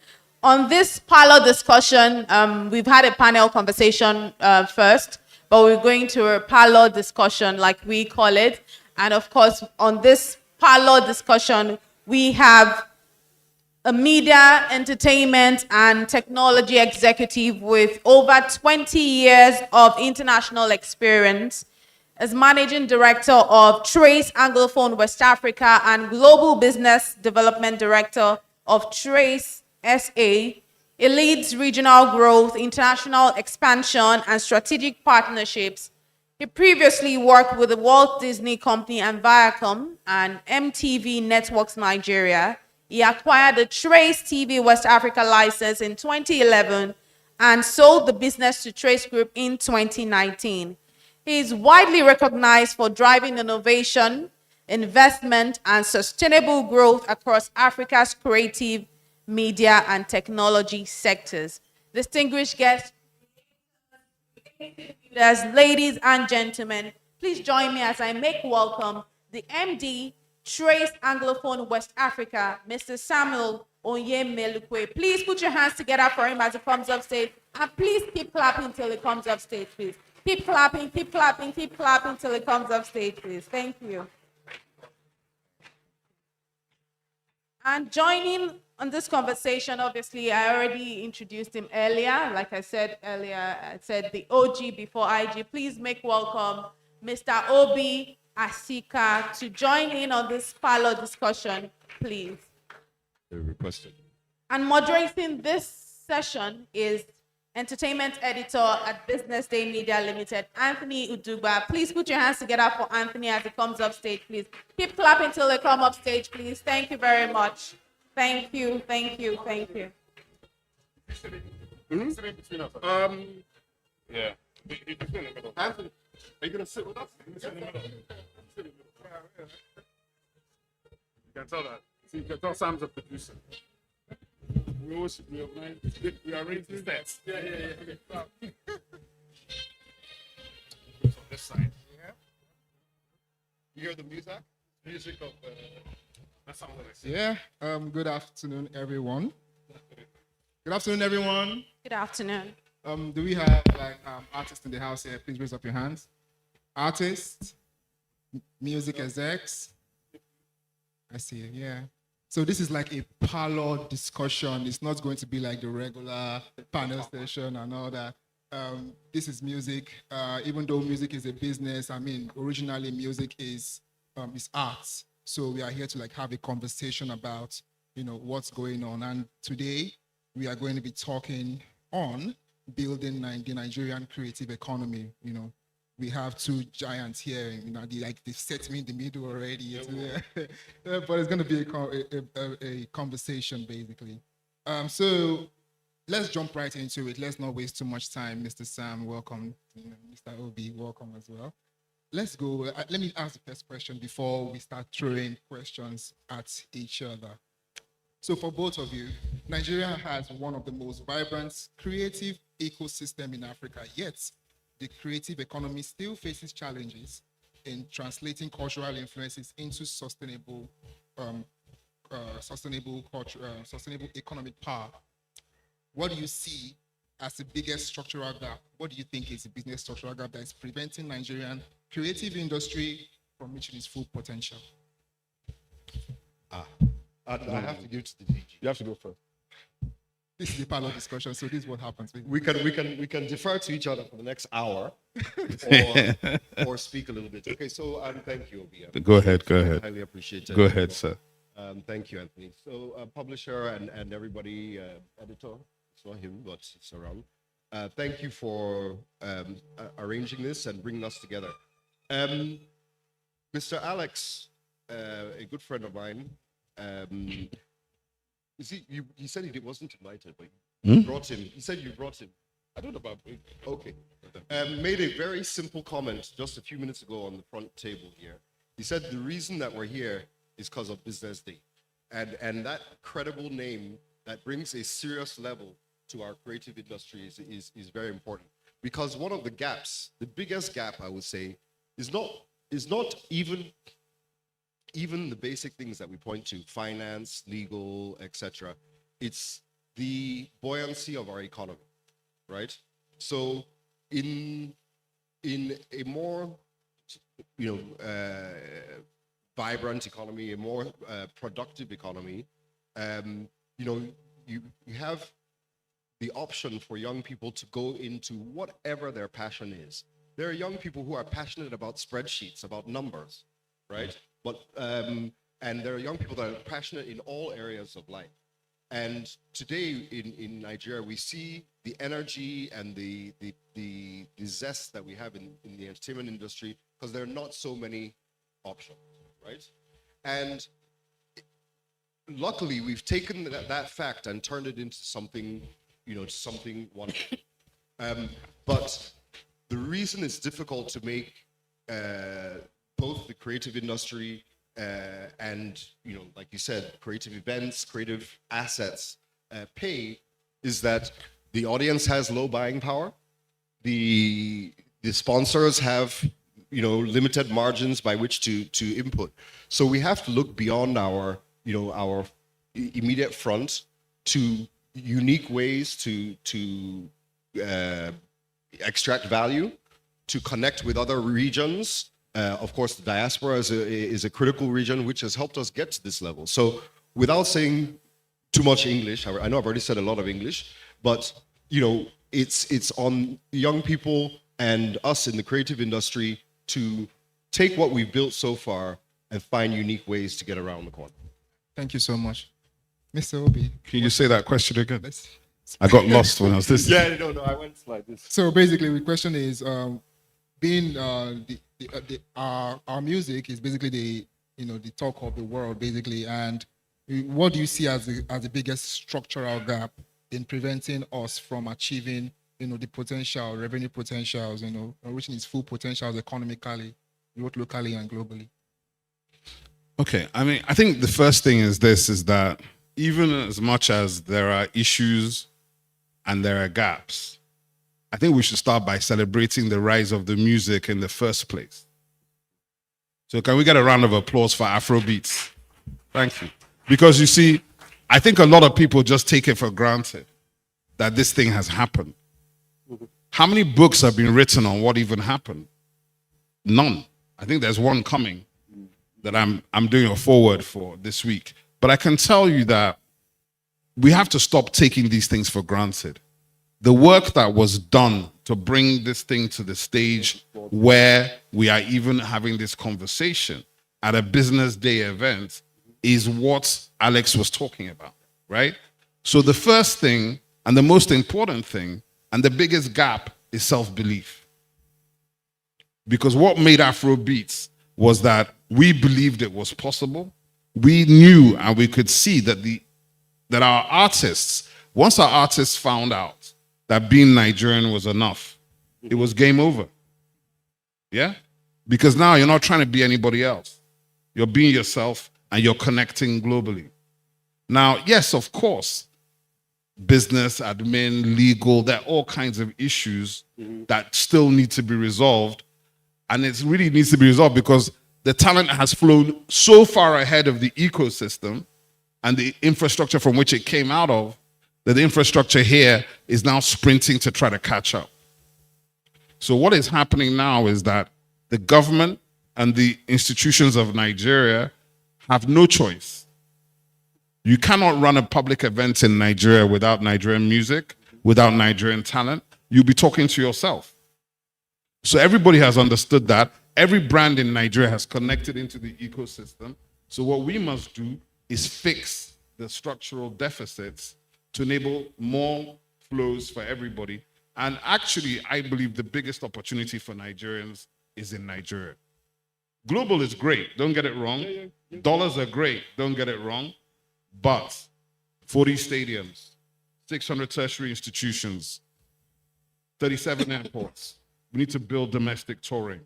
S1: On this parlor discussion, we've had a panel conversation first, but we're going to a parlor discussion, like we call it. And of course, on this parlor discussion, we have a media, entertainment, and technology executive with over 20 years of international experience as managing director of Trace Anglophone West Africa and global business development director of Trace SA. It leads regional growth, international expansion, and strategic partnerships. He previously worked with the Walt Disney Company and Viacom and MTV Networks Nigeria. He acquired the Trace TV West Africa license in 2011 and sold the business to Trace Group in 2019. He is widely recognized for driving innovation, investment, and sustainable growth across Africa's creative, media, and technology sectors. Distinguished guests, ladies and gentlemen, please join me as I make welcome the MD, Trace Anglophone West Africa, Mr. Samuel Onyemelukwe. Please put your hands together for him as he comes up stage, and please keep clapping until he comes up stage, please. Keep clapping, keep clapping, keep clapping until he comes up stage, please. Thank you. And joining on this conversation, obviously, I already introduced him earlier. Like I said earlier, I said the OG before IG. Please make welcome Mr. Obi Asika to join in on this panel discussion, please.
S12: Requested.
S1: And moderating this session is entertainment editor at Business Day Media Limited, Anthony Udugba. Please put your hands together for Anthony as he comes up stage, please. Keep clapping till they come up stage, please. Thank you very much. Thank you, thank you, thank you.
S3: Yeah. Anthony, are you gonna sit with us? Sit in the middle. You can tell that. See, you can tell Sam's a producer. We arrange the stats. Yeah. Okay. From this side. Yeah. You hear the music? Music of that sounds like
S12: Yeah. Good afternoon, everyone. Good afternoon, everyone.
S1: Good afternoon.
S12: Do we have artists in the house here? Please raise up your hands. Artists, music execs. I see it. Yeah. So this is like a parlor discussion. It's not going to be like the regular panel session and all that. This is music. Even though music is a business, I mean, originally music is art. So we are here to have a conversation about, what's going on. And today we are going to be talking on building the Nigerian creative economy. We have two giants here. They set me in the middle already. But it's going to be a conversation, basically. So let's jump right into it. Let's not waste too much time. Mr. Sam, welcome. Mr. Obi, welcome as well. Let's go. Let me ask the first question before we start throwing questions at each other. So for both of you, Nigeria has one of the most vibrant creative ecosystem in Africa, yet the creative economy still faces challenges in translating cultural influences into sustainable economic power. What do you see as the biggest structural gap? What do you think is the business structural gap that is preventing Nigerian creative industry from reaching its full potential?
S13: I have to give to the DG.
S3: You have to go first.
S12: This is a panel discussion, so this is what happens.
S13: We can defer to each other for the next hour, or speak a little bit. Okay, so thank you, Obi.
S3: Go ahead.
S13: Highly appreciate it.
S3: Go ahead, sir.
S13: Thank you, Anthony. So, publisher and everybody, editor, it's not him, but it's around. Thank you for arranging this and bringing us together. Mr. Alex, a good friend of mine, he said he wasn't invited, but you brought him. He said you brought him.
S3: I don't know about it.
S13: Okay. Made a very simple comment just a few minutes ago on the front table here. He said the reason that we're here is because of Business Day. And that credible name that brings a serious level to our creative industry is very important. Because one of the gaps, the biggest gap, I would say, is not even the basic things that we point to, finance, legal, etc. It's the buoyancy of our economy, right? So in a more vibrant economy, a more productive economy, you have the option for young people to go into whatever their passion is. There are young people who are passionate about spreadsheets, about numbers, right? But and there are young people that are passionate in all areas of life. And today in Nigeria, we see the energy and the zest that we have in the entertainment industry because there are not so many options, right? And luckily, we've taken that fact and turned it into something, something wonderful. But the reason it's difficult to make both the creative industry and, like you said, creative events, creative assets pay is that the audience has low buying power. The sponsors have, limited margins by which to input. So we have to look beyond our immediate front to unique ways to extract value, to connect with other regions. Of course, the diaspora is a critical region which has helped us get to this level. So without saying too much English, I know I've already said a lot of English, but it's on young people and us in the creative industry to take what we've built so far and find unique ways to get around the corner.
S12: Thank you so much. Mr. Obi.
S3: Can you say that question again?
S12: Let's-
S3: I got lost when I was listening.
S13: Yeah, no, I went like this.
S12: So basically, the question is, being our music is basically the talk of the world, basically, and what do you see as the biggest structural gap in preventing us from achieving the potential revenue potentials, reaching its full potentials economically, both locally and globally?
S3: Okay, I mean, I think the first thing is that even as much as there are issues and there are gaps, I think we should start by celebrating the rise of the music in the first place. So can we get a round of applause for Afrobeats? Thank you. Because you see, I think a lot of people just take it for granted that this thing has happened. How many books have been written on what even happened? None. I think there's one coming that I'm doing a forward for this week. But I can tell you that we have to stop taking these things for granted. The work that was done to bring this thing to the stage where we are even having this conversation at a Business Day event is what Alex was talking about, right? So the first thing and the most important thing and the biggest gap is self-belief. Because what made Afrobeats was that we believed it was possible. We knew and we could see that our artists, once our artists found out that being Nigerian was enough, it was game over. Yeah? Because now you're not trying to be anybody else. You're being yourself and you're connecting globally. Now, yes, of course, business, admin, legal, there are all kinds of issues that still need to be resolved. And it really needs to be resolved because the talent has flown so far ahead of the ecosystem and the infrastructure from which it came out of, that the infrastructure here is now sprinting to try to catch up. So what is happening now is that the government and the institutions of Nigeria have no choice. You cannot run a public event in Nigeria without Nigerian music, without Nigerian talent. You'll be talking to yourself. So everybody has understood that. Every brand in Nigeria has connected into the ecosystem. So what we must do is fix the structural deficits to enable more flows for everybody. And actually, I believe the biggest opportunity for Nigerians is in Nigeria. Global is great, don't get it wrong. Dollars are great, don't get it wrong. But 40 stadiums, 600 tertiary institutions, 37 airports. We need to build domestic touring.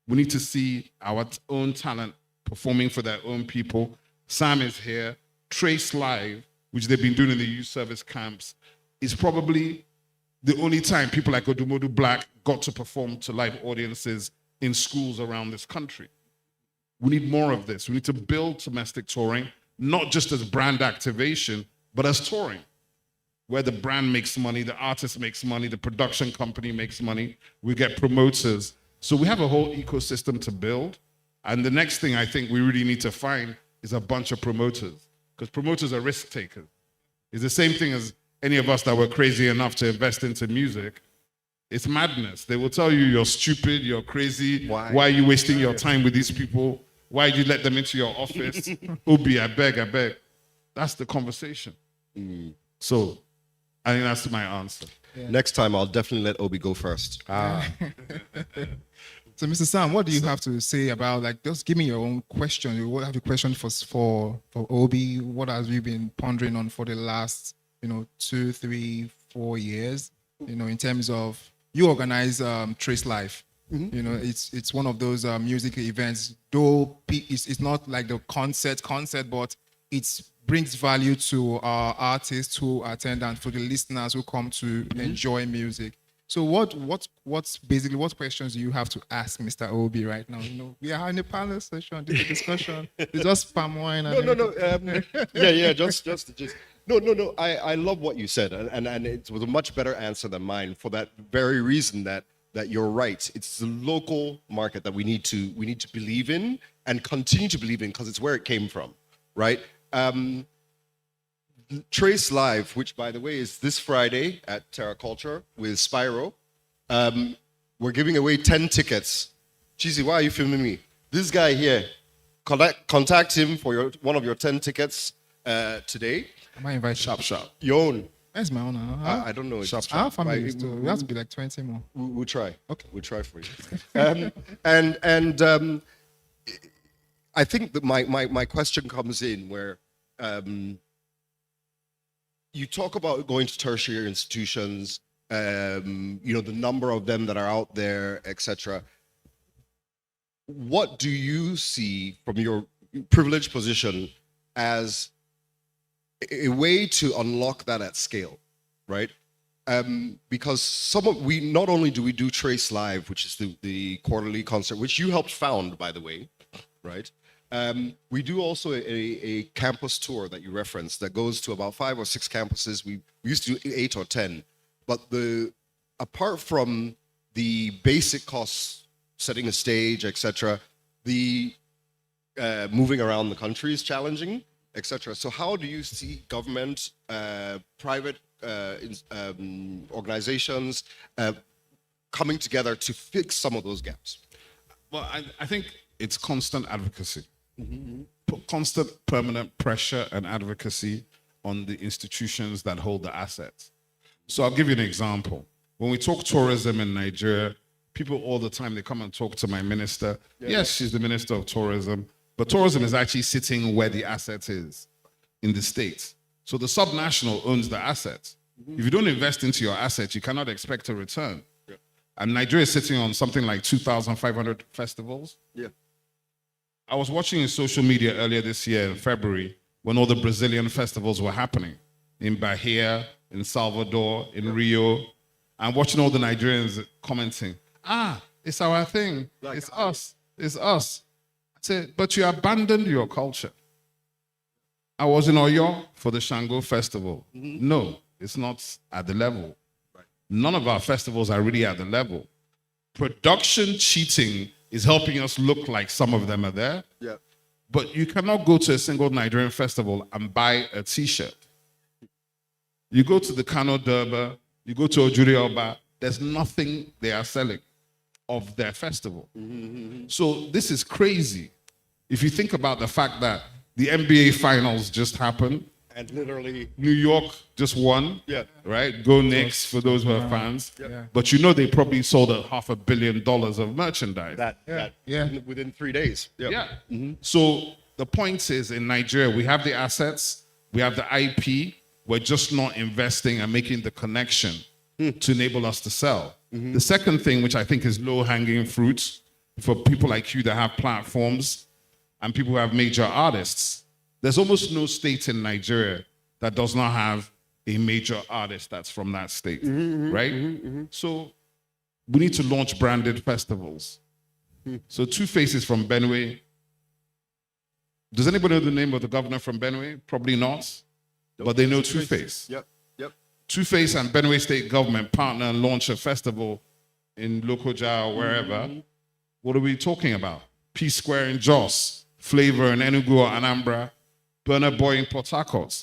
S3: We need to see our own talent performing for their own people. Sam is here. Trace Live, which they've been doing in the youth service camps, is probably the only time people like Odumodu Black got to perform to live audiences in schools around this country. We need more of this. We need to build domestic touring, not just as brand activation, but as touring, where the brand makes money, the artist makes money, the production company makes money, we get promoters. So we have a whole ecosystem to build. And the next thing I think we really need to find is a bunch of promoters, because promoters are risk takers. It's the same thing as any of us that were crazy enough to invest into music. It's madness. They will tell you you're stupid, you're crazy. Why are you wasting your time with these people? Why did you let them into your office? Obi, I beg. That's the conversation. So I think that's my answer.
S13: Yeah. Next time, I'll definitely let Obi go first.
S12: So, Mr. Sam, what do you have to say about, just give me your own question. What have you question for Obi? What have you been pondering on for the last, 2, 3, 4 years? In terms of, you organize Trace Life. It's one of those music events, though it's not like the concert, but it brings value to our artists who attend and for the listeners who come to enjoy music. So what questions do you have to ask Mr. Obi right now? We are in a panel session, this is a discussion. It's just palm wine.
S13: No. I love what you said, and it was a much better answer than mine for that very reason that you're right. It's the local market that we need to believe in and continue to believe in because it's where it came from, right? Trace Live, which by the way is this Friday at Terra Culture with Spyro. We're giving away 10 tickets. Cheesy, why are you filming me? This guy here, contact him for one of your 10 tickets today.
S12: I might invite
S3: Sharp, sharp.
S13: Your own.
S12: That's my own.
S13: I don't know.
S3: Sharp,
S12: Our
S3: sharp.
S12: family is too. We have to be like 20 more.
S13: We'll try.
S12: Okay.
S13: We'll try for you. I think that my question comes in where you talk about going to tertiary institutions, the number of them that are out there, etc. What do you see from your privileged position as a way to unlock that at scale, right? Because we not only do we do Trace Live, which is the quarterly concert, which you helped found, by the way, right? We do also a campus tour that you referenced that goes to about 5 or 6 campuses. We used to do 8 or 10, but apart from the basic costs, setting a stage, etc., the moving around the country is challenging, etc. So how do you see government, private organizations coming together to fix some of those gaps?
S3: Well, I think it's constant advocacy. Put constant permanent pressure and advocacy on the institutions that hold the assets. So I'll give you an example. When we talk tourism in Nigeria, people all the time, they come and talk to my minister. Yes, she's the minister of tourism, but tourism is actually sitting where the asset is, in the States. So the subnational owns the assets. If you don't invest into your assets, you cannot expect a return. And Nigeria is sitting on something like 2,500 festivals.
S13: Yeah.
S3: I was watching in social media earlier this year in February when all the Brazilian festivals were happening in Bahia, in Salvador, in Rio, and watching all the Nigerians commenting, it's our thing, it's us. I said, but you abandoned your culture. I was in Oyo for the Shango Festival. No, it's not at the level. None of our festivals are really at the level. Production cheating is helping us look like some of them are there.
S13: Yeah.
S3: But you cannot go to a single Nigerian festival and buy a T-shirt. You go to the Kano Durbar, you go to Ojuri Oba, there's nothing they are selling of their festival. So this is crazy. If you think about the fact that the NBA finals just happened,
S13: and literally
S3: New York just won, right? Go Knicks for those who are fans. But they probably sold $500 million of merchandise.
S13: Within 3 days.
S3: So the point is, in Nigeria, we have the assets, we have the IP, we're just not investing and making the connection to enable us to sell. The second thing, which I think is low-hanging fruit for people like you that have platforms and people who have major artists, there's almost no state in Nigeria that does not have a major artist that's from that state, right? So we need to launch branded festivals. So Two-Face is from Benue. Does anybody know the name of the governor from Benue? Probably not, but they know Two-Face.
S13: Yep.
S3: Two-Face and Benue State government partner and launch a festival in Lokoja or wherever. What are we talking about? P Square in Jos, Flavor in Enugu or Anambra, Burna Boy in Port Harcourt.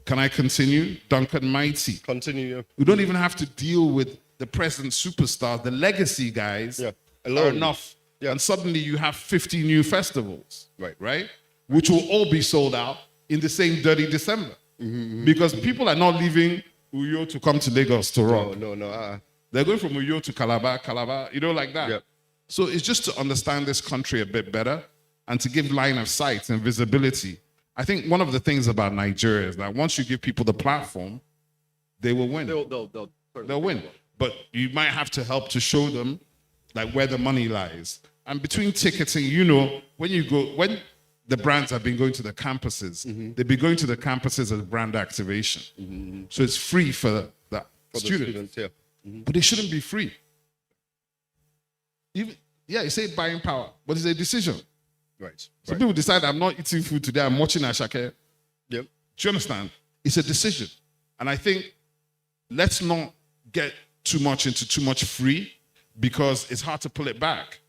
S3: Can I continue? Duncan Mighty.
S13: Continue.
S3: We don't even have to deal with the present superstars, the legacy guys are enough. And suddenly you have 50 new festivals, right? Which will all be sold out in the same dirty December. Because people are not leaving Uyo to come to Lagos to rock.
S13: No.
S3: They're going from Uyo to Calabar, like that. So it's just to understand this country a bit better and to give line of sight and visibility. I think one of the things about Nigeria is that once you give people the platform, they will win. They'll win. But you might have to help to show them like where the money lies. And between ticketing, when the brands have been going to the campuses, they've been going to the campuses as brand activation. So it's free for the students. But it shouldn't be free. You say buying power, but it's a decision.
S13: Right.
S3: Some people decide I'm not eating food today, I'm watching Ashake.
S13: Yep.
S3: Do you understand? It's a decision. And I think let's not get too much into too much free because it's hard to pull it back.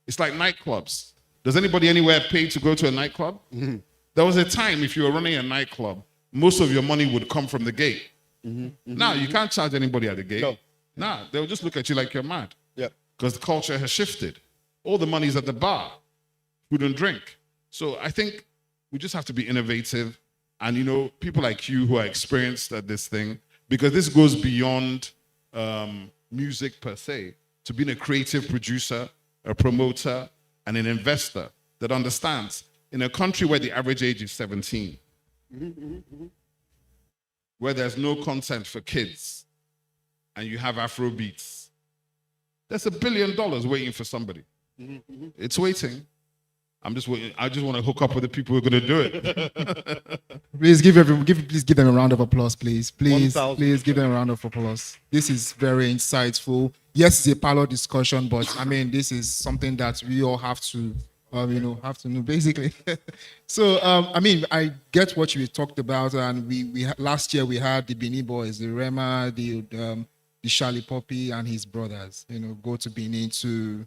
S3: It's like nightclubs. Does anybody anywhere pay to go to a nightclub? There was a time if you were running a nightclub, most of your money would come from the gate. Now you can't charge anybody at the gate. No, they'll just look at you like you're mad. Because the culture has shifted. All the money's at the bar, food and drink. So I think we just have to be innovative And people like you who are experienced at this thing, because this goes beyond music per se, to being a creative producer, a promoter, and an investor that understands in a country where the average age is 17, where there's no content for kids, and you have Afro beats, there's $1 billion waiting for somebody. It's waiting. I'm just waiting. I just want to hook up with the people who are going to do it.
S12: Please please give them a round of applause, please. Please give them a round of applause. This is very insightful. Yes, it's a panel discussion, but I mean, this is something that we all have to, have to know, basically. So, I mean, I get what you talked about, and we last year we had the Benin boys, the Rema, the Charlie Poppy, and his brothers, go to Benin to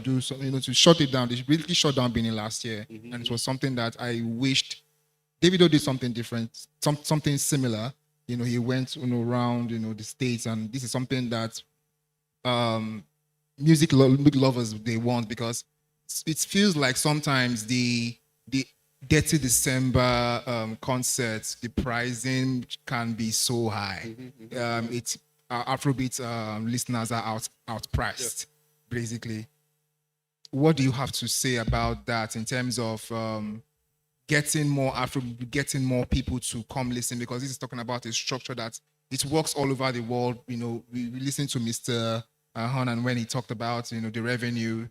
S12: do something, to shut it down. They really shut down Benin last year, and it was something that I wished Davido did something different, something similar. He went around the States, and this is something that music lovers they want, because it feels like sometimes the Dirty December concerts, the pricing can be so high. It's Afrobeat listeners are outpriced. Basically, what do you have to say about that in terms of getting more people to come listen? Because this is talking about a structure that it works all over the world. We listened to Mr. Hanan when he talked about the revenue.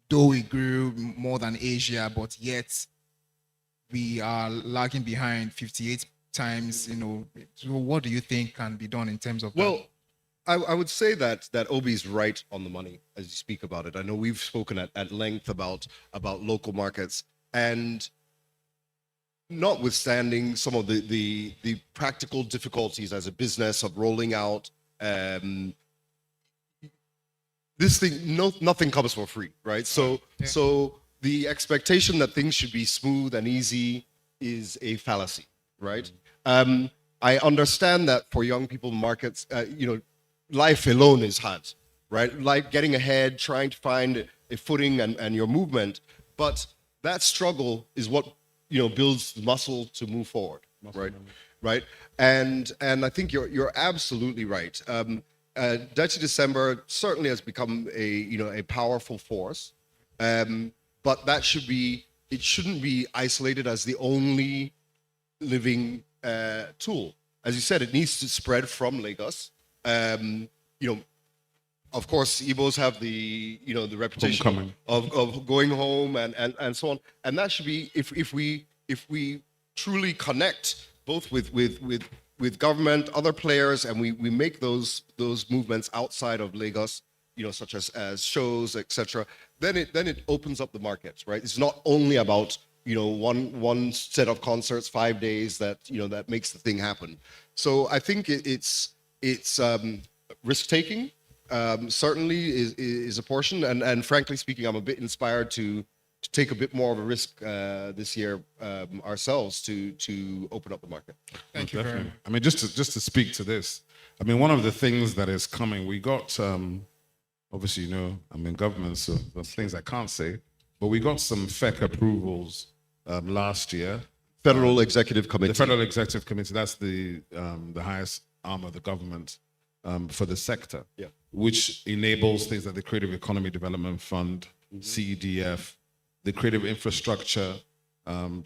S12: Though we grew more than Asia, but yet we are lagging behind 58 times. So what do you think can be done in terms of that?
S13: I would say that Obi's right on the money as you speak about it. I know we've spoken at length about local markets, and notwithstanding some of the practical difficulties as a business of rolling out this thing, nothing comes for free, right? So the expectation that things should be smooth and easy is a fallacy, right? I understand that for young people, markets, life alone is hard, right? Like getting ahead, trying to find a footing and your movement. But that struggle is what, builds muscle to move forward, right? And I think you're absolutely right. Dirty December certainly has become a powerful force. But it shouldn't be isolated as the only living tool. As you said, it needs to spread from Lagos. Of course, Igbos have the reputation of going home and so on, and that should be if we truly connect both with government, other players, and we make those movements outside of Lagos, such as shows, etc. Then it opens up the markets, right? It's not only about one set of concerts, 5 days that makes the thing happen. So I think it's risk taking. Certainly is a portion, and frankly speaking, I'm a bit inspired to take a bit more of a risk this year ourselves to open up the market.
S12: Thank you very much.
S3: I mean, just to speak to this, I mean, one of the things that is coming, we got obviously I'm in government, so there's things I can't say, but we got some FEC approvals last year.
S13: Federal Executive Committee.
S3: The Federal Executive Committee, that's the highest arm of the government for the sector, which enables things like the Creative Economy Development Fund, CEDF, the Creative Infrastructure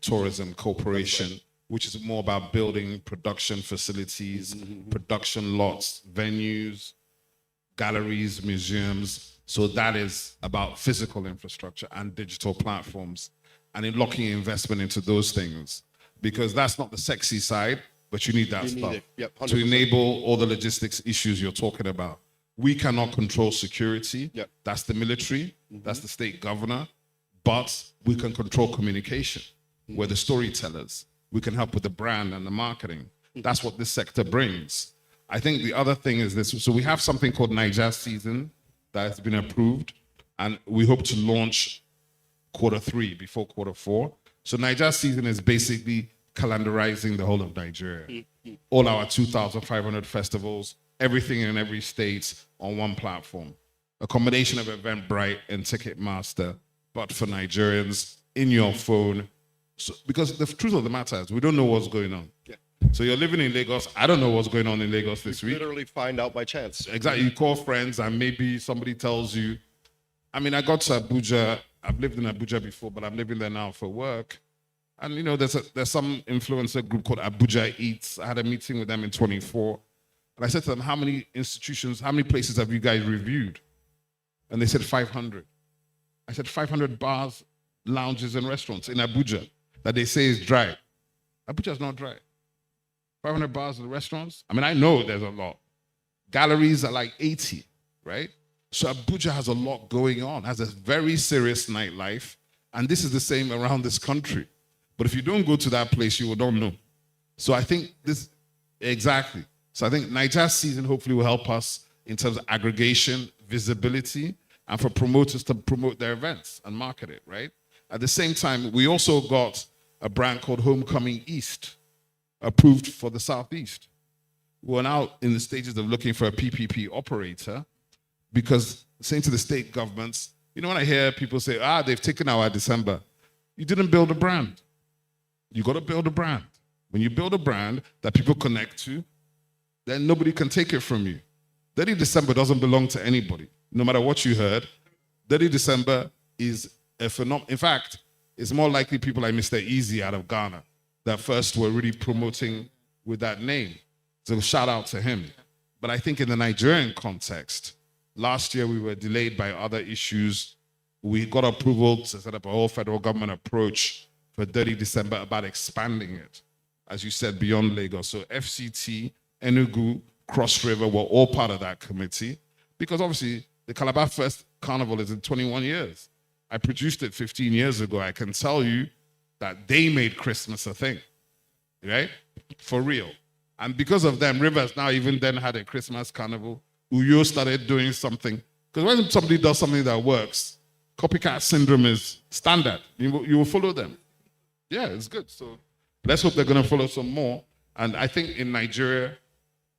S3: Tourism Corporation, which is more about building production facilities, production lots, venues, galleries, museums. So that is about physical infrastructure and digital platforms, and in locking investment into those things, because that's not the sexy side, but you need that stuff to enable all the logistics issues you're talking about. We cannot control security. That's the military, that's the state governor, but we can control communication. We're the storytellers. We can help with the brand and the marketing. That's what this sector brings. I think the other thing is this. So we have something called Niger Season that has been approved, and we hope to launch Q3 before Q4. So Niger Season is basically calendarizing the whole of Nigeria. All our 2,500 festivals, everything in every state on one platform. A combination of Eventbrite and Ticketmaster, but for Nigerians, in your phone, So, because the truth of the matter is, we don't know what's going on. So you're living in Lagos. I don't know what's going on in Lagos this week.
S13: Literally find out by chance.
S3: Exactly. You call friends and maybe somebody tells you. I mean, I got to Abuja. I've lived in Abuja before, but I'm living there now for work. And you know, there's some influencer group called Abuja Eats. I had a meeting with them in 24. And I said to them, how many institutions, how many places have you guys reviewed? And they said 500. I said 500 bars, lounges, and restaurants in Abuja that they say is dry. Abuja's not dry. 500 bars and restaurants. I mean, I know there's a lot. Galleries are like 80, right? So Abuja has a lot going on, has a very serious nightlife, and this is the same around this country. But if you don't go to that place, you will don't know. So I think this, exactly. So I think Nigeria's season hopefully will help us in terms of aggregation, visibility, and for promoters to promote their events and market it, right? At the same time, we also got a brand called Homecoming East, approved for the Southeast. We're now in the stages of looking for a PPP operator because saying to the state governments, you know, when I hear people say, they've taken our December, you didn't build a brand. You got to build a brand. When you build a brand that people connect to, then nobody can take it from you. 30 December doesn't belong to anybody, no matter what you heard. 30 December is a phenomenon. In fact, it's more likely people like Mr. Easy out of Ghana that first were really promoting with that name. So shout out to him. But I think in the Nigerian context, last year we were delayed by other issues. We got approval to set up a whole federal government approach for 30 December about expanding it, as you said, beyond Lagos. So FCT, Enugu, Cross River were all part of that committee because obviously the Calabar First Carnival is in 21 years. I produced it 15 years ago. I can tell you that they made Christmas a thing, right? For real. And because of them, Rivers now even then had a Christmas carnival. Uyo started doing something. Because when somebody does something that works, copycat syndrome is standard. You will follow them. Yeah, it's good. So let's hope they're going to follow some more. And I think in Nigeria,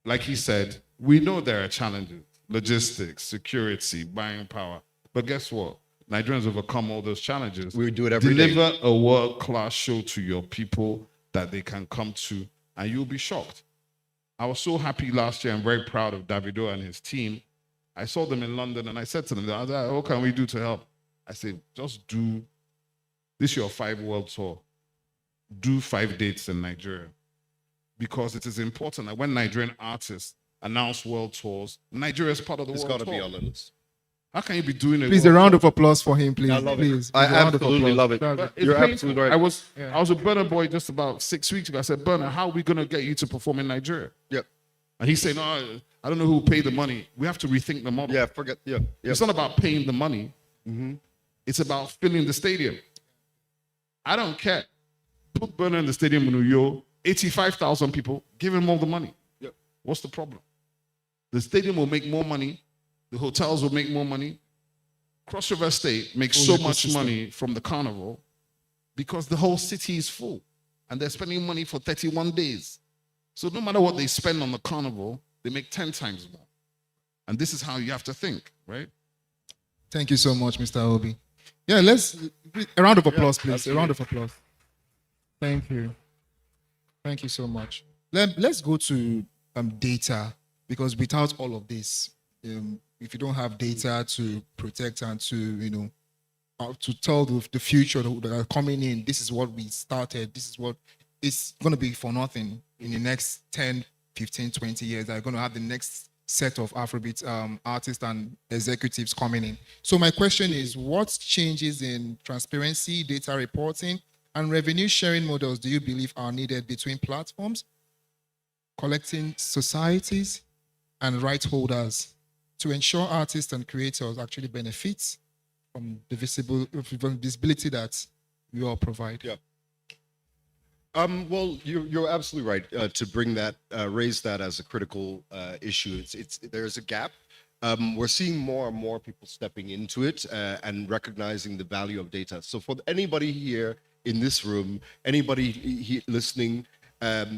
S3: like he said, we know there are challenges. Logistics, security, buying power. But guess what? Nigerians overcome all those challenges.
S13: We do it every day.
S3: Deliver a world-class show to your people that they can come to, and you'll be shocked. I was so happy last year. I'm very proud of Davido and his team. I saw them in London, and I said to them, what can we do to help? I said, just do this your 5 world tour. Do 5 dates in Nigeria. Because it is important that when Nigerian artists announce world tours, Nigeria is part of the world tour.
S13: It's got to be on the list.
S3: How can you be doing it?
S12: Please, a round of applause for him, please.
S13: I love
S12: please.
S13: it. I absolutely love it. You're absolutely right.
S3: I was with Burna Boy just about 6 weeks ago. I said, Burna, how are we going to get you to perform in Nigeria?
S13: Yep.
S3: And he said, no, I don't know who will pay the money. We have to rethink the model.
S13: Yeah, forget. Yeah.
S3: It's not about paying the money.
S13: Mm-hmm.
S3: It's about filling the stadium. I don't care. Put Burna in the stadium in Uyo, 85,000 people, give him all the money.
S13: Yep.
S3: What's the problem? The stadium will make more money. The hotels will make more money. Cross River State makes so much money from the carnival because the whole city is full and they're spending money for 31 days. So no matter what they spend on the carnival, they make 10 times more. And this is how you have to think, right?
S12: Thank you so much, Mr. Obi. Yeah, a round of applause, please. Absolutely. A round of applause. Thank you. Thank you so much. Let's go to data, because without all of this, if you don't have data to protect and to tell the future that are coming in, this is what we started, this is what it's going to be for nothing in the next 10, 15, 20 years. They're going to have the next set of Afrobeat artists and executives coming in. So my question is, what changes in transparency, data reporting, and revenue sharing models do you believe are needed between platforms, collecting societies, and right holders to ensure artists and creators actually benefit from the visibility that you all provide?
S13: Yeah. Well, you're absolutely right to bring that, raise that as a critical issue. There's a gap. We're seeing more and more people stepping into it and recognizing the value of data. So for anybody here in this room, anybody listening,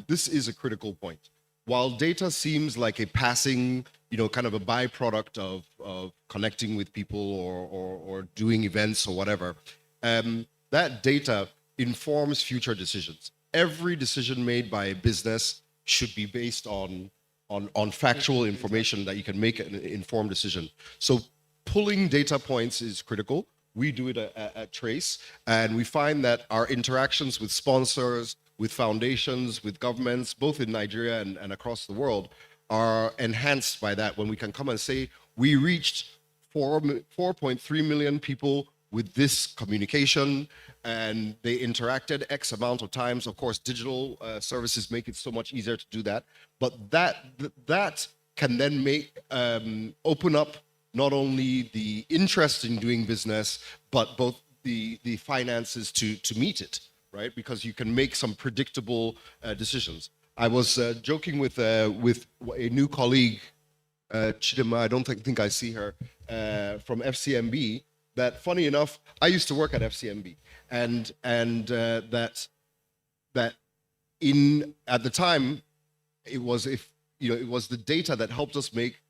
S13: this is a critical point. While data seems like a passing, kind of a byproduct of connecting with people or doing events or whatever, that data informs future decisions. Every decision made by a business should be based on factual information that you can make an informed decision. So pulling data points is critical. We do it at Trace, and we find that our interactions with sponsors, with foundations, with governments, both in Nigeria and across the world, are enhanced by that when we can come and say, we reached 4.3 million people with this communication, and they interacted X amount of times. Of course, digital services make it so much easier to do that. But that can then make open up not only the interest in doing business, but both the finances to meet it, right? Because you can make some predictable decisions. I was joking with a new colleague, Chidima, I don't think I see her, from FCMB, that funny enough, I used to work at FCMB, and that at the time, it was the data that helped us make,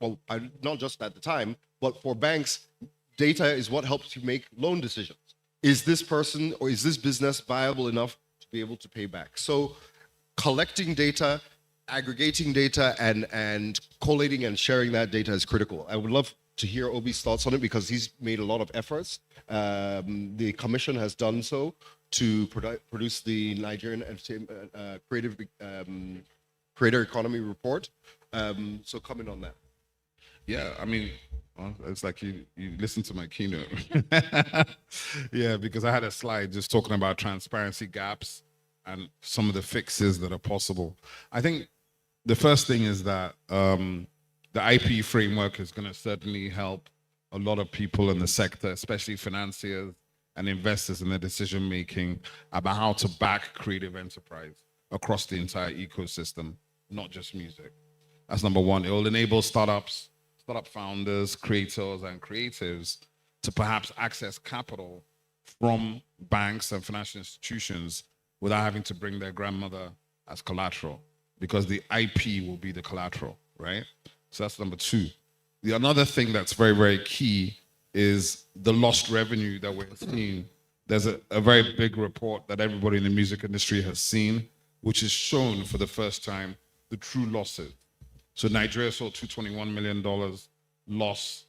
S13: well, not just at the time, but for banks, data is what helps you make loan decisions. Is this person or is this business viable enough to be able to pay back? So collecting data, aggregating data, and collating and sharing that data is critical. I would love to hear Obi's thoughts on it because he's made a lot of efforts. The commission has done so to produce the Nigerian Creator Economy Report. So comment on that.
S3: Yeah, I mean, well, it's like you listened to my keynote. Yeah, because I had a slide just talking about transparency gaps and some of the fixes that are possible. I think the first thing is that the IP framework is going to certainly help a lot of people in the sector, especially financiers and investors in their decision making about how to back creative enterprise across the entire ecosystem, not just music. That's number one. It will enable startup founders, creators, and creatives to perhaps access capital from banks and financial institutions without having to bring their grandmother as collateral, because the IP will be the collateral, right? So that's number two. The another thing that's very, very key is the lost revenue that we're seeing. There's a very big report that everybody in the music industry has seen, which has shown for the first time the true losses. So Nigeria saw $221 million loss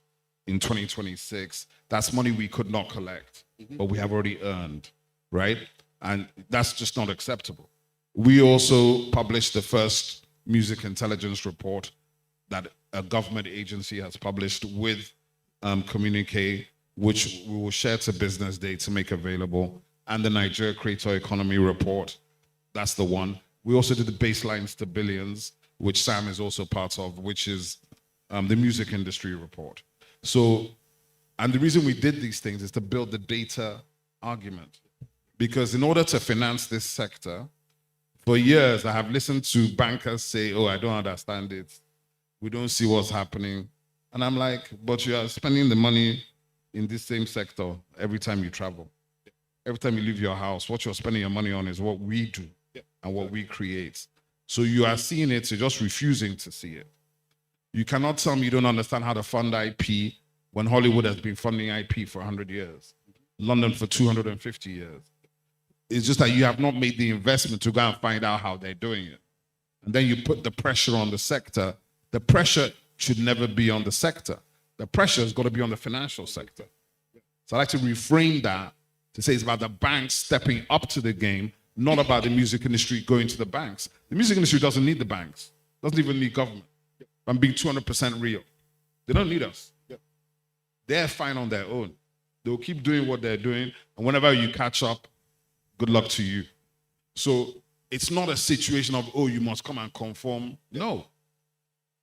S3: in 2026. That's money we could not collect, but we have already earned, right? And that's just not acceptable. We also published the first music intelligence report that a government agency has published with Communique, which we will share to BusinessDay to make available, and the Nigeria Creator Economy Report. That's the one. We also did the Baselines to Billions, which Sam is also part of, which is the music industry report. So, and the reason we did these things is to build the data argument. Because in order to finance this sector, for years I have listened to bankers say, oh, I don't understand it. We don't see what's happening. And I'm like, but you are spending the money in this same sector every time you travel. Every time you leave your house, what you're spending your money on is what we do and what we create. So you are seeing it, you're just refusing to see it. You cannot tell me you don't understand how to fund IP when Hollywood has been funding IP for 100 years, London for 250 years. It's just that you have not made the investment to go and find out how they're doing it. And then you put the pressure on the sector. The pressure should never be on the sector. The pressure has got to be on the financial sector. So I like to reframe that to say it's about the banks stepping up to the game, not about the music industry going to the banks. The music industry doesn't need the banks, doesn't even need government. I'm being 200% real. They don't need us. They're fine on their own. They'll keep doing what they're doing, and whenever you catch up, good luck to you. So it's not a situation of, oh, you must come and conform. No.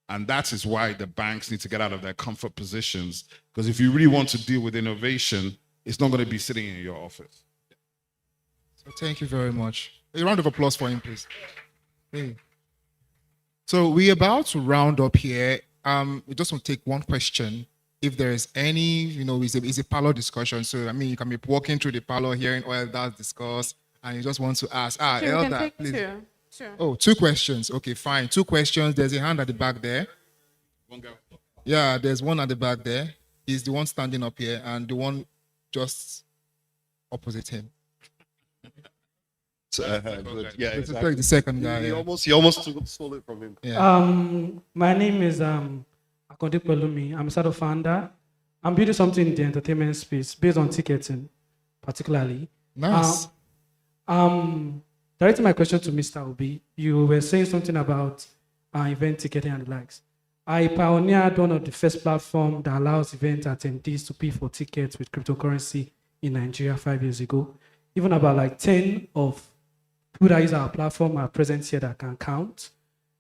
S3: And that is why the banks need to get out of their comfort positions, because if you really want to deal with innovation, it's not going to be sitting in your office.
S12: So thank you very much. A round of applause for him, please. Hey. So we're about to round up here. We just want to take one question. If there is any, it's a parlor discussion. So, I mean, you can be walking through the parlor, hearing all that's discussed, and you just want to ask, Elder, please.
S1: Sure.
S12: Oh, 2 questions. Okay, fine. 2 questions. There's a hand at the back there.
S3: One girl.
S12: Yeah, there's one at the back there. He's the one standing up here, and the one just opposite him.
S13: Good. Yeah,
S12: Let's
S13: exactly.
S12: take the second guy.
S13: He
S12: Yeah.
S13: almost stole it from him.
S12: Yeah.
S14: My name is Akode Pelumi. I'm a startup founder. I'm building something in the entertainment space based on ticketing, particularly.
S12: Nice.
S14: Directing my question to Mr. Obi, you were saying something about event ticketing and the likes. I pioneered one of the first platforms that allows event attendees to pay for tickets with cryptocurrency in Nigeria 5 years ago. Even about like 10 of people that use our platform are present here that can count.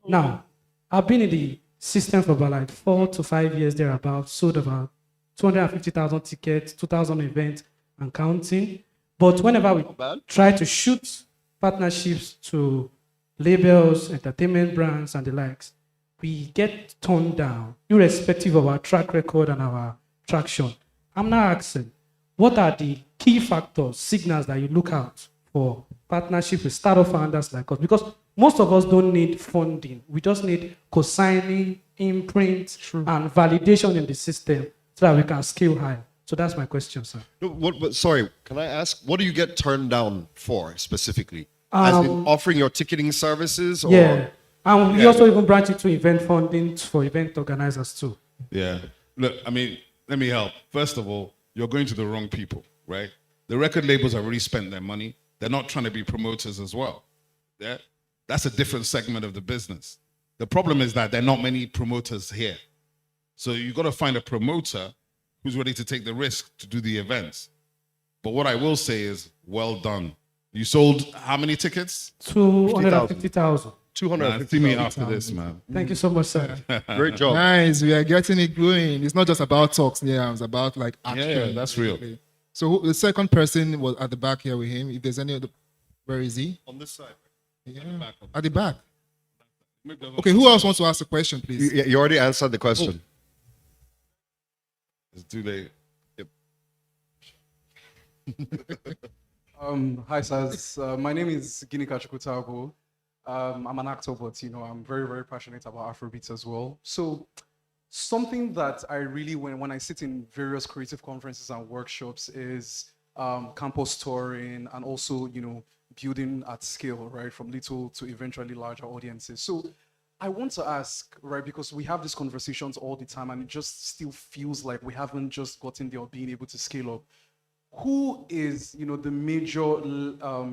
S14: Now, I've been in the system for about like 4 to 5 years thereabouts, sold about 250,000 tickets, 2,000 events and counting. But whenever we try to shoot partnerships to labels, entertainment brands and the likes, we get turned down, irrespective of our track record and our traction. I'm now asking, what are the key factors, signals that you look out for partnership with startup founders like us? Because most of us don't need funding. We just need co-signing, imprint, and validation in the system so that we can scale higher. So that's my question, sir.
S13: No, sorry, can I ask, what do you get turned down for specifically? As in offering your ticketing services? Or?
S14: Yeah. And we also even branch into event funding for event organizers too.
S3: Yeah. Look, I mean, let me help. First of all, you're going to the wrong people, right? The record labels have already spent their money. They're not trying to be promoters as well. Yeah? That's a different segment of the business. The problem is that there are not many promoters here. So you got to find a promoter who's ready to take the risk to do the events. But what I will say is, well done. You sold how many tickets?
S14: 250,000.
S3: 250. See me after this, man.
S14: Thank you so much, sir.
S3: Great job.
S12: Nice. We are getting it going. It's not just about talks. Yeah, it's about like action.
S3: Yeah, that's real.
S12: So the second person was at the back here with him. If there's any other, where is he?
S13: On this side.
S12: Yeah. At the back. Okay, who else wants to ask a question, please?
S13: You already answered the question.
S3: It's too late. Yep.
S15: Hi, sirs. My name is Ginika Chukwutagwo. I'm an actor, but I'm very, very passionate about Afrobeats as well. So something that I really, when I sit in various creative conferences and workshops is campus touring and also, building at scale, right? From little to eventually larger audiences. So I want to ask, right, because we have these conversations all the time and it just still feels like we haven't just gotten there or being able to scale up. Who is, the major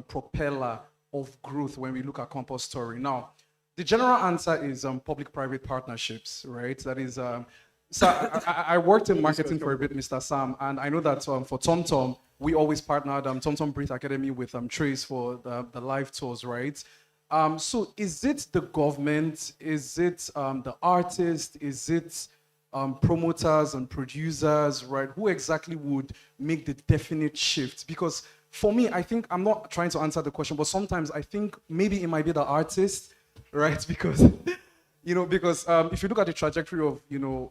S15: propeller of growth when we look at campus touring? Now, the general answer is public-private partnerships, right? That is, so I worked in marketing for a bit, Mr. Sam, and I know that for TomTom, we always partnered TomTom Brit Academy with Trace for the live tours, right? So is it the government? Is it the artist? Is it promoters and producers, right? Who exactly would make the definite shift? Because for me, I think, I'm not trying to answer the question, but sometimes I think maybe it might be the artist, right? Because, because if you look at the trajectory of,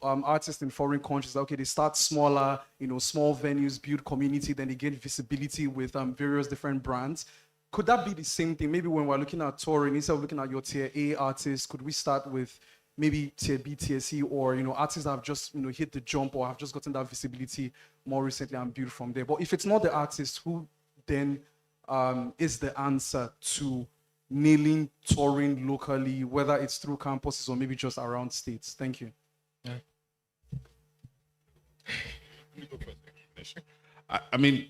S15: artists in foreign countries, okay, they start smaller, small venues, build community, then they gain visibility with various different brands. Could that be the same thing? Maybe when we're looking at touring, instead of looking at your tier A artists, could we start with maybe tier B, tier C, or artists that have just hit the jump or have just gotten that visibility more recently and build from there? But if it's not the artist, who then is the answer to nailing touring locally, whether it's through campuses or maybe just around states? Thank you.
S12: Yeah.
S3: I mean,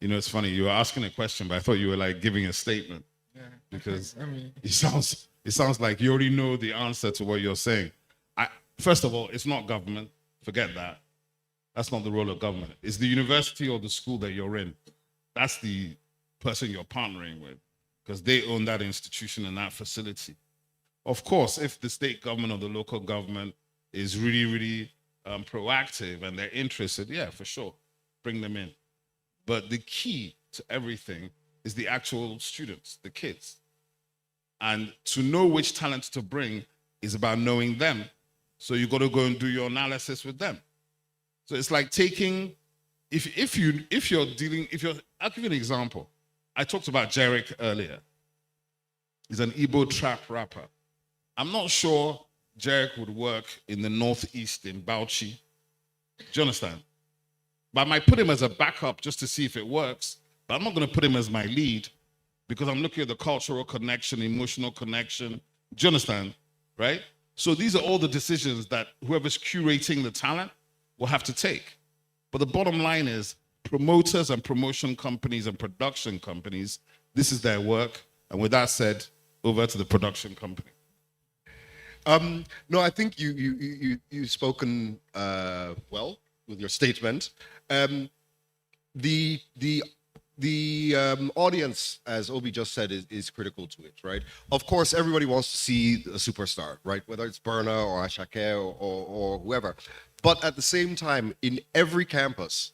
S3: it's funny. You were asking a question, but I thought you were like giving a statement.
S12: Yeah.
S3: Because
S12: I mean,
S3: it sounds like you already know the answer to what you're saying. First of all, it's not government. Forget that. That's not the role of government. It's the university or the school that you're in. That's the person you're partnering with because they own that institution and that facility. Of course, if the state government or the local government is really, really proactive and they're interested, yeah, for sure, bring them in. But the key to everything is the actual students, the kids. And to know which talent to bring is about knowing them. So you got to go and do your analysis with them. So it's like taking, I'll give you an example. I talked about Jarek earlier. He's an Igbo trap rapper. I'm not sure Jarek would work in the Northeast in Bauchi. Do you understand? But I might put him as a backup just to see if it works. But I'm not going to put him as my lead because I'm looking at the cultural connection, emotional connection. Do you understand? Right? So these are all the decisions that whoever's curating the talent will have to take. But the bottom line is promoters and promotion companies and production companies, this is their work. And with that said, over to the production company.
S13: No, I think you've spoken well with your statement. The audience, as Obi just said, is critical to it, right? Of course, everybody wants to see a superstar, right? Whether it's Burna or Ashake or whoever. But at the same time, in every campus,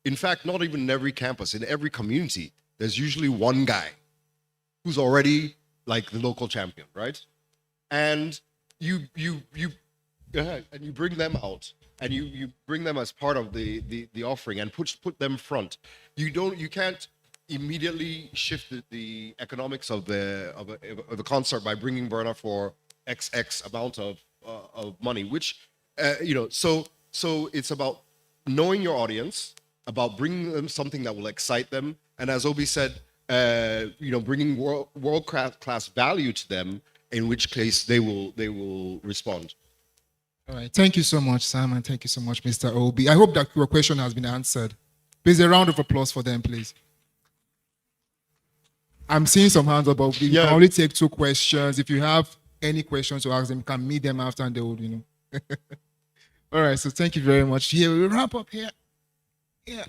S13: in fact, not even in every campus, in every community, there's usually one guy who's already like the local champion, right? And you bring them out, and you bring them as part of the offering and put them front. You can't immediately shift the economics of the concert by bringing Burna for XX amount of money, which so it's about knowing your audience, about bringing them something that will excite them, and as Obi said, bringing world class value to them, in which case they will respond.
S12: All right. Thank you so much, Sam, and thank you so much, Mr. Obi. I hope that your question has been answered. Please, a round of applause for them, please. I'm seeing some hands up, but we can only take 2 questions. If you have any questions to ask them, you can meet them after and they will, All right, so thank you very much. Here, we'll wrap up here. Yeah.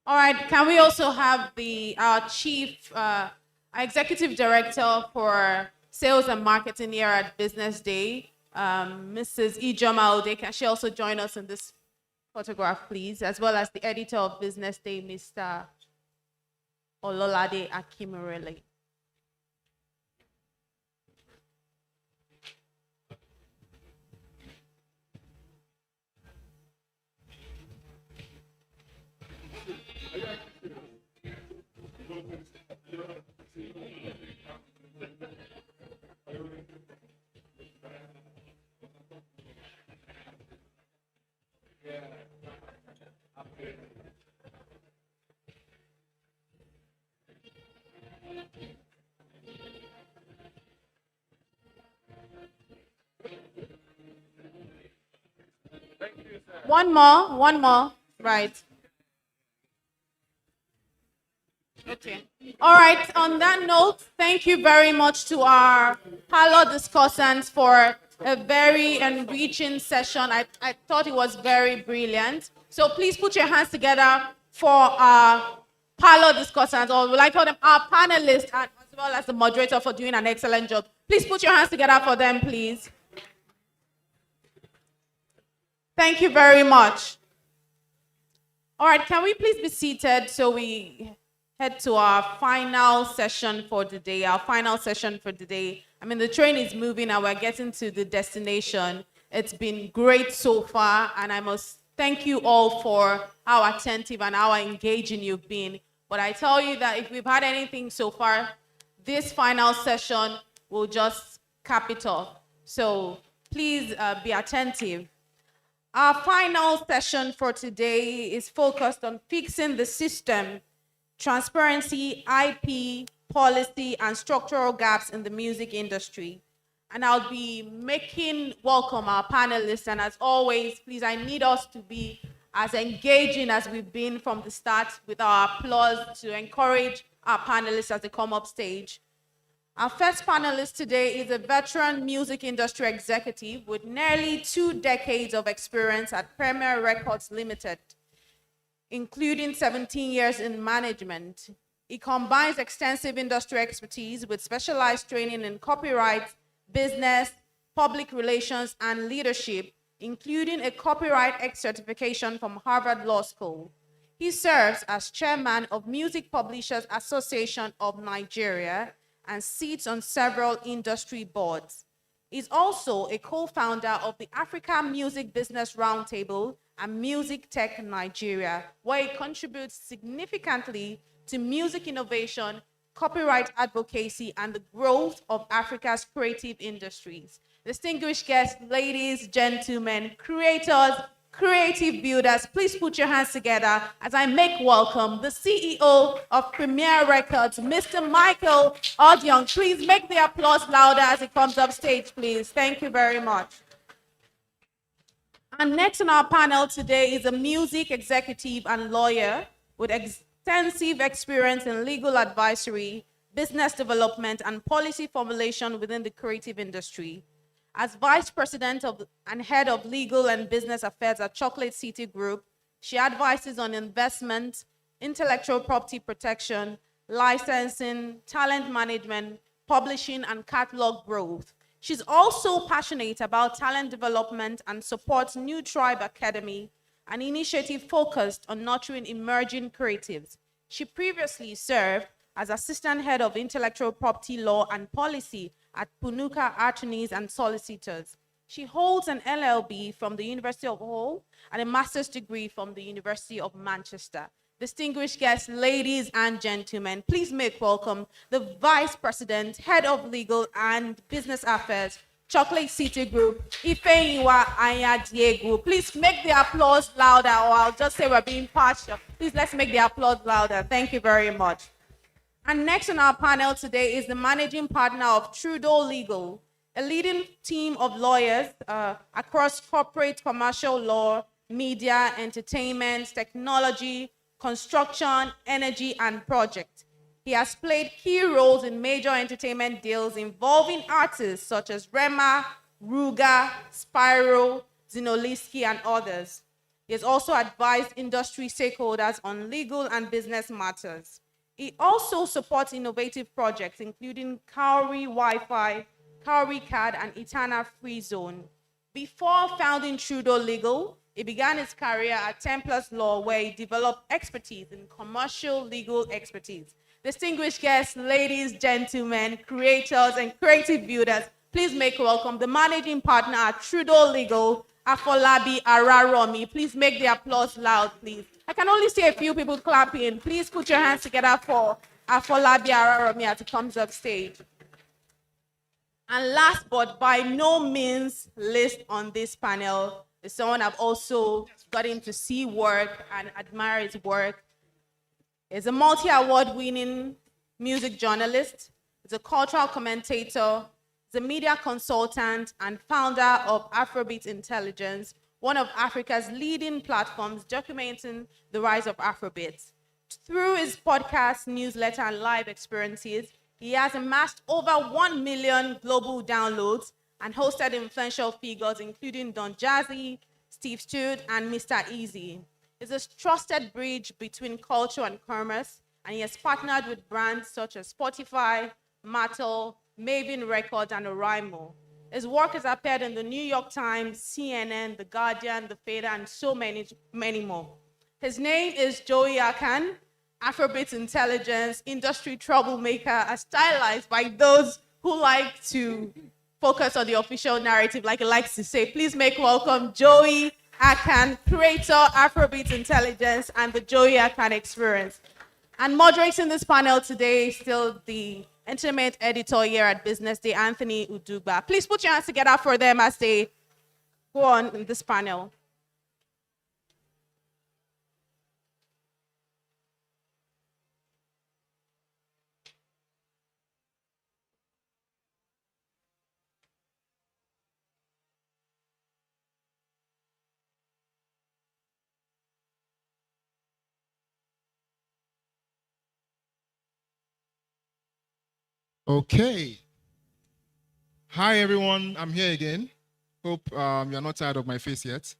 S1: All right, can we also have our executive director for sales and marketing here at Business Day, Mrs. Ijoma Ode, can she also join us in this photograph, please, as well as the editor of Business Day, Mr. Ololade Akimurele. One more, right. Okay. All right, on that note, thank you very much to our panel discussants for a very enriching session. I thought it was very brilliant. So please put your hands together for our panel discussants, or will I call them our panelists, as well as the moderator for doing an excellent job. Please put your hands together for them, please. Thank you very much. All right, can we please be seated so we head to our final session for the day. I mean, the train is moving and we're getting to the destination. It's been great so far, and I must thank you all for how attentive and how engaging you've been. But I tell you that if we've had anything so far, this final session will just cap it off. So please be attentive. Our final session for today is focused on fixing the system, transparency, IP, policy, and structural gaps in the music industry. And I'll be making welcome our panelists. And as always, please, I need us to be as engaging as we've been from the start with our applause to encourage our panelists as they come up stage. Our first panelist today is a veteran music industry executive with nearly 2 decades of experience at Premier Records Limited, including 17 years in management. He combines extensive industry expertise with specialized training in copyright, business, public relations, and leadership, including a Copyright X certification from Harvard Law School. He serves as chairman of Music Publishers Association of Nigeria and sits on several industry boards. He's also a co-founder of the Africa Music Business Roundtable and Music Tech Nigeria, where he contributes significantly to music innovation, copyright advocacy, and the growth of Africa's creative industries. Distinguished guests, ladies, gentlemen, creators, creative builders, please put your hands together as I make welcome the CEO of Premier Records, Mr. Michael Odion. Please make the applause louder as he comes up stage, please. Thank you very much. And next on our panel today is a music executive and lawyer with extensive experience in legal advisory, business development, and policy formulation within the creative industry. As Vice President and Head of Legal and Business Affairs at Chocolate City Group, she advises on investment, intellectual property protection, licensing, talent management, publishing, and catalog growth. She's also passionate about talent development and supports New Tribe Academy, an initiative focused on nurturing emerging creatives. She previously served as Assistant Head of Intellectual Property Law and Policy at Punuka Attorneys and Solicitors. She holds an LLB from the University of Hull and a master's degree from the University of Manchester. Distinguished guests, ladies and gentlemen, please make welcome the Vice President, Head of Legal and Business Affairs, Chocolate City Group, Ifeyiwa Anya Diego. Please make the applause louder, or I'll just say we're being partial. Please let's make the applause louder. Thank you very much. And next on our panel today is the managing partner of Trudeau Legal, a leading team of lawyers across corporate, commercial law, media, entertainment, technology, construction, energy, and project. He has played key roles in major entertainment deals involving artists such as Rema, Ruga, Spyro, Zinoliski, and others. He has also advised industry stakeholders on legal and business matters. He also supports innovative projects, including Kauri Wi-Fi, Kauri CAD, and Etana Free Zone. Before founding Trudeau Legal, he began his career at Templars Law, where he developed expertise in commercial legal expertise. Distinguished guests, ladies, gentlemen, creators, and creative builders, please make welcome the managing partner at Trudeau Legal, Afolabi Araromi. Please make the applause loud, please. I can only see a few people clapping. Please put your hands together for Afolabi Araromi as he comes up stage. And last but by no means least on this panel is someone I've also gotten to see work and admire his work. He's a multi-award winning music journalist. He's a cultural commentator. He's a media consultant and founder of Afrobeat Intelligence, one of Africa's leading platforms documenting the rise of Afrobeats. Through his podcast, newsletter, and live experiences, he has amassed over 1 million global downloads and hosted influential figures including Don Jazzy, Steve Stewart, and Mr. Easy. He's a trusted bridge between culture and commerce, and he has partnered with brands such as Spotify, Mattel, Maven Records, and Oraimo. His work has appeared in the New York Times, CNN, The Guardian, The Fader, and so many, many more. His name is Joey Akan, Afrobeat Intelligence, industry troublemaker, as stylized by those who like to focus on the official narrative, like he likes to say. Please make welcome Joey Akan, creator, Afrobeat Intelligence, and the Joey Akan Experience. And moderating this panel today is still the entertainment editor here at BusinessDay, Anthony Udugba. Please put your hands together for them as they go on in this panel.
S12: Okay. Hi, everyone. I'm here again. Hope you're not tired of my face yet.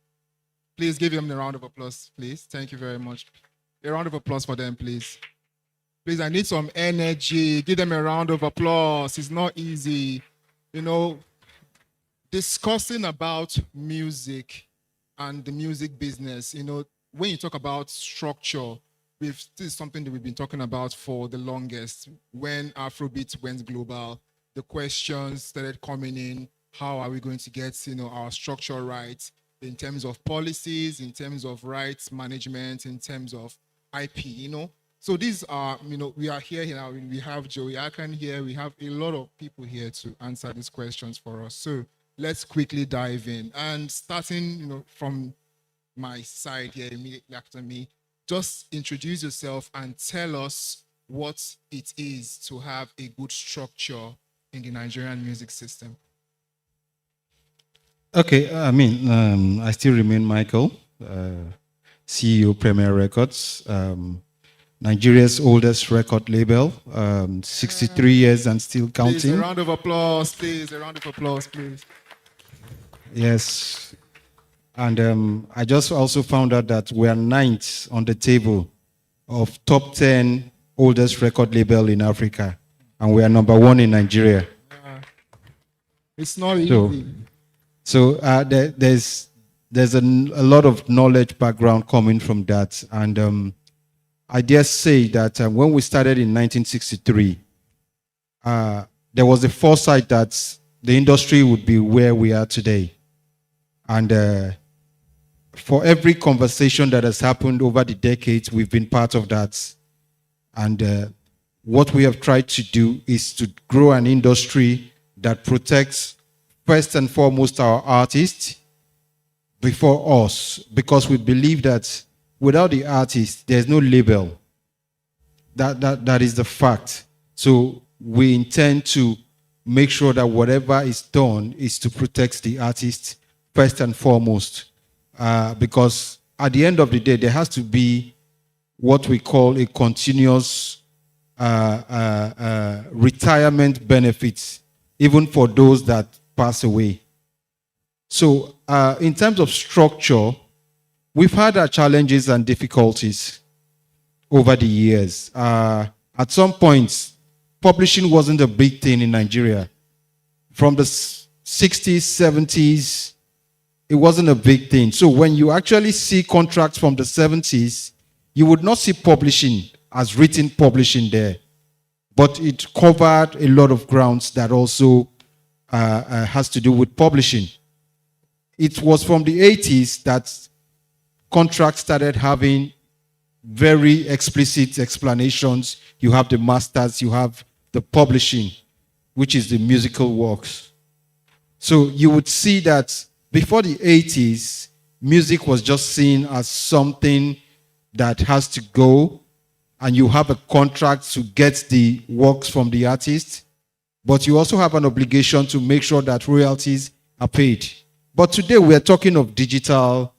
S12: Please give them a round of applause, please. Thank you very much. A round of applause for them, please. Please, I need some energy. Give them a round of applause. It's not easy. You know, discussing about music and the music business, you know, when you talk about structure, this is something that we've been talking about for the longest. When Afrobeat went global, the questions started coming in. How are we going to get, our structure right in terms of policies, in terms of rights management, in terms of IP, So these are, we are here now. We have Joey Akan here. We have a lot of people here to answer these questions for us. So let's quickly dive in. And starting, from my side here, immediately after me, just introduce yourself and tell us what it is to have a good structure in the Nigerian music system.
S10: Okay, I still remain Michael, CEO Premier Records, Nigeria's oldest record label, 63 years and still counting.
S12: Please, a round of applause, please. A round of applause, please.
S10: Yes. And I just also found out that we are ninth on the table of top 10 oldest record label in Africa. And we are number 1 in Nigeria.
S12: It's not easy.
S10: So there's a lot of knowledge background coming from that. And I dare say that when we started in 1963, there was a foresight that the industry would be where we are today. And for every conversation that has happened over the decades, we've been part of that. And what we have tried to do is to grow an industry that protects first and foremost our artists before us, because we believe that without the artist, there's no label. That is the fact. So we intend to make sure that whatever is done is to protect the artist first and foremost. Because at the end of the day, there has to be what we call a continuous retirement benefits, even for those that pass away. So in terms of structure, we've had our challenges and difficulties over the years. At some points, publishing wasn't a big thing in Nigeria. From the 60s, 70s, it wasn't a big thing. So when you actually see contracts from the 70s, you would not see publishing as written publishing there. But it covered a lot of grounds that also has to do with publishing. It was from the 80s that contracts started having very explicit explanations. You have the masters, you have the publishing, which is the musical works. So you would see that before the 80s, music was just seen as something that has to go, and you have a contract to get the works from the artist, but you also have an obligation to make sure that royalties are paid. But today we are talking of digital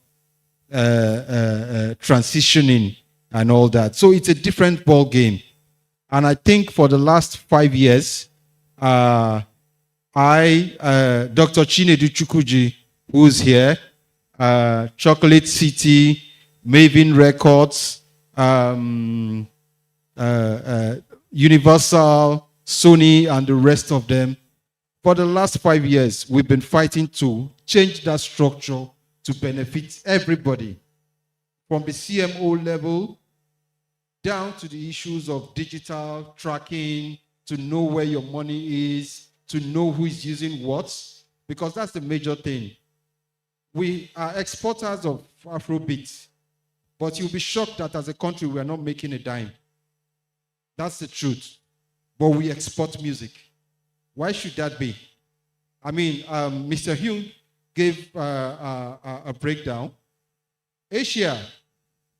S10: transitioning and all that. So it's a different ball game. And I think for the last 5 years, Dr. Chinedu Chukwuji, who's here, Chocolate City, Maven Records, Universal, Sony, and the rest of them, for the last 5 years, we've been fighting to change that structure to benefit everybody, from the CMO level down to the issues of digital tracking, to know where your money is, to know who is using what, because that's the major thing. We are exporters of Afrobeat, but you'll be shocked that as a country, we are not making a dime. That's the truth. But we export music. Why should that be? I mean, Mr. Hume gave a breakdown. Asia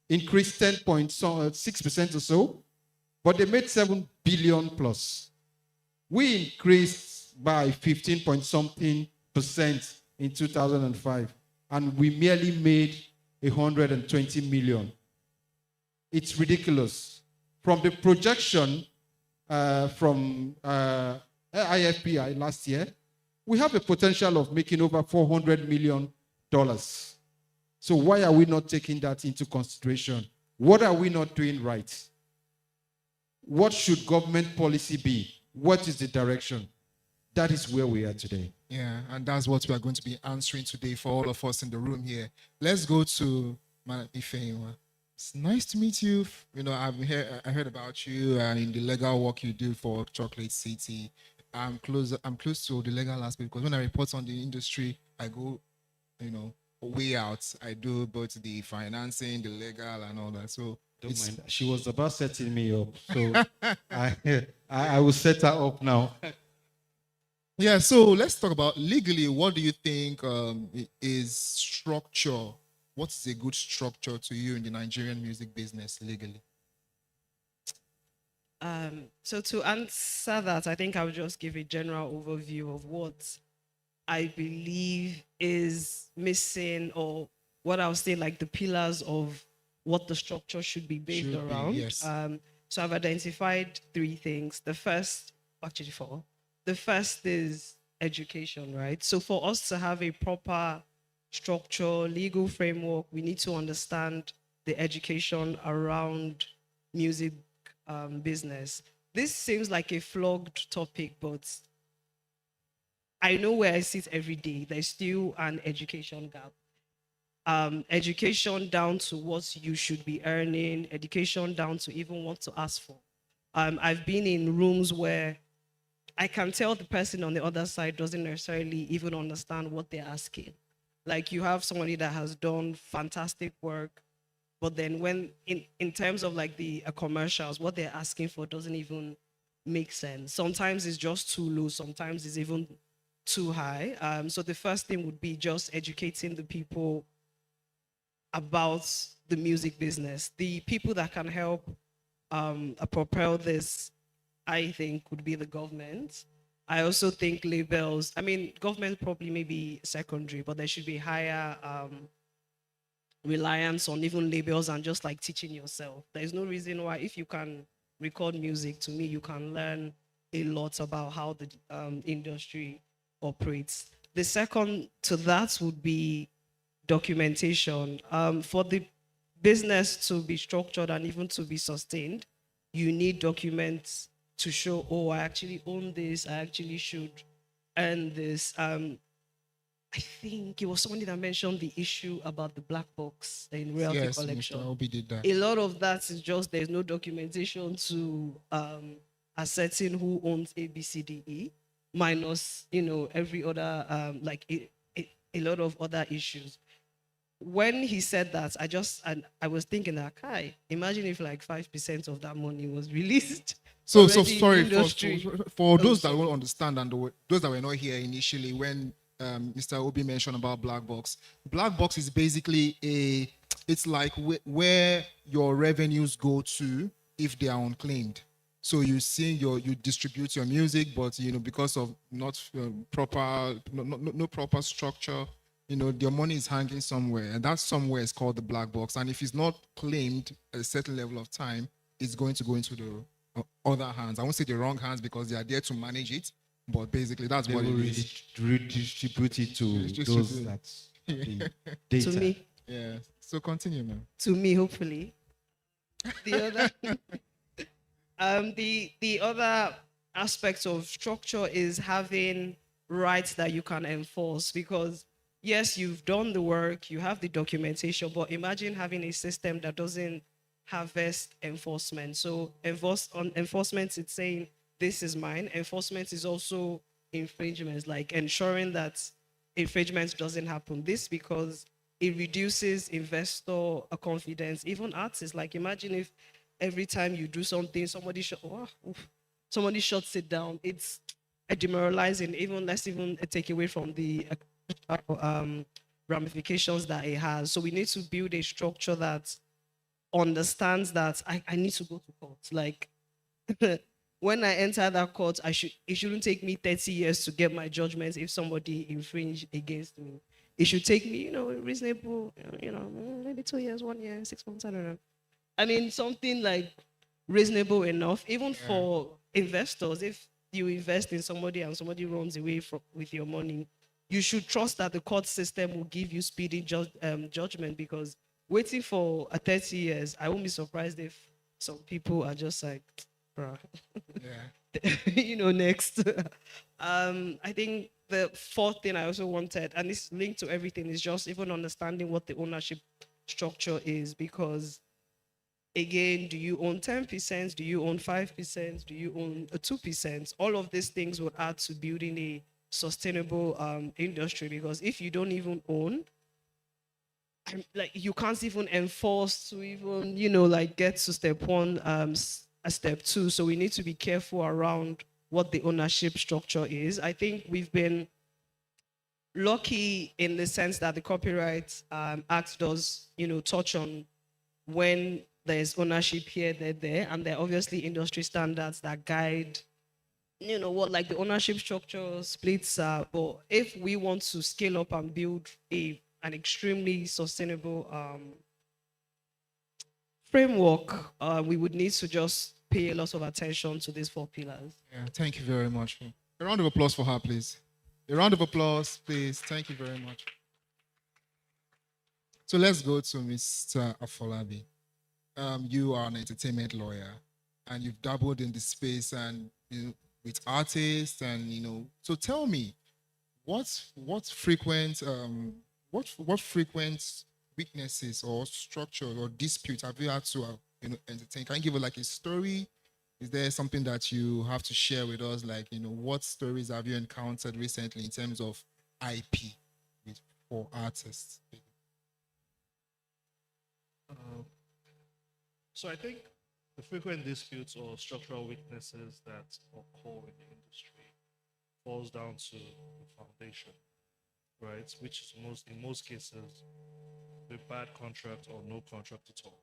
S10: increased 10.6% or so, but they made 7 billion plus. We increased by 15 point something percent in 2005, and we merely made 120 million. It's ridiculous. From the projection from IFPI last year, we have a potential of making over $400 million. So why are we not taking that into consideration? What are we not doing right? What should government policy be? What is the direction? That is where we are today.
S12: Yeah, and that's what we are going to be answering today for all of us in the room here. Let's go to Man, Ifeanyi. It's nice to meet you. You know, I heard about you and in the legal work you do for Chocolate City. I'm close to the legal aspect because when I report on the industry, I go, you know, way out. I do both the financing, the legal, and all that. So
S10: Don't mind. She was about setting me up, so I will set her up now.
S12: Yeah, so let's talk about legally. What do you think is structure? What is a good structure to you in the Nigerian music business legally?
S7: So to answer that, I think I would just give a general overview of what I believe is missing, or what I would say like the pillars of what the structure should be based
S12: Should be,
S7: around.
S12: yes.
S7: So I've identified three things. The first, actually four. The first is education, right? So for us to have a proper structure, legal framework, we need to understand the education around music business. This seems like a flogged topic, but I know where I sit every day. There's still an education gap. Education down to what you should be earning, education down to even what to ask for. I've been in rooms where I can tell the person on the other side doesn't necessarily even understand what they're asking. Like you have somebody that has done fantastic work, but then when in terms of like the commercials, what they're asking for doesn't even make sense. Sometimes it's just too low, sometimes it's even too high. So the first thing would be just educating the people about the music business. The people that can help propel this, I think, would be the government. I also think labels, I mean, government probably may be secondary, but there should be higher reliance on even labels and just like teaching yourself. There's no reason why, if you can record music, to me, you can learn a lot about how the industry operates. The second to that would be documentation. For the business to be structured and even to be sustained, you need documents to show, oh, I actually own this, I actually should earn this. I think it was somebody that mentioned the issue about the black box in royalty
S12: Yes,
S7: collection.
S12: Mr. Obi did that.
S7: A lot of that is just there's no documentation to ascertain who owns A, B, C, D, E, minus every other like a lot of other issues. When he said that, I was thinking that, Kai, imagine if like 5% of that money was released.
S12: So
S7: already in the
S12: sorry
S7: industry.
S12: for those that won't understand and those that were not here initially when Mr. Obi mentioned about black box. Black box is basically it's like where your revenues go to if they are unclaimed. So you distribute your music, but because of not proper no proper structure, your money is hanging somewhere, and that somewhere is called the black box. And if it's not claimed at a certain level of time, it's going to go into the other hands. I won't say the wrong hands because they are there to manage it, but basically that's
S10: They
S12: what
S10: will
S12: it is.
S10: redistribute it to those that the data.
S7: To me.
S12: Yeah. So continue, man.
S7: To me, hopefully. The other, the other aspect of structure is having rights that you can enforce, because yes, you've done the work, you have the documentation, but imagine having a system that doesn't harvest enforcement. So enforcement, it's saying this is mine. Enforcement is also infringements, like ensuring that infringement doesn't happen. This because it reduces investor confidence, even artists. Like imagine if every time you do something, somebody shuts it down. It's demoralizing. Even let's even take away from the ramifications that it has. So we need to build a structure that understands that I need to go to court. Like when I enter that court, it shouldn't take me 30 years to get my judgments if somebody infringed against me. It should take me, reasonable, maybe 2 years, 1 year, 6 months, I don't know. I mean, something like reasonable enough, even for investors. If you invest in somebody and somebody runs away with your money, you should trust that the court system will give you speedy judgment, because waiting for 30 years, I won't be surprised if some people are just like, bruh, next. I think the fourth thing I also wanted, and this linked to everything, is just even understanding what the ownership
S16: structure is, because again, do you own 10%? Do you own 5%? Do you own a 2%? All of these things would add to building a sustainable industry, because if you don't even own, like you can't even enforce to even, like get to step one, step two. So we need to be careful around what the ownership structure is. I think we've been lucky in the sense that the Copyright Act does, touch on when there's ownership here, there, and there are obviously industry standards that guide, what like the ownership structure splits are. But if we want to scale up and build an extremely sustainable framework, we would need to just pay a lot of attention to these 4 pillars.
S12: Yeah, thank you very much. A round of applause for her, please. A round of applause, please. Thank you very much. So let's go to Mr. Afolabi. You are an entertainment lawyer, and you've dabbled in the space and with artists, and So tell me, what frequent weaknesses or structure or disputes have you had to entertain? Can you give like a story? Is there something that you have to share with us? Like what stories have you encountered recently in terms of IP for artists?
S17: So I think the frequent disputes or structural weaknesses that occur in the industry falls down to the foundation, right? Which is in most cases the bad contract or no contract at all,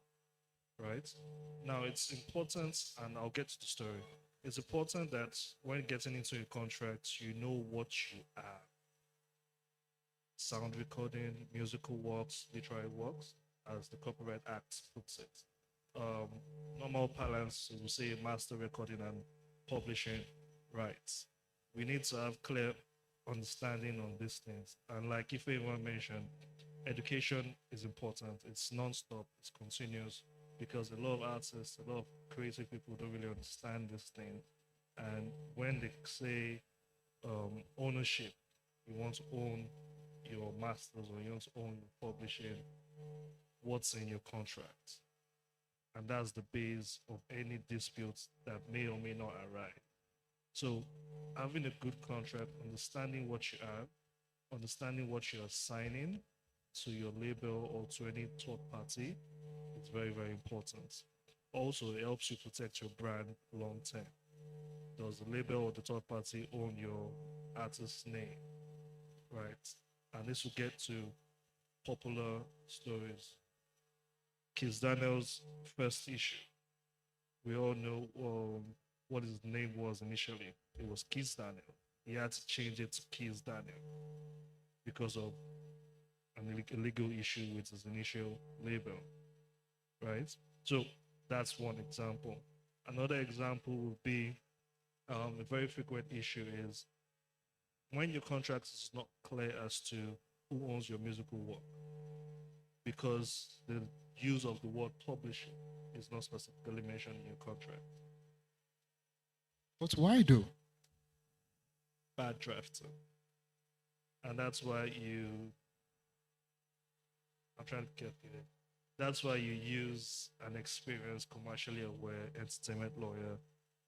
S17: right? Now it's important, and I'll get to the story. It's important that when getting into a contract, you know what you are. Sound recording, musical works, literary works, as the Copyright Act puts it. Normal parlance, we say master recording and publishing rights. We need to have clear understanding on these things. And like if anyone mentioned, education is important. It's non-stop, it's continuous, because a lot of artists, a lot of creative people don't really understand this thing. And when they say ownership, you want to own your masters or you want to own your publishing, what's in your contract? And that's the base of any disputes that may or may not arise. So having a good contract, understanding what you have, understanding what you're signing to your label or to any third party is very, very important. Also, it helps you protect your brand long term. Does the label or the third party own your artist's name? Right? And this will get to popular stories. Kiss Daniel's first issue. We all know what his name was initially. It was Kiss Daniel. He had to change it to Kiss Daniel because of an illegal issue with his initial label, right? So that's one example. Another example would be a very frequent issue is when your contract is not clear as to who owns your musical work, because the use of the word publishing is not specifically mentioned in your contract.
S12: But why though?
S17: Bad drafting. And that's why I'm trying to get it. That's why you use an experienced, commercially aware entertainment lawyer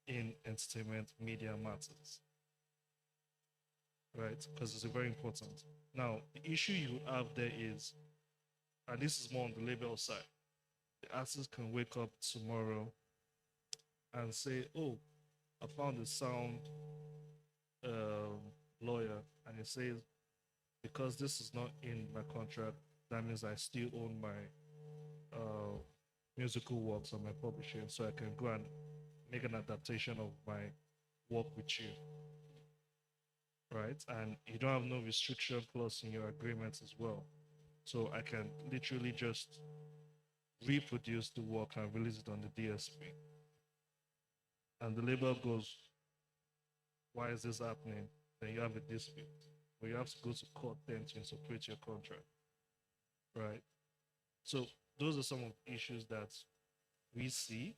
S17: in entertainment media matters. Right? Because it's very important. Now, the issue you have there is, and this is more on the label side, the artist can wake up tomorrow and say, oh, I found a sound lawyer, and he says, because this is not in my contract, that means I still own my musical works on my publishing, so I can go and make an adaptation of my work with you. Right? And you don't have no restriction clause in your agreements as well. So I can literally just reproduce the work and release it on the DSP. And the label goes, why is this happening? Then you have a dispute. But you have to go to court then to interpret your contract. Right? So those are some of the issues that we see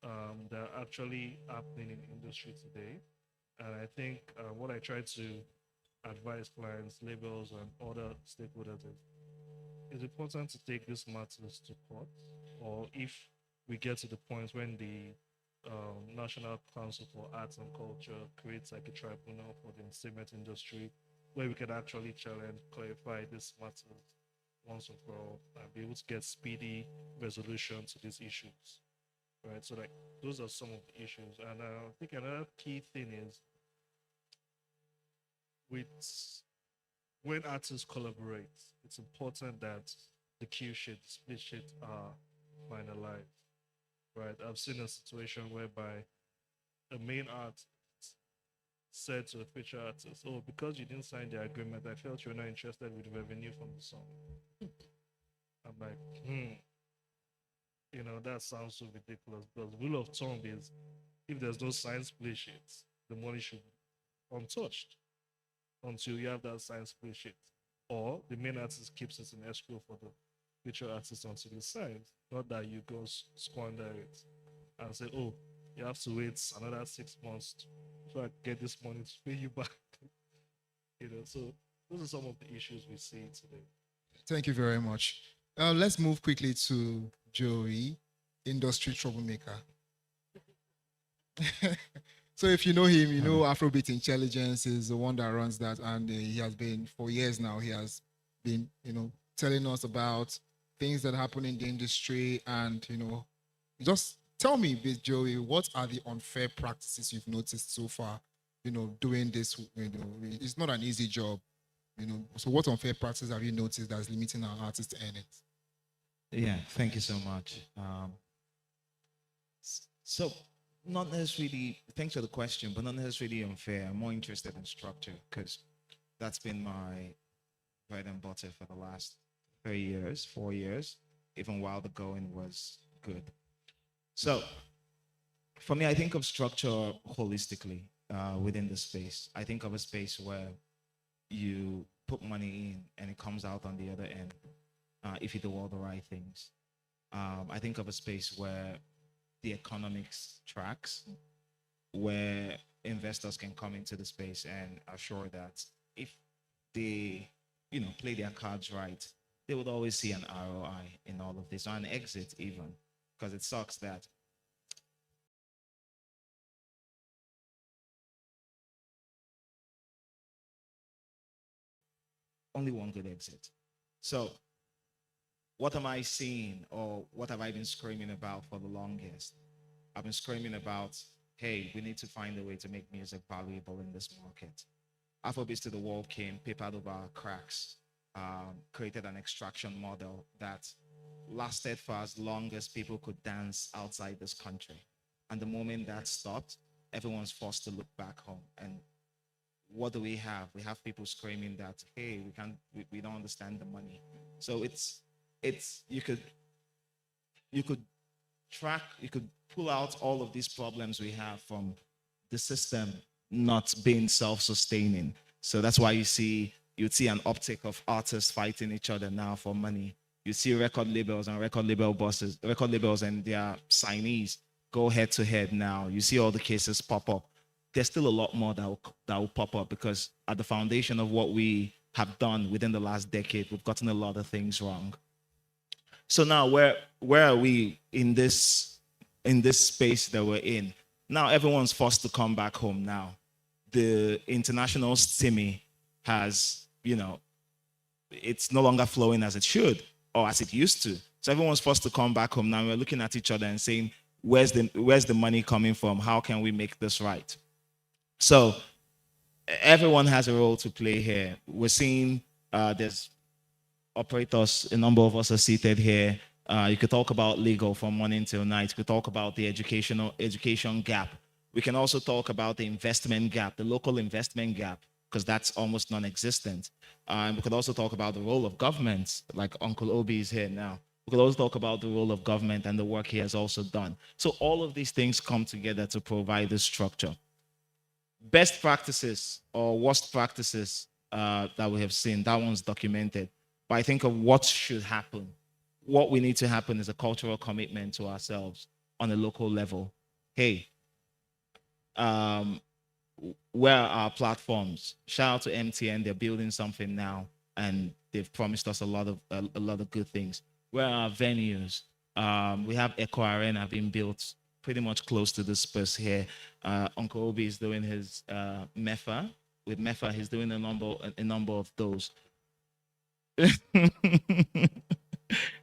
S17: that are actually happening in the industry today. And I think what I try to advise clients, labels, and other stakeholders is it's important to take these matters to court, or if we get to the point when the National Council for Arts and Culture creates like a tribunal for the entertainment industry, where we can actually challenge, clarify these matters once and for all, and be able to get speedy resolution to these issues, right? So like those are some of the issues, and I think another key thing is with when artists collaborate, it's important that the cue sheet, the split sheet are finalized, right? I've seen a situation whereby a main artist said to a feature artist, "Oh, because you didn't sign the agreement, I felt you're not interested with the revenue from the song." I'm like, that sounds so ridiculous, because the rule of thumb is if there's no signed split sheets, the money should be untouched until you have that signed split sheet. Or the main artist keeps it in escrow for the feature artist until he signs, not that you go squander it and say, "Oh, you have to wait another 6 months to get this money to pay you back." So those are some of the issues we see today.
S12: Thank you very much. Let's move quickly to Joey, industry troublemaker. So if you know him, you know Afrobeat Intelligence is the one that runs that, and he has been for years now. He has been, telling us about things that happen in the industry, and just tell me, Joey, what are the unfair practices you've noticed so far? Doing this, it's not an easy job. So what unfair practices have you noticed that's limiting our artists' earnings?
S18: Yeah, thank you so much. So not necessarily, thanks for the question, but not necessarily unfair. I'm more interested in structure, because that's been my bread and butter for the last 3 years, 4 years, even while the going was good. So for me, I think of structure holistically within the space. I think of a space where you put money in and it comes out on the other end if you do all the right things. I think of a space where the economics tracks, where investors can come into the space and assure that if they, play their cards right, they would always see an ROI in all of this, or an exit even, because it sucks that only one good exit. So what am I seeing, or what have I been screaming about for the longest? I've been screaming about, hey, we need to find a way to make music valuable in this market. Afrobeats to the World came, papered over our cracks, created an extraction model that lasted for as long as people could dance outside this country. And the moment that stopped, everyone's forced to look back home. And what do we have? We have people screaming that, hey, we don't understand the money. So you could pull out all of these problems we have from the system not being self-sustaining. So that's why you'd see an uptick of artists fighting each other now for money. You see record labels and record labels and their signees go head to head now. You see all the cases pop up. There's still a lot more that will pop up, because at the foundation of what we have done within the last decade, we've gotten a lot of things wrong. So now where are we in this space that we're in? Now everyone's forced to come back home now. The international stimmy has, it's no longer flowing as it should, or as it used to. So everyone's forced to come back home now. We're looking at each other and saying, where's the money coming from? How can we make this right? So everyone has a role to play here. We're seeing there's operators, a number of us are seated here. You could talk about legal from morning till night. We could talk about the education gap. We can also talk about the investment gap, the local investment gap, because that's almost non-existent. We could also talk about the role of government, like Uncle Obi is here now. We could also talk about the role of government and the work he has also done. So all of these things come together to provide this structure. Best practices or worst practices that we have seen, that one's documented. But I think of what should happen. What we need to happen is a cultural commitment to ourselves on a local level. Hey, where are our platforms? Shout out to MTN, they're building something now. and they've promised us a lot of good things. Where are our venues? We have Echo Arena being built pretty much close to this space here. Uncle Obi is doing his MEFA. With MEFA, he's doing a number of those.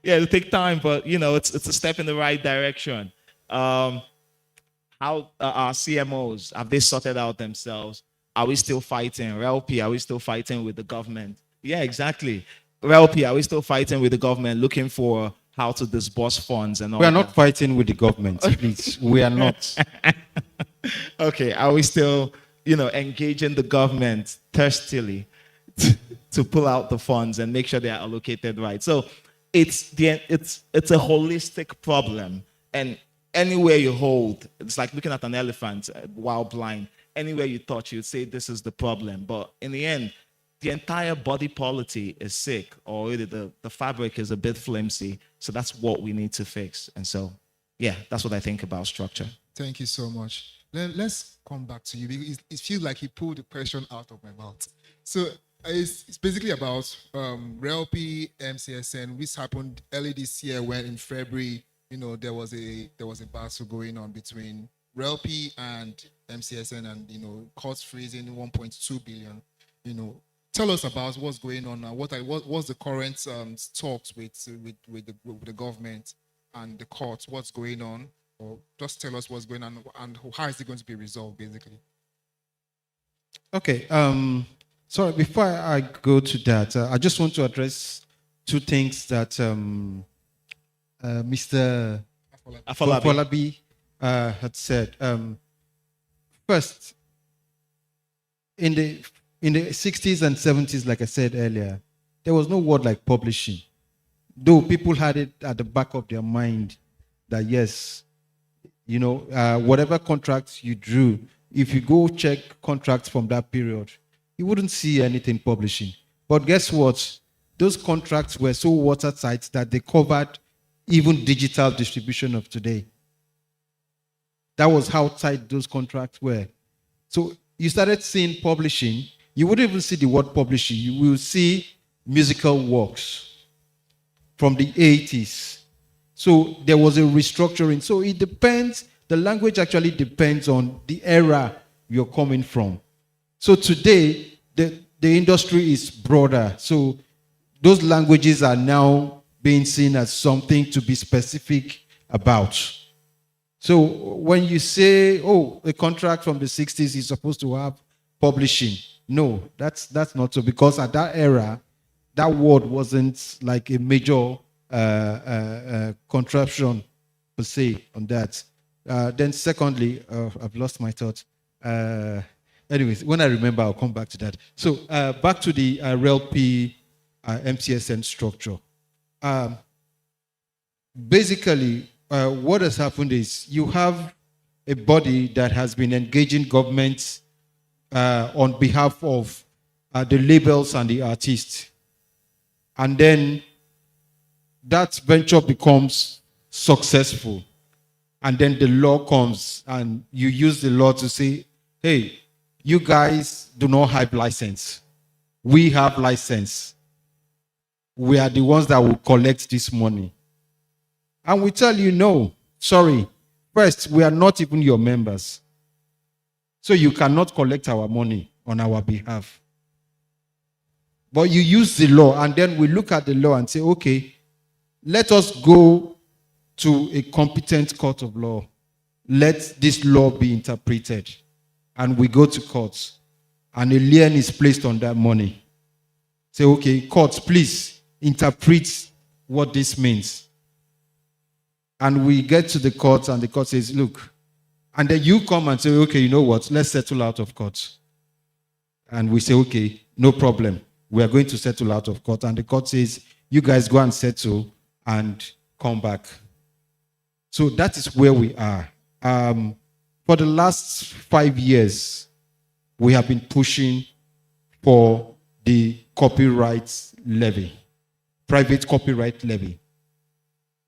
S18: Yeah, it'll take time, but it's a step in the right direction. How our CMOs, have they sorted out themselves? Are we still fighting? RELP, are we still fighting with the government? Yeah, exactly. RELP, are we still fighting with the government, looking for how to disburse funds and all
S10: We are
S18: that?
S10: not fighting with the government, please. We are not.
S18: Okay, are we still, engaging the government thirstily to pull out the funds and make sure they are allocated right? So it's a holistic problem, and anywhere you hold, it's like looking at an elephant while blind. Anywhere you touch, you'd say this is the problem, but in the end, the entire body polity is sick, or really the fabric is a bit flimsy. So that's what we need to fix. And so, yeah, that's what I think about structure.
S12: Thank you so much. Let's come back to you, because it feels like he pulled the question out of my mouth. So it's basically about RELP, MCSN, which happened early this year, when in February, there was a battle going on between RELP and MCSN, and cost freezing 1.2 billion. Tell us about what's going on now. What's the current talks with the government and the courts? What's going on? Or just tell us what's going on and how is it going to be resolved, basically?
S10: Okay. Sorry, before I go to that, I just want to address two things that Mr. Afolabi had said. First, in the 60s and 70s, like I said earlier, there was no word like publishing. Though people had it at the back of their mind that yes, whatever contracts you drew, if you go check contracts from that period, you wouldn't see anything publishing. But guess what? Those contracts were so watertight that they covered even digital distribution of today. That was how tight those contracts were. So you started seeing publishing. You wouldn't even see the word publishing. You will see musical works from the 80s. So there was a restructuring. So it depends. The language actually depends on the era you're coming from. So today, the industry is broader. So those languages are now being seen as something to be specific about. So when you say, oh, a contract from the 60s is supposed to have publishing, no, that's not so, because at that era, that word wasn't like a major contraption per se on that. Then secondly, I've lost my thought. Anyways, when I remember, I'll come back to that. So back to the RELP MCSN structure. Basically, what has happened is you have a body that has been engaging governments on behalf of the labels and the artists. And then that venture becomes successful. And then the law comes and you use the law to say, hey, you guys do not have license. We have license. We are the ones that will collect this money. And we tell you, no, sorry. First, we are not even your members. So you cannot collect our money on our behalf. But you use the law, and then we look at the law and say, okay, let us go to a competent court of law. Let this law be interpreted. And we go to courts, and a lien is placed on that money. Say, okay, courts, please interpret what this means. And we get to the court, and the court says, look, and then you come and say, okay, you know what, let's settle out of court. And we say, okay, no problem. We are going to settle out of court. And the court says, you guys go and settle and come back. So that is where we are. For the last 5 years, we have been pushing for the copyright levy, private copyright levy.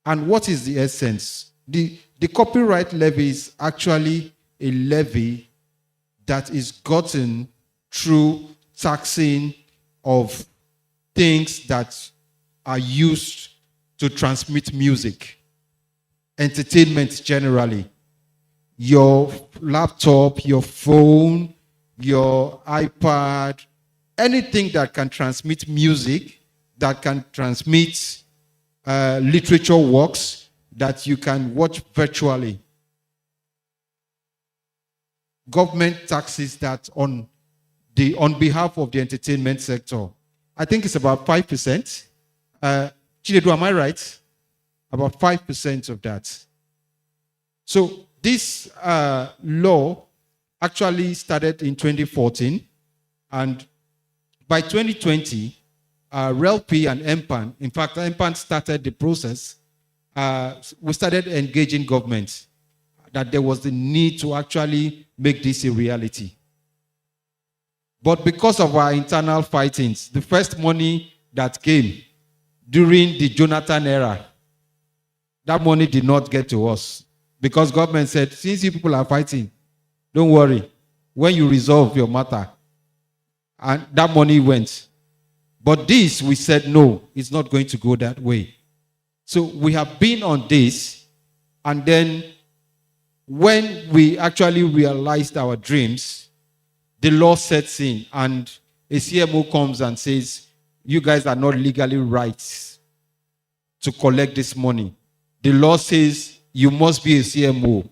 S10: And what is the essence? The copyright levy is actually a levy that is gotten through taxing of things that are used to transmit music, entertainment generally. Your laptop, your phone, your iPad, anything that can transmit music, that can transmit literature works that you can watch virtually. Government taxes that on behalf of the entertainment sector. I think it's about 5%. Chinedu, am I right? About 5% of that. So this law actually started in 2014, and by 2020, RELP and MPAN, in fact, MPAN started the process. We started engaging government that there was the need to actually make this a reality. But because of our internal fightings, the first money that came during the Jonathan era, that money did not get to us because government said, since you people are fighting, don't worry. When you resolve your matter, and that money went. But this, we said, no, it's not going to go that way. So we have been on this, and then when we actually realized our dreams, the law sets in, and a CMO comes and says, you guys are not legally right to collect this money. The law says you must be a CMO.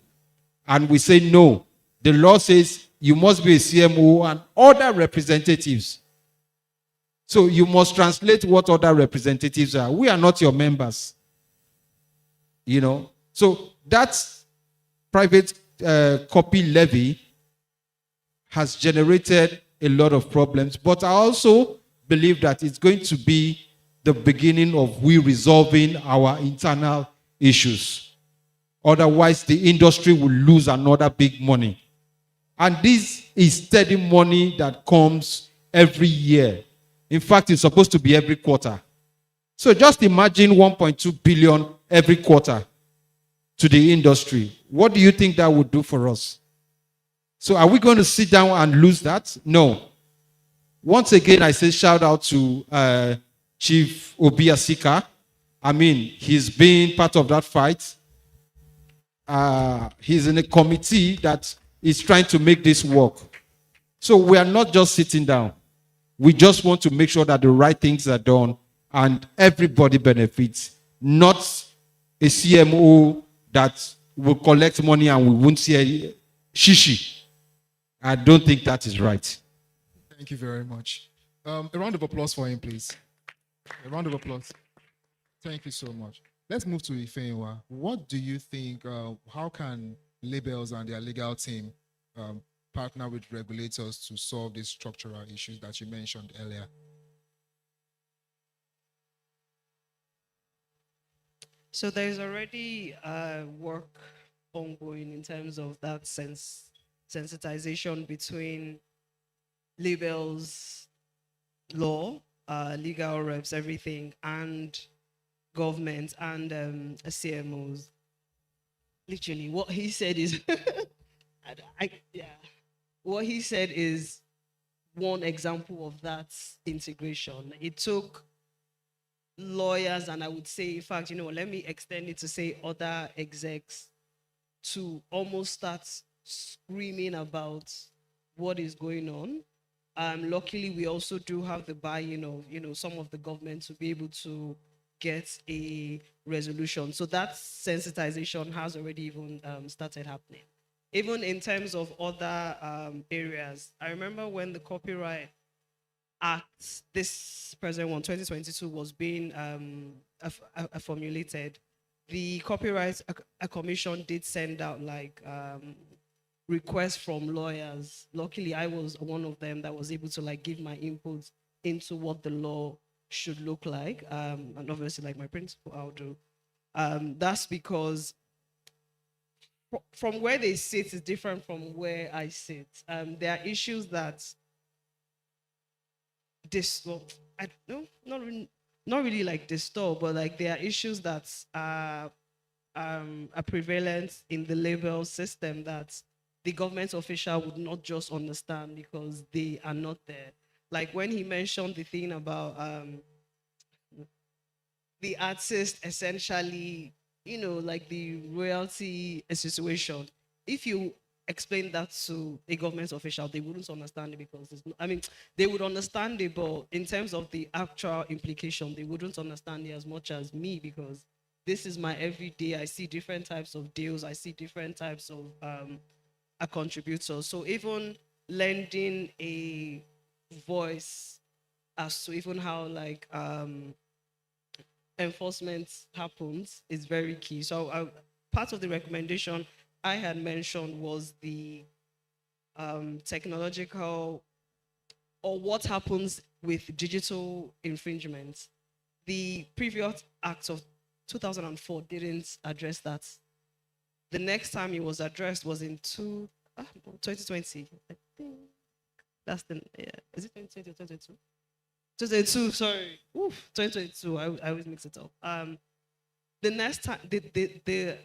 S10: And we say no. The law says you must be a CMO and other representatives. So you must translate what other representatives are. We are not your members. You know. So that private copy levy has generated a lot of problems. But I also believe that it's going to be the beginning of we resolving our internal issues. Otherwise, the industry will lose another big money. And this is steady money that comes every year. In fact, it's supposed to be every quarter. So just imagine 1.2 billion every quarter to the industry. What do you think that would do for us? So are we going to sit down and lose that? No. Once again, I say shout out to Chief Obiasika. I mean, he's been part of that fight. He's in a committee that is trying to make this work. So we are not just sitting down. We just want to make sure that the right things are done and everybody benefits, not a CMO that will collect money and we won't see a shishi. I don't think that is right.
S12: Thank you very much. A round of applause for him, please. A round of applause. Thank you so much. Let's move to Ifeanyi. What do you think, how can labels and their legal team partner with regulators to solve these structural issues that you mentioned earlier?
S16: So there's already work ongoing in terms of that sensitization between labels, law, legal reps, everything, and government and CMOs. Literally, what he said is, what he said is one example of that integration. It took lawyers, and I would say, in fact, let me extend it to say other execs, to almost start screaming about what is going on. Luckily, we also do have the buy-in of, some of the government to be able to get a resolution. So that sensitization has already even started happening. Even in terms of other areas, I remember when the Copyright Act, this present one, 2022, was being formulated, the Copyright Commission did send out requests from lawyers. Luckily, I was one of them that was able to give my input into what the law should look like. And obviously, my principal, I'll do. That's because from where they sit is different from where I sit. There are issues that not really disturb, but there are issues that are prevalent in the label system that the government official would not just understand because they are not there. like when he mentioned the thing about the artist essentially, like the royalty situation. If you explain that to a government official, they wouldn't understand it because I mean, they would understand it, but in terms of the actual implication, they wouldn't understand it as much as me because this is my everyday. I see different types of deals. I see different types of a contributor. So even lending a voice as to even how like enforcement happens is very key. So part of the recommendation I had mentioned was the technological or what happens with digital infringements. The previous act of 2004 didn't address that. The next time it was addressed was in 2020. I think that's the, yeah. Is it 2020 or 2022? 2022, sorry. Oof, 2022. I always mix it up. The next time, the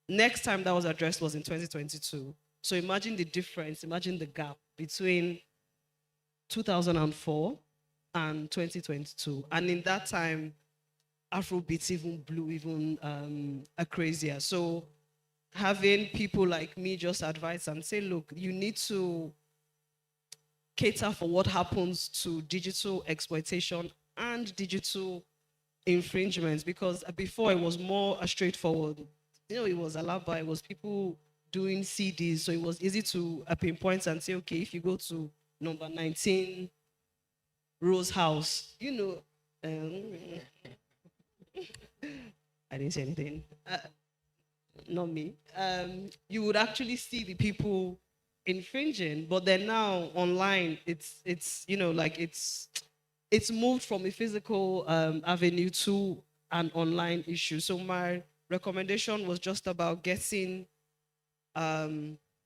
S16: next time that was addressed was in 2022. So imagine the difference, imagine the gap between 2004 and 2022. And in that time, Afrobeats even blew even crazier. So having people like me just advise and say, look, you need to cater for what happens to digital exploitation and digital infringements, because before it was more straightforward. It was Alaba, it was people doing CDs, so it was easy to pinpoint and say, okay, if you go to number 19 Rose House, I didn't say anything. Not me. You would actually see the people infringing, but then now online, it's moved from a physical avenue to an online issue. So my recommendation was just about getting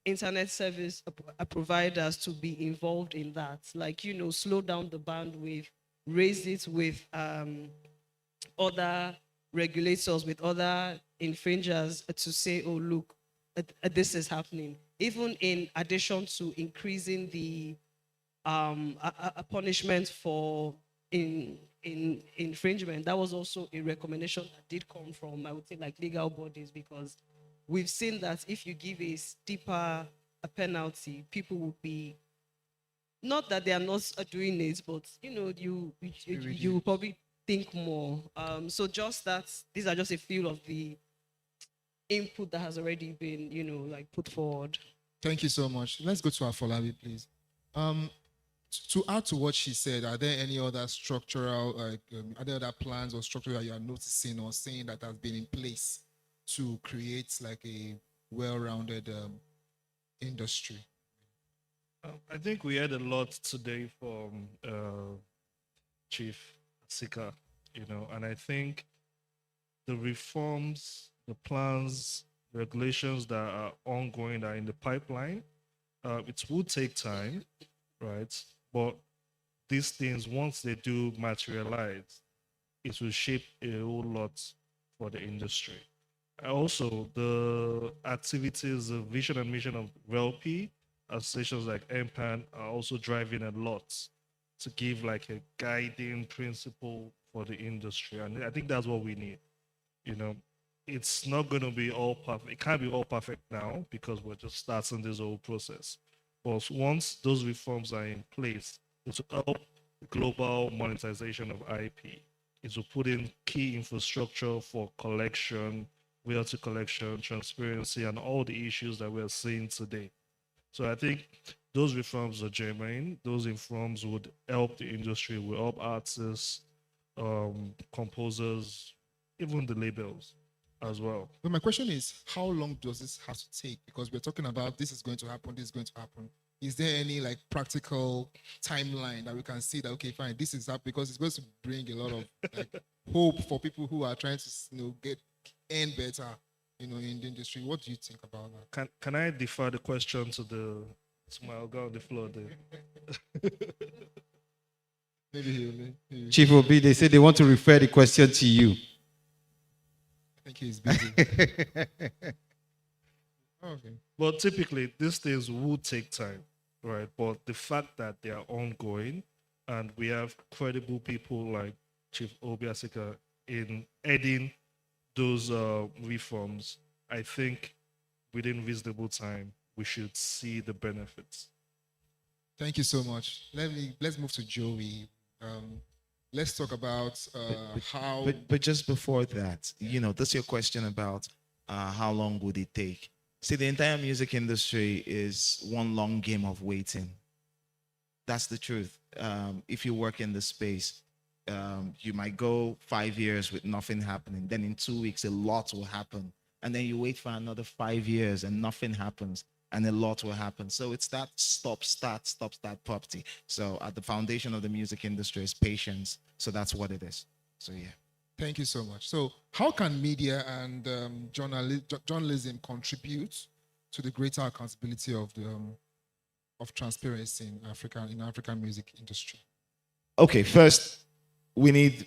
S16: internet service providers to be involved in that. Like, slow down the bandwidth, raise it with other regulators, with other infringers to say, oh, look, this is happening. Even in addition to increasing the a punishment for infringement, that was also a recommendation that did come from, I would say, like legal bodies, because we've seen that if you give a steeper penalty, people will be, not that they are not doing it, but you will probably think more. So just that, these are just a few of the input that has already been, like put forward.
S12: Thank you so much. Let's go to Afolabi, please. To add to what she said, are there any other structural, are there other plans or structure that you are noticing or seeing that has been in place to create like a well-rounded industry?
S17: I think we heard a lot today from Chief Sika, and I think the reforms, the plans, regulations that are ongoing, that are in the pipeline, it will take time, right? But these things, once they do materialize, it will shape a whole lot for the industry. Also, the activities, the vision and mission of WellP, associations like MPAN are also driving a lot to give like a guiding principle for the industry. And I think that's what we need. It's not going to be all perfect. It can't be all perfect now because we're just starting this whole process. But once those reforms are in place, it will help global monetization of IP. It will put in key infrastructure for collection, royalty collection, transparency, and all the issues that we're seeing today. So I think those reforms are germane. Those reforms would help the industry, will help artists, composers, even the labels as well.
S12: But my question is, how long does this have to take? Because we're talking about this is going to happen, this is going to happen. Is there any like practical timeline that we can see that, okay, fine, this is up, because it's going to bring a lot of like hope for people who are trying to earn better, in the industry. What do you think about that?
S17: Can I defer the question to my guy on the floor there?
S12: Maybe
S19: Chief Obi, they say they want to refer the question to you.
S12: I think he's busy.
S17: Okay. But typically, these things will take time, right? But the fact that they are ongoing, and we have credible people like Chief Obiasika in heading those reforms, I think within reasonable time we should see the benefits.
S12: Thank you so much. Let's move to Joey. Let's talk about how.
S18: But just before that, you know, that's your question about how long would it take? See, the entire music industry is one long game of waiting. That's the truth. If you work in the space, you might go 5 years with nothing happening. Then in 2 weeks, a lot will happen. And then you wait for another 5 years and nothing happens. And a lot will happen. So it's that stop, start property. So at the foundation of the music industry is patience. So that's what it is. So yeah.
S12: Thank you so much. So how can media and journalism contribute to the greater accountability of the of transparency in African music industry?
S18: Okay, first we need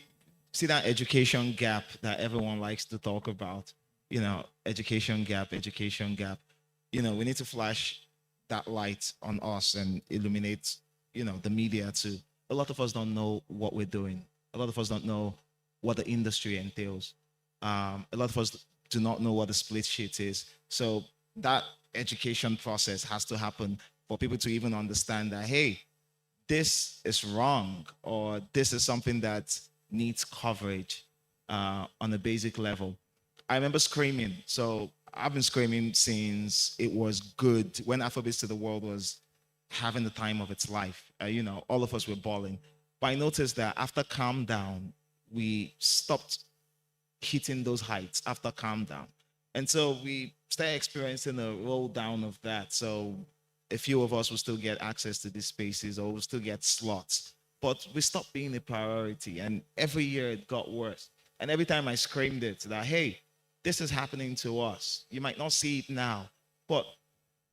S18: see that education gap that everyone likes to talk about. You know, education gap. You know, we need to flash that light on us and illuminate, you know, the media too. A lot of us don't know what we're doing. A lot of us don't know what the industry entails. A lot of us do not know what the split sheet is. So that education process has to happen for people to even understand that, hey, this is wrong, or this is something that needs coverage on a basic level. I remember screaming. So I've been screaming since it was good, when Afrobeats to the World was having the time of its life. You know, all of us were bawling. But I noticed that after Calm Down, we stopped hitting those heights after Calm Down. And so we started experiencing a roll down of that. So a few of us will still get access to these spaces, or will still get slots. But we stopped being a priority. And every year it got worse. And every time I screamed it, that, hey, this is happening to us. You might not see it now, but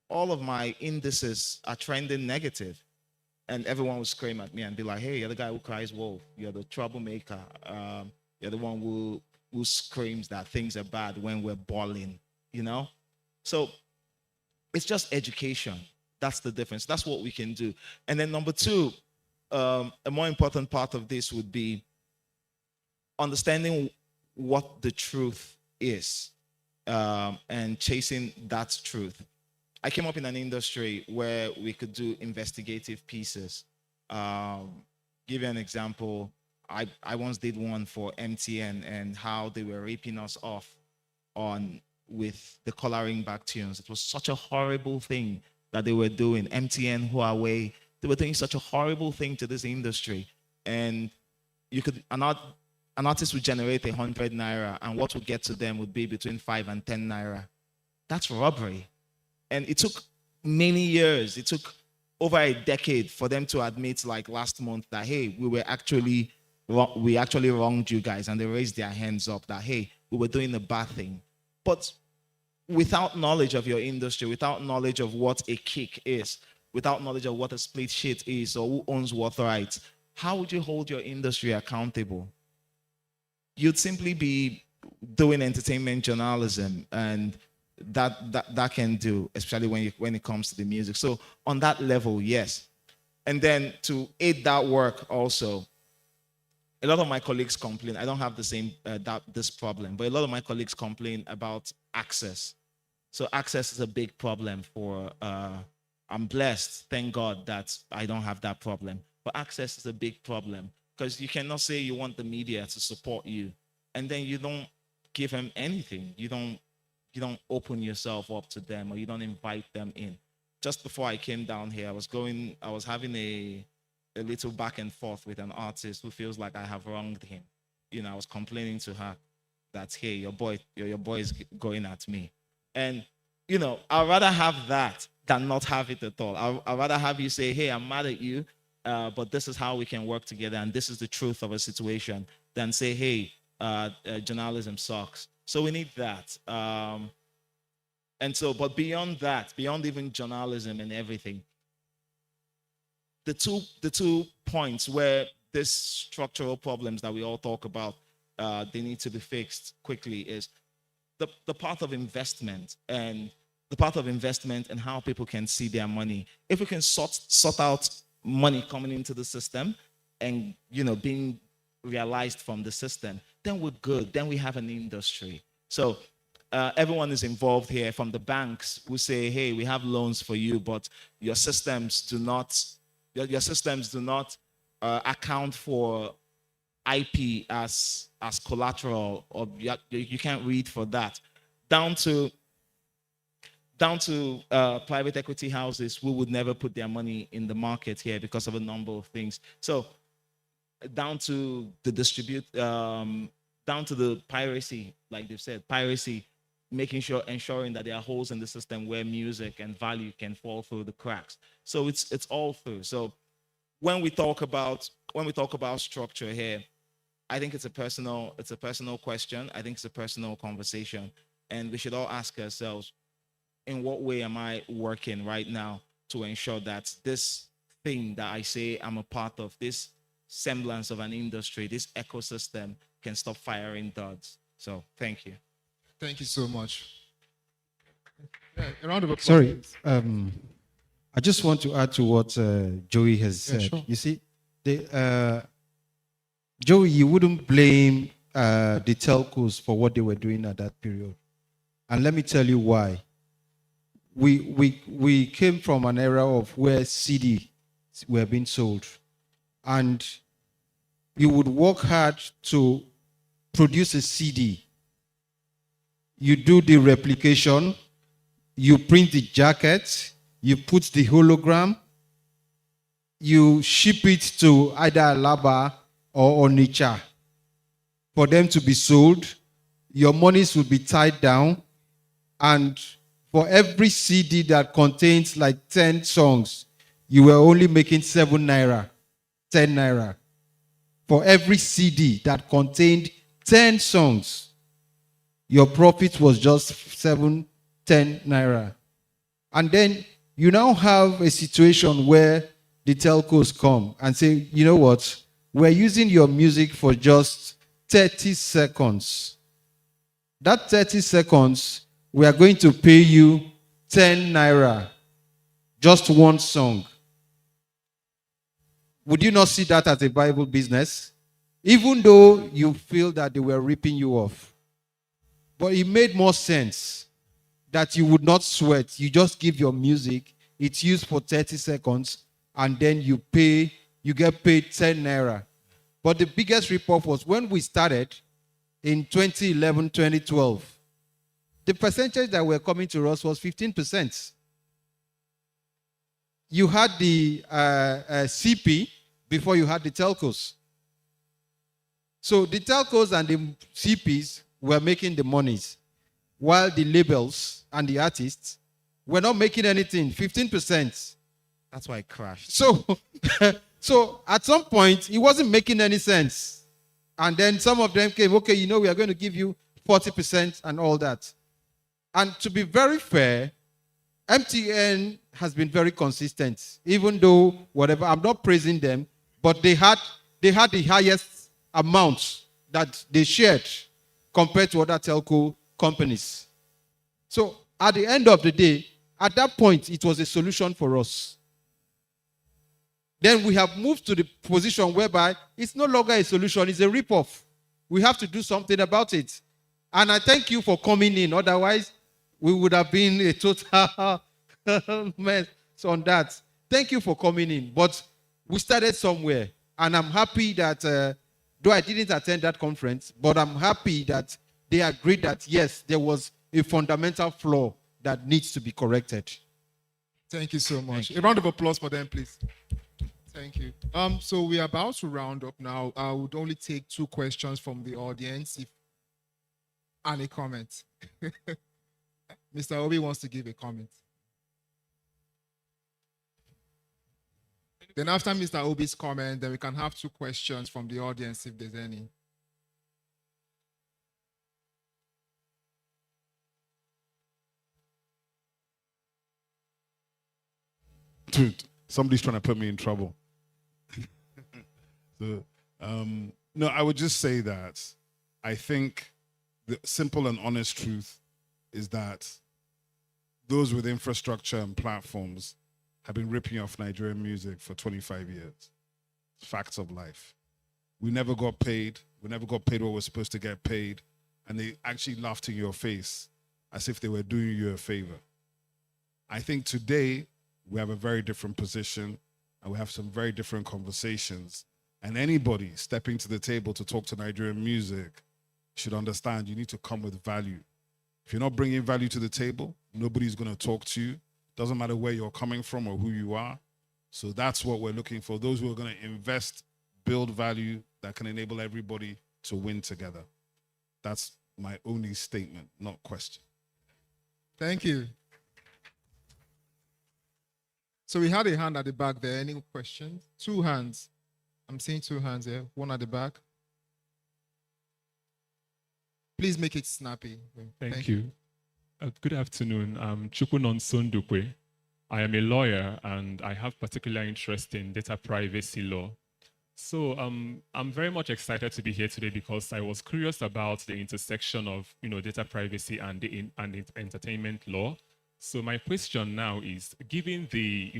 S18: all of my indices are trending negative. And everyone would scream at me and be like, hey, you're the guy who cries wolf. You're the troublemaker. You're the one who screams that things are bad when we're bawling, you know? So it's just education. That's the difference. That's what we can do. And then number two, a more important part of this would be understanding what the truth is, and chasing that truth. I came up in an industry where we could do investigative pieces. Give you an example. I once did one for MTN and how they were ripping us off with the coloring back tunes. It was such a horrible thing that they were doing. MTN, Huawei, they were doing such a horrible thing to this industry. And you could an artist would generate 100 naira, and what would get to them would be between 5 and 10 naira. That's robbery. And it took many years. It took over a decade for them to admit, like last month, that, hey, we actually wronged you guys. And they raised their hands up that, hey, we were doing a bad thing. But without knowledge of your industry, without knowledge of what a kick is, without knowledge of what a split sheet is, or who owns what rights, how would you hold your industry accountable? You'd simply be doing entertainment journalism, and that can do, especially when it comes to the music. So on that level, yes. And then to aid that work also, a lot of my colleagues complain. I don't have the same this problem, but a lot of my colleagues complain about access. So access is a big problem for. I'm blessed, thank God, that I don't have that problem. But access is a big problem, because you cannot say you want the media to support you, and then you don't give them anything. You don't open yourself up to them, or you don't invite them in. Just before I came down here, I was having a little back and forth with an artist who feels like I have wronged him. You know, I was complaining to her that, hey, your boy is going at me. And, you know, I'd rather have that than not have it at all. I'd rather have you say, hey, I'm mad at you, but this is how we can work together, and this is the truth of a situation, than say, hey, journalism sucks. So we need that. And so, but beyond that, beyond even journalism and everything, the two points where these structural problems that we all talk about, they need to be fixed quickly, is the part of investment. And investment and how people can see their money. If we can sort out money coming into the system and being realized from the system, then we're good. Then we have an industry. So everyone is involved here, from the banks who say, hey, we have loans for you, but your systems do not account for IP as collateral, or you can't read for that, down to private equity houses who would never put their money in the market here because of a number of things. So down to the down to the piracy, like they've said, piracy, ensuring that there are holes in the system where music and value can fall through the cracks. So it's all through. So when we talk about structure here, I think it's a personal question. I think it's a personal conversation, and we should all ask ourselves, in what way am I working right now to ensure that this thing that I say I'm a part of, this semblance of an industry, this ecosystem, can stop firing duds. So thank you.
S12: Thank you so much. Yeah, a round of applause.
S19: Sorry, I just want to add to what Joey has said.
S12: Sure.
S19: You see, Joey, you wouldn't blame the telcos for what they were doing at that period. And let me tell you why. We came from an era of where CD were being sold. And you would work hard to produce a CD. You do the replication, you print the jacket, you put the hologram, you ship it to either Alaba or Onitsha for them to be sold. Your monies will be tied down, and for every CD that contains like 10 songs, you were only making 7 naira, 10 naira. For every CD that contained 10 songs, your profit was just 7, 10 naira. And then you now have a situation where the telcos come and say, you know what, we're using your music for just 30 seconds. That 30 seconds, we are going to pay you 10 naira, just one song. Would you not see that as a viable business? Even though you feel that they were ripping you off. But it made more sense that you would not sweat. You just give your music, it's used for 30 seconds, and then you get paid 10 naira. But the biggest rip-off was when we started in 2011, 2012. The percentage that were coming to us was 15%. You had the CP before you had the telcos. So the telcos and the CPs were making the monies, while the labels and the artists were not making anything, 15%.
S18: That's why it crashed.
S19: So, so at some point, it wasn't making any sense. And then some of them came, okay, we are going to give you 40% and all that. And to be very fair, MTN has been very consistent, even though whatever, I'm not praising them, but they had the highest amount that they shared compared to other telco companies. So at the end of the day, at that point, it was a solution for us. Then we have moved to the position whereby it's no longer a solution, it's a rip-off. We have to do something about it. And I thank you for coming in. Otherwise, we would have been a total mess on that. Thank you for coming in. But we started somewhere. And I'm happy that, though I didn't attend that conference, but I'm happy that they agreed that, yes, there was a fundamental flaw that needs to be corrected.
S12: Thank you so much. A round of applause for them, please. Thank you. So we are about to round up now. I would only take 2 questions from the audience, if any comment. Mr. Obi wants to give a comment. Then after Mr. Obi's comment, then we can have 2 questions from the audience if there's any.
S3: Dude, somebody's trying to put me in trouble. So, no, I would just say that I think the simple and honest truth is that those with infrastructure and platforms have been ripping off Nigerian music for 25 years. Facts of life. We never got paid. We never got paid what we're supposed to get paid. And they actually laughed in your face as if they were doing you a favor. I think today we have a very different position and we have some very different conversations. And anybody stepping to the table to talk to Nigerian music should understand you need to come with value. If you're not bringing value to the table, nobody's going to talk to you. Doesn't matter where you're coming from or who you are. So that's what we're looking for. Those who are going to invest, build value that can enable everybody to win together. That's my only statement, not question.
S12: Thank you. So we had a hand at the back there. Any questions? 2 hands. I'm seeing 2 hands here. One at the back. Please make it snappy.
S20: Thank you. Good afternoon. I'm Chukwunon Sondukwe. I am a lawyer and I have particular interest in data privacy law. So I'm very much excited to be here today because I was curious about the intersection of data privacy and the entertainment law. So my question now is, given the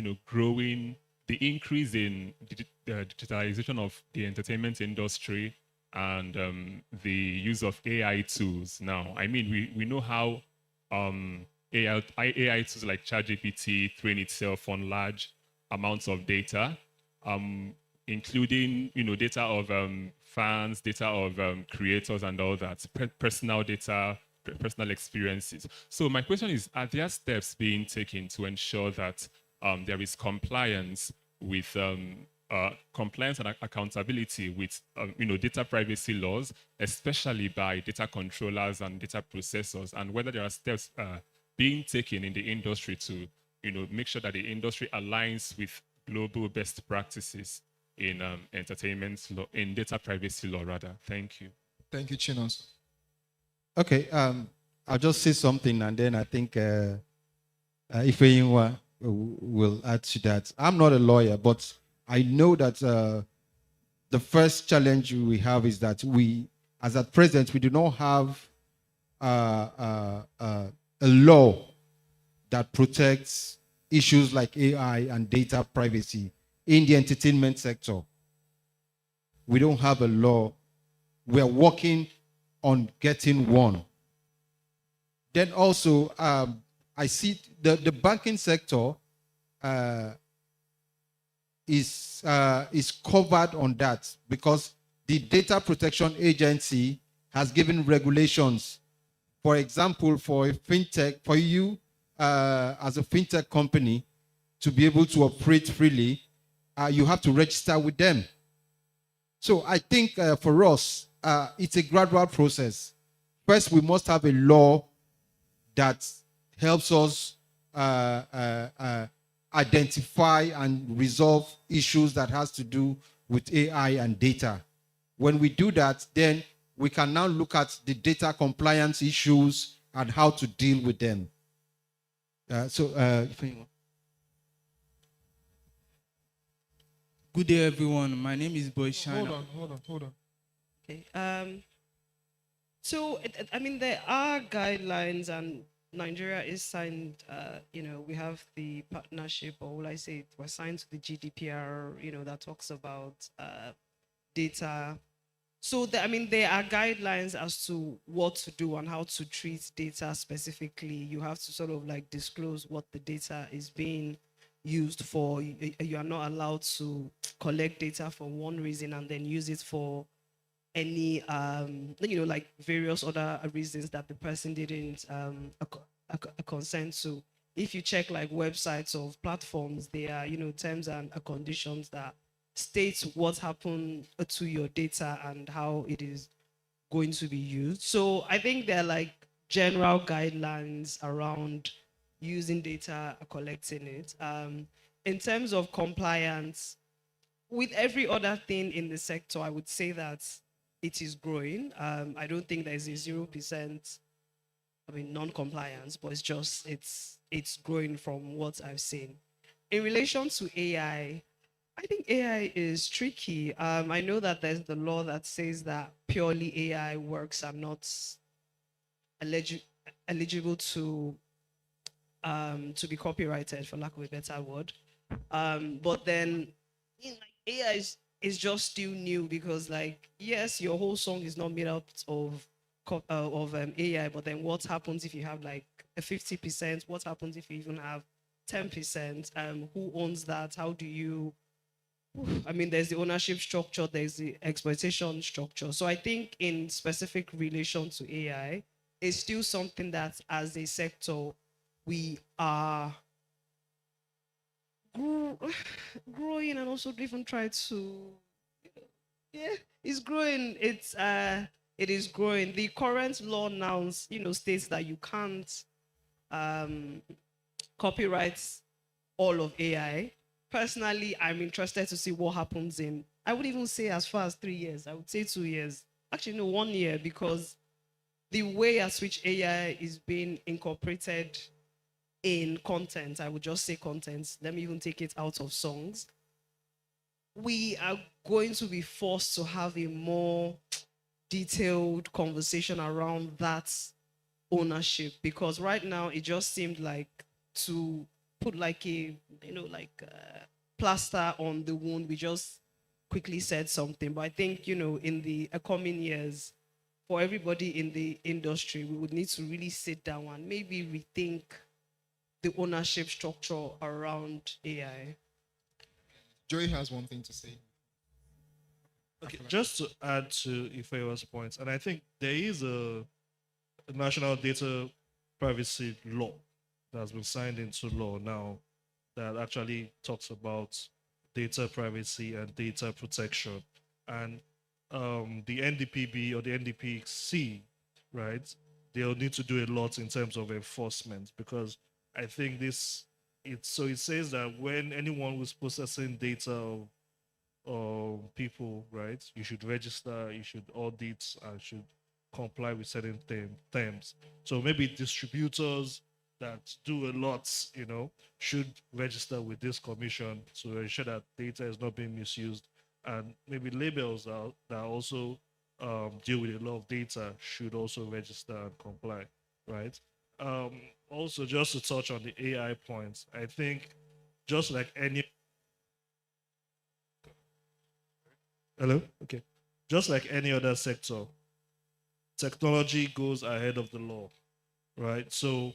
S20: increase in the digitalization of the entertainment industry and the use of AI tools now, I mean we know how AI tools like ChatGPT train itself on large amounts of data, including data of fans, data of creators and all that, personal data, personal experiences. So my question is, are there steps being taken to ensure that there is compliance with compliance and accountability with data privacy laws, especially by data controllers and data processors, and whether there are steps being taken in the industry to make sure that the industry aligns with global best practices in entertainment law, in data privacy law rather. Thank you.
S12: Thank you, Chinos.
S19: Okay, I'll just say something and then I think Ifeyinwa will add to that. I'm not a lawyer, but I know that the first challenge we have is that we, as at present, we do not have a law that protects issues like AI and data privacy in the entertainment sector. We don't have a law. We're working on getting one. Then also, I see the banking sector is covered on that because the Data Protection Agency has given regulations. For example, for a fintech, for you as a fintech company to be able to operate freely, you have to register with them. So I think for us, it's a gradual process. First, we must have a law that helps us identify and resolve issues that has to do with AI and data. When we do that, then we can now look at the data compliance issues and how to deal with them.
S21: Good day, everyone. My name is Boy Shina.
S12: Hold on.
S16: Okay. So, I mean, there are guidelines, and Nigeria is signed. We have the partnership, or will I say, we're signed to the GDPR. That talks about data. So, there are guidelines as to what to do and how to treat data specifically. You have to sort of like disclose what the data is being used for. You are not allowed to collect data for one reason and then use it for any like various other reasons that the person didn't consent to. If you check like websites of platforms, there are terms and conditions that states what happened to your data and how it is going to be used. So I think there are like general guidelines around using data, collecting it. In terms of compliance, with every other thing in the sector, I would say that it is growing. I don't think there's a 0%, non-compliance, but it's growing from what I've seen. In relation to AI, I think AI is tricky. I know that there's the law that says that purely AI works are not eligible to to be copyrighted, for lack of a better word. But then AI is just still new because, like, yes, your whole song is not made up of AI, but then what happens if you have like a 50%? What happens if you even have 10%? Who owns that? How do you? I mean, there's the ownership structure, there's the exploitation structure. So I think in specific relation to AI, it's still something that as a sector, we are growing and also even try to, yeah, it's growing. It is growing. The current law now, states that you can't copyright all of AI. Personally, I'm interested to see what happens in, I would even say as far as 3 years. I would say 2 years. Actually, no, 1 year, because the way at which AI is being incorporated in content, I would just say content, let me even take it out of songs, we are going to be forced to have a more detailed conversation around that ownership, because right now it just seemed like to put like a plaster on the wound. We just quickly said something, but I think in the coming years, for everybody in the industry, we would need to really sit down and maybe rethink the ownership structure around AI.
S12: Joey has one thing to say.
S17: Okay, just to add to Ifewa's points, and I think there is a national data privacy law that has been signed into law now that actually talks about data privacy and data protection. And the NDPB or the NDPC, right, they'll need to do a lot in terms of enforcement, because I think it says that when anyone who's processing data of people, right, you should register, you should audit, and should comply with certain terms. So maybe distributors that do a lot, should register with this commission to ensure that data is not being misused. And maybe labels that also deal with a lot of data should also register and comply, right? Also, just to touch on the AI points, I think just like any Hello? Okay. Just like any other sector, technology goes ahead of the law, right? So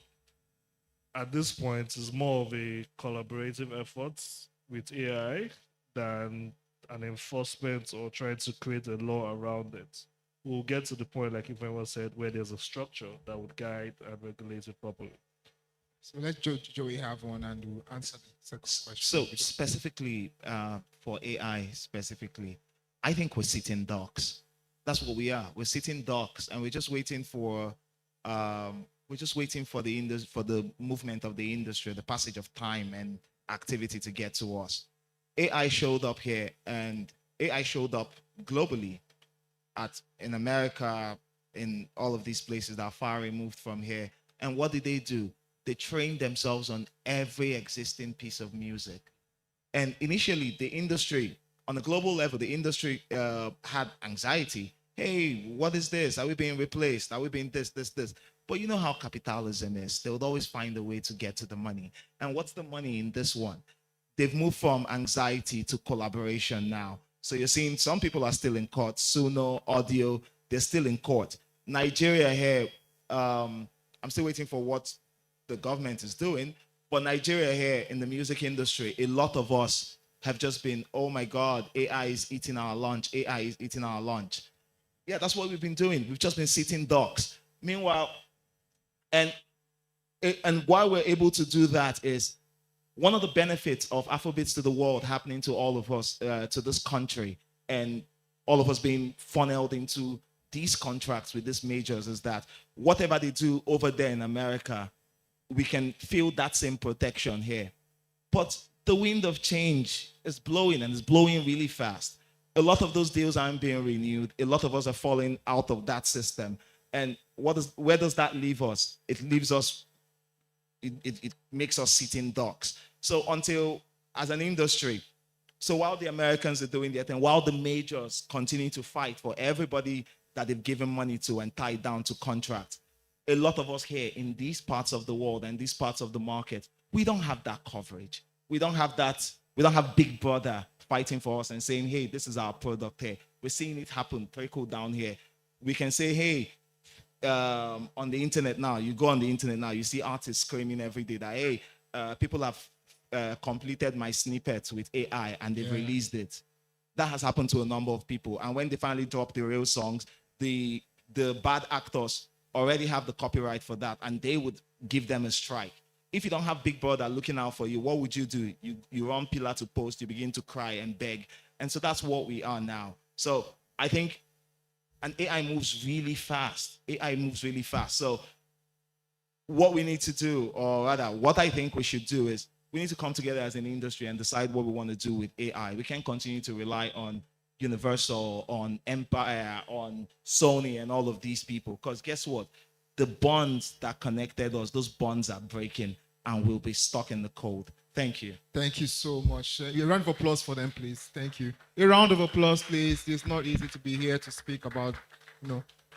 S17: at this point, it's more of a collaborative effort with AI than an enforcement or trying to create a law around it. We'll get to the point, like everyone said, where there's a structure that would guide and regulate it properly.
S12: So let Joey have one and we'll answer the second question.
S18: So specifically for AI specifically, I think we're sitting ducks. That's what we are. We're sitting ducks, and we're just waiting for the movement of the industry, the passage of time and activity to get to us. AI showed up here, and AI showed up globally, in America, in all of these places that are far removed from here. And what did they do? They trained themselves on every existing piece of music. And initially, the industry, on a global level, the industry had anxiety. Hey, what is this? Are we being replaced? Are we being this? But you know how capitalism is. They would always find a way to get to the money. And what's the money in this one? They've moved from anxiety to collaboration now. So you're seeing some people are still in court. Suno, Audio, they're still in court. Nigeria here, I'm still waiting for what the government is doing. But Nigeria here in the music industry, a lot of us have just been, oh my God, AI is eating our lunch. AI is eating our lunch. Yeah, that's what we've been doing. We've just been sitting ducks. Meanwhile, and why we're able to do that is one of the benefits of Afrobeats to the world happening to all of us, to this country, and all of us being funneled into these contracts with these majors is that whatever they do over there in America, we can feel that same protection here. But the wind of change is blowing, and it's blowing really fast. A lot of those deals aren't being renewed. A lot of us are falling out of that system. And where does that leave us? It leaves us, it makes us sitting ducks. So until, as an industry, so while the Americans are doing that, and while the majors continue to fight for everybody that they've given money to and tied down to contracts, a lot of us here in these parts of the world and these parts of the market, we don't have that coverage. We don't have that. We don't have Big Brother fighting for us and saying, hey, this is our product here. We're seeing it happen, trickle down here. We can say, hey, on the internet now, you go on the internet now, you see artists screaming every day that, hey, people have completed my snippets with AI and they've released it. That has happened to a number of people. And when they finally drop the real songs, the bad actors already have the copyright for that, and they would give them a strike. If you don't have Big Brother looking out for you, what would you do? You run pillar to post, you begin to cry and beg. And so that's what we are now. So I think, and AI moves really fast. AI moves really fast. So what we need to do, or rather, what I think we should do is we need to come together as an industry and decide what we want to do with AI. We can't continue to rely on Universal, on Empire, on Sony, and all of these people. Because guess what? The bonds that connected us, those bonds are breaking and we'll be stuck in the cold. Thank you.
S12: Thank you so much. A round of applause for them, please. Thank you. A round of applause, please. It's not easy to be here to speak about,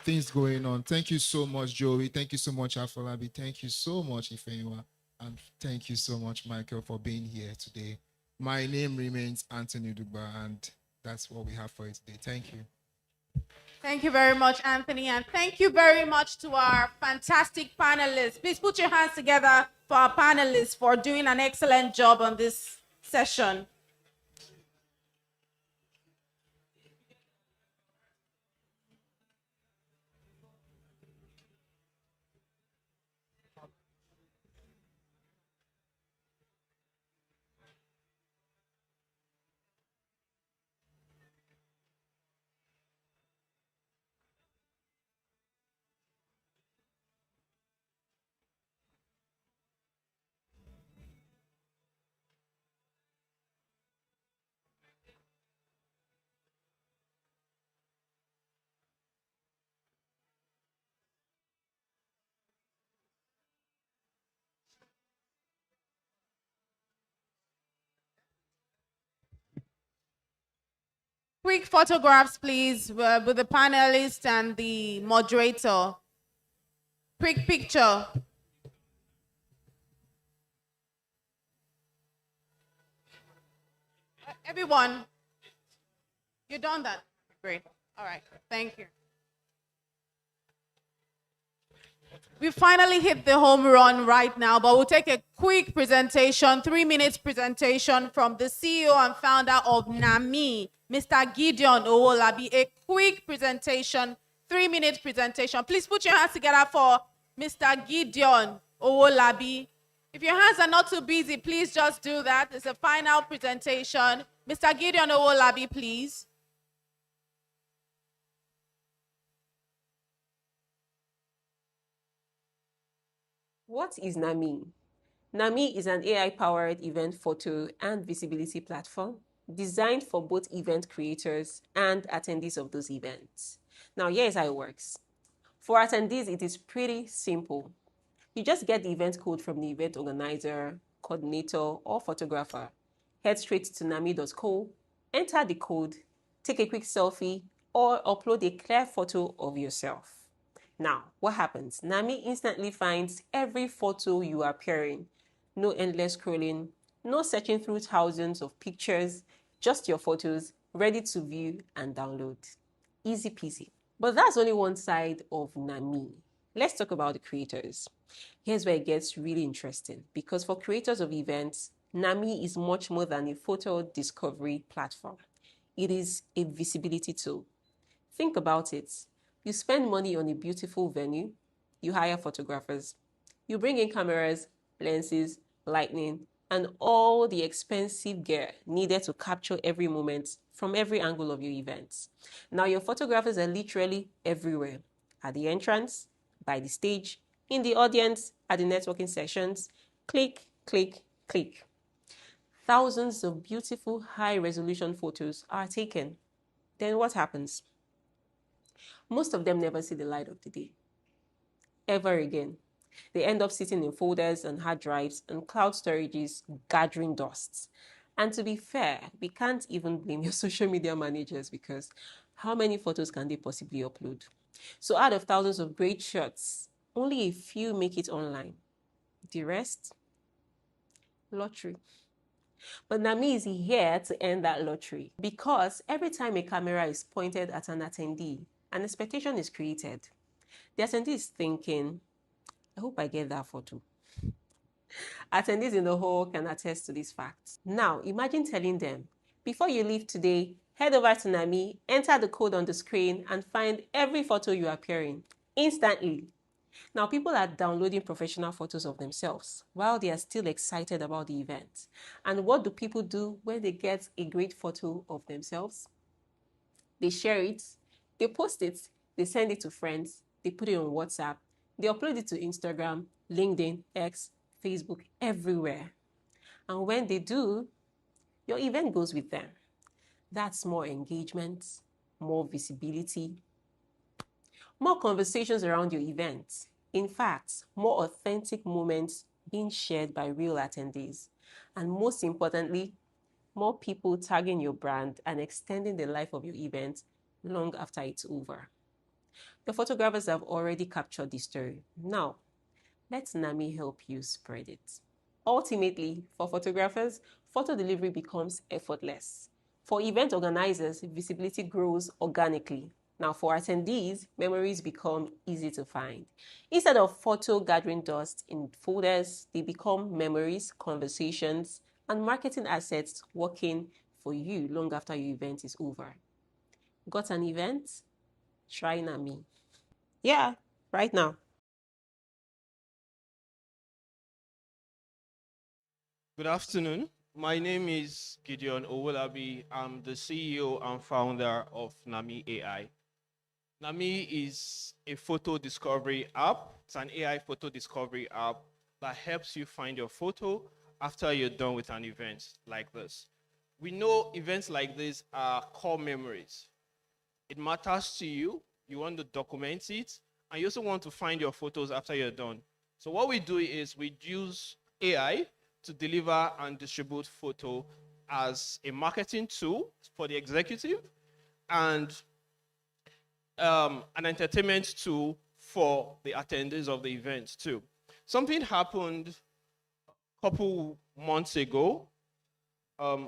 S12: things going on. Thank you so much, Joey. Thank you so much, Afolabi. Thank you so much, Ifeanyiwa. And thank you so much, Michael, for being here today. My name remains Anthony Dugba, and that's what we have for you today. Thank you.
S1: Thank you very much, Anthony, and thank you very much to our fantastic panelists. Please put your hands together for our panelists for doing an excellent job on this session. Quick photographs, please, with the panelists and the moderator. Quick picture. Everyone, you done that? Great. All right. Thank you. We finally hit the home run right now, but we'll take a quick presentation, 3 minutes presentation from the CEO and founder of NAMI, Mr. Gideon Owolabi. A quick presentation, 3 minute presentation. Please put your hands together for Mr. Gideon Owolabi. If your hands are not too busy, please just do that. It's a final presentation. Mr. Gideon Owolabi, please.
S4: What is NAMI? NAMI is an AI-powered event photo and visibility platform designed for both event creators and attendees of those events. Now, here's how it works. For attendees, it is pretty simple. You just get the event code from the event organizer, coordinator, or photographer. Head straight to nami.co, enter the code, take a quick selfie, or upload a clear photo of yourself. Now, what happens? NAMI instantly finds every photo you are appearing. No endless scrolling, no searching through thousands of pictures, just your photos ready to view and download. Easy peasy. But that's only one side of NAMI. Let's talk about the creators. Here's where it gets really interesting, because for creators of events, NAMI is much more than a photo discovery platform. It is a visibility tool. Think about it. You spend money on a beautiful venue, you hire photographers, you bring in cameras, lenses, lighting, and all the expensive gear needed to capture every moment from every angle of your events. Now your photographers are literally everywhere. At the entrance, by the stage, in the audience, at the networking sessions. Click, click, click. Thousands of beautiful high-resolution photos are taken. Then what happens? Most of them never see the light of the day, ever again. They end up sitting in folders and hard drives and cloud storages, gathering dust. And to be fair, we can't even blame your social media managers, because how many photos can they possibly upload? So out of thousands of great shots Only a few make it online. The rest, lottery. But Nami is here to end that lottery because every time a camera is pointed at an attendee, an expectation is created. The attendee is thinking, I hope I get that photo. Attendees in the hall can attest to this fact. Now, imagine telling them, before you leave today, head over to Nami, enter the code on the screen, and find every photo you appear in instantly. Now, people are downloading professional photos of themselves while they are still excited about the event. And what do people do when they get a great photo of themselves? They share it, they post it, they send it to friends, they put it on WhatsApp, they upload it to Instagram, LinkedIn, X, Facebook, everywhere. And when they do, your event goes with them. That's more engagement, more visibility, more conversations around your event. In fact, more authentic moments being shared by real attendees. And most importantly, more people tagging your brand and extending the life of your event long after it's over. The photographers have already captured the story. Now, let Nami help you spread it. Ultimately, for photographers, photo delivery becomes effortless. For event organizers, visibility grows organically. Now, for attendees, memories become easy to find. Instead of photo gathering dust in folders, they become memories, conversations, and marketing assets working for you long after your event is over. Got an event? Try Nami. Yeah, right now.
S8: Good afternoon. My name is Gideon Owolabi. I'm the CEO and founder of Nami AI. Nami is a photo discovery app. It's an AI photo discovery app that helps you find your photo after you're done with an event like this. We know events like this are core memories. It matters to you. You want to document it, and you also want to find your photos after you're done. So what we do is we use AI to deliver and distribute photo as a marketing tool for the executive and an entertainment tool for the attendees of the event too. Something happened a couple months ago.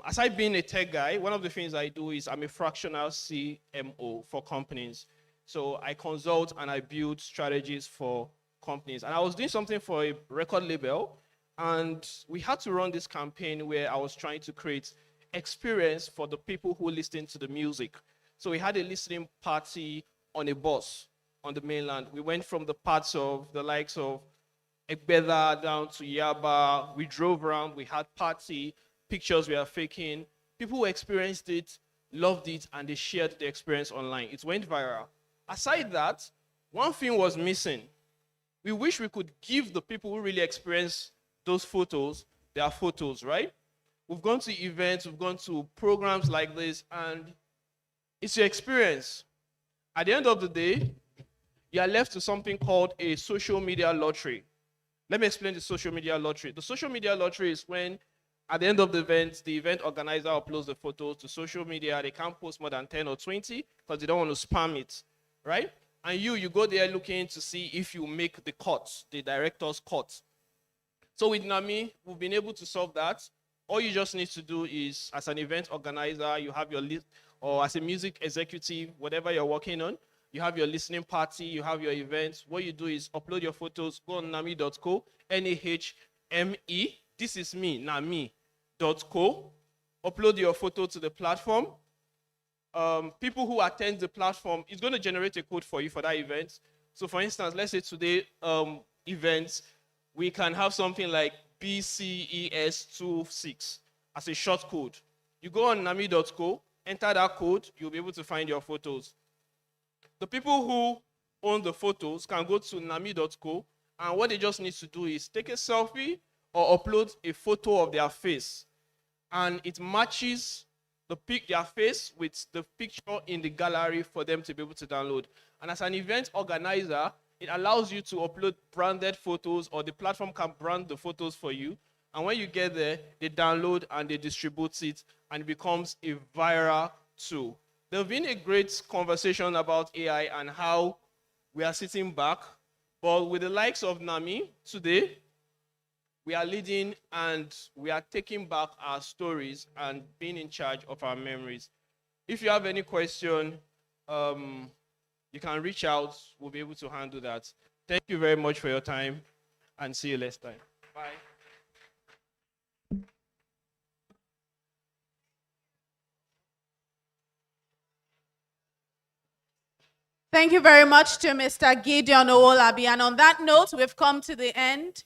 S8: Aside being a tech guy, one of the things I do is I'm a fractional CMO for companies. So I consult and I build strategies for companies. And I was doing something for a record label, and we had to run this campaign where I was trying to create experience for the people who listen to the music. So we had a listening party on a bus on the mainland. We went from the parts of the likes of Egbeda down to Yaba. We drove around, we had party, pictures we are faking. People who experienced it, loved it, and they shared the experience online. It went viral. Aside that, one thing was missing. We wish we could give the people who really experienced those photos their photos, right? We've gone to events, we've gone to programs like this, and it's your experience. At the end of the day, you are left to something called a social media lottery. Let me explain the social media lottery. The social media lottery is when, at the end of the event organizer uploads the photos to social media. They can't post more than 10 or 20 because they don't want to spam it, right? And you go there looking to see if you make the cut, the director's cut. So with Nami, we've been able to solve that. All you just need to do is, as an event organizer, you have your list, or as a music executive, whatever you're working on, you have your listening party, you have your events. What you do is upload your photos, go on nami.co, Nahme. This is me, nami.co. Upload your photo to the platform. People who attend the platform, it's going to generate a code for you for that event. So for instance, let's say today events, we can have something like BCES26 as a short code. You go on nami.co, enter that code, you'll be able to find your photos. The people who own the photos can go to nami.co, and what they just need to do is take a selfie or upload a photo of their face, and it matches their face with the picture in the gallery for them to be able to download. And as an event organizer, it allows you to upload branded photos, or the platform can brand the photos for you. And when you get there, they download and they distribute it, and it becomes a viral tool. There's been a great conversation about AI and how we are sitting back But with the likes of Nami today, we are leading and we are taking back our stories and being in charge of our memories. If you have any question, you can reach out. We'll be able to handle that. Thank you very much for your time, and see you next time. Bye.
S1: Thank you very much to Mr. Gideon Owolabi. And on that note, we've come to the end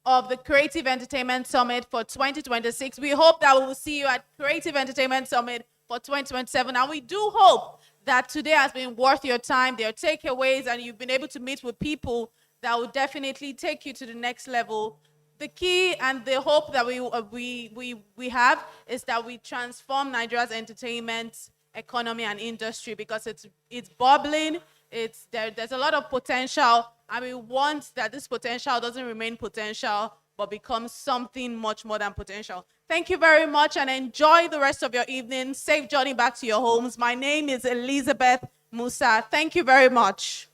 S1: of the Creative Entertainment Summit for 2026. We hope that we will see you at Creative Entertainment Summit for 2027. And we do hope that today has been worth your time, their takeaways, and you've been able to meet with people that will definitely take you to the next level. The key and the hope that we have is that we transform Nigeria's entertainment economy and industry, because it's bubbling, there's a lot of potential, and we want that this potential doesn't remain potential but becomes something much more than potential. Thank you very much, and enjoy the rest of your evening. Safe journey back to your homes. My name is Elizabeth Musa. Thank you very much.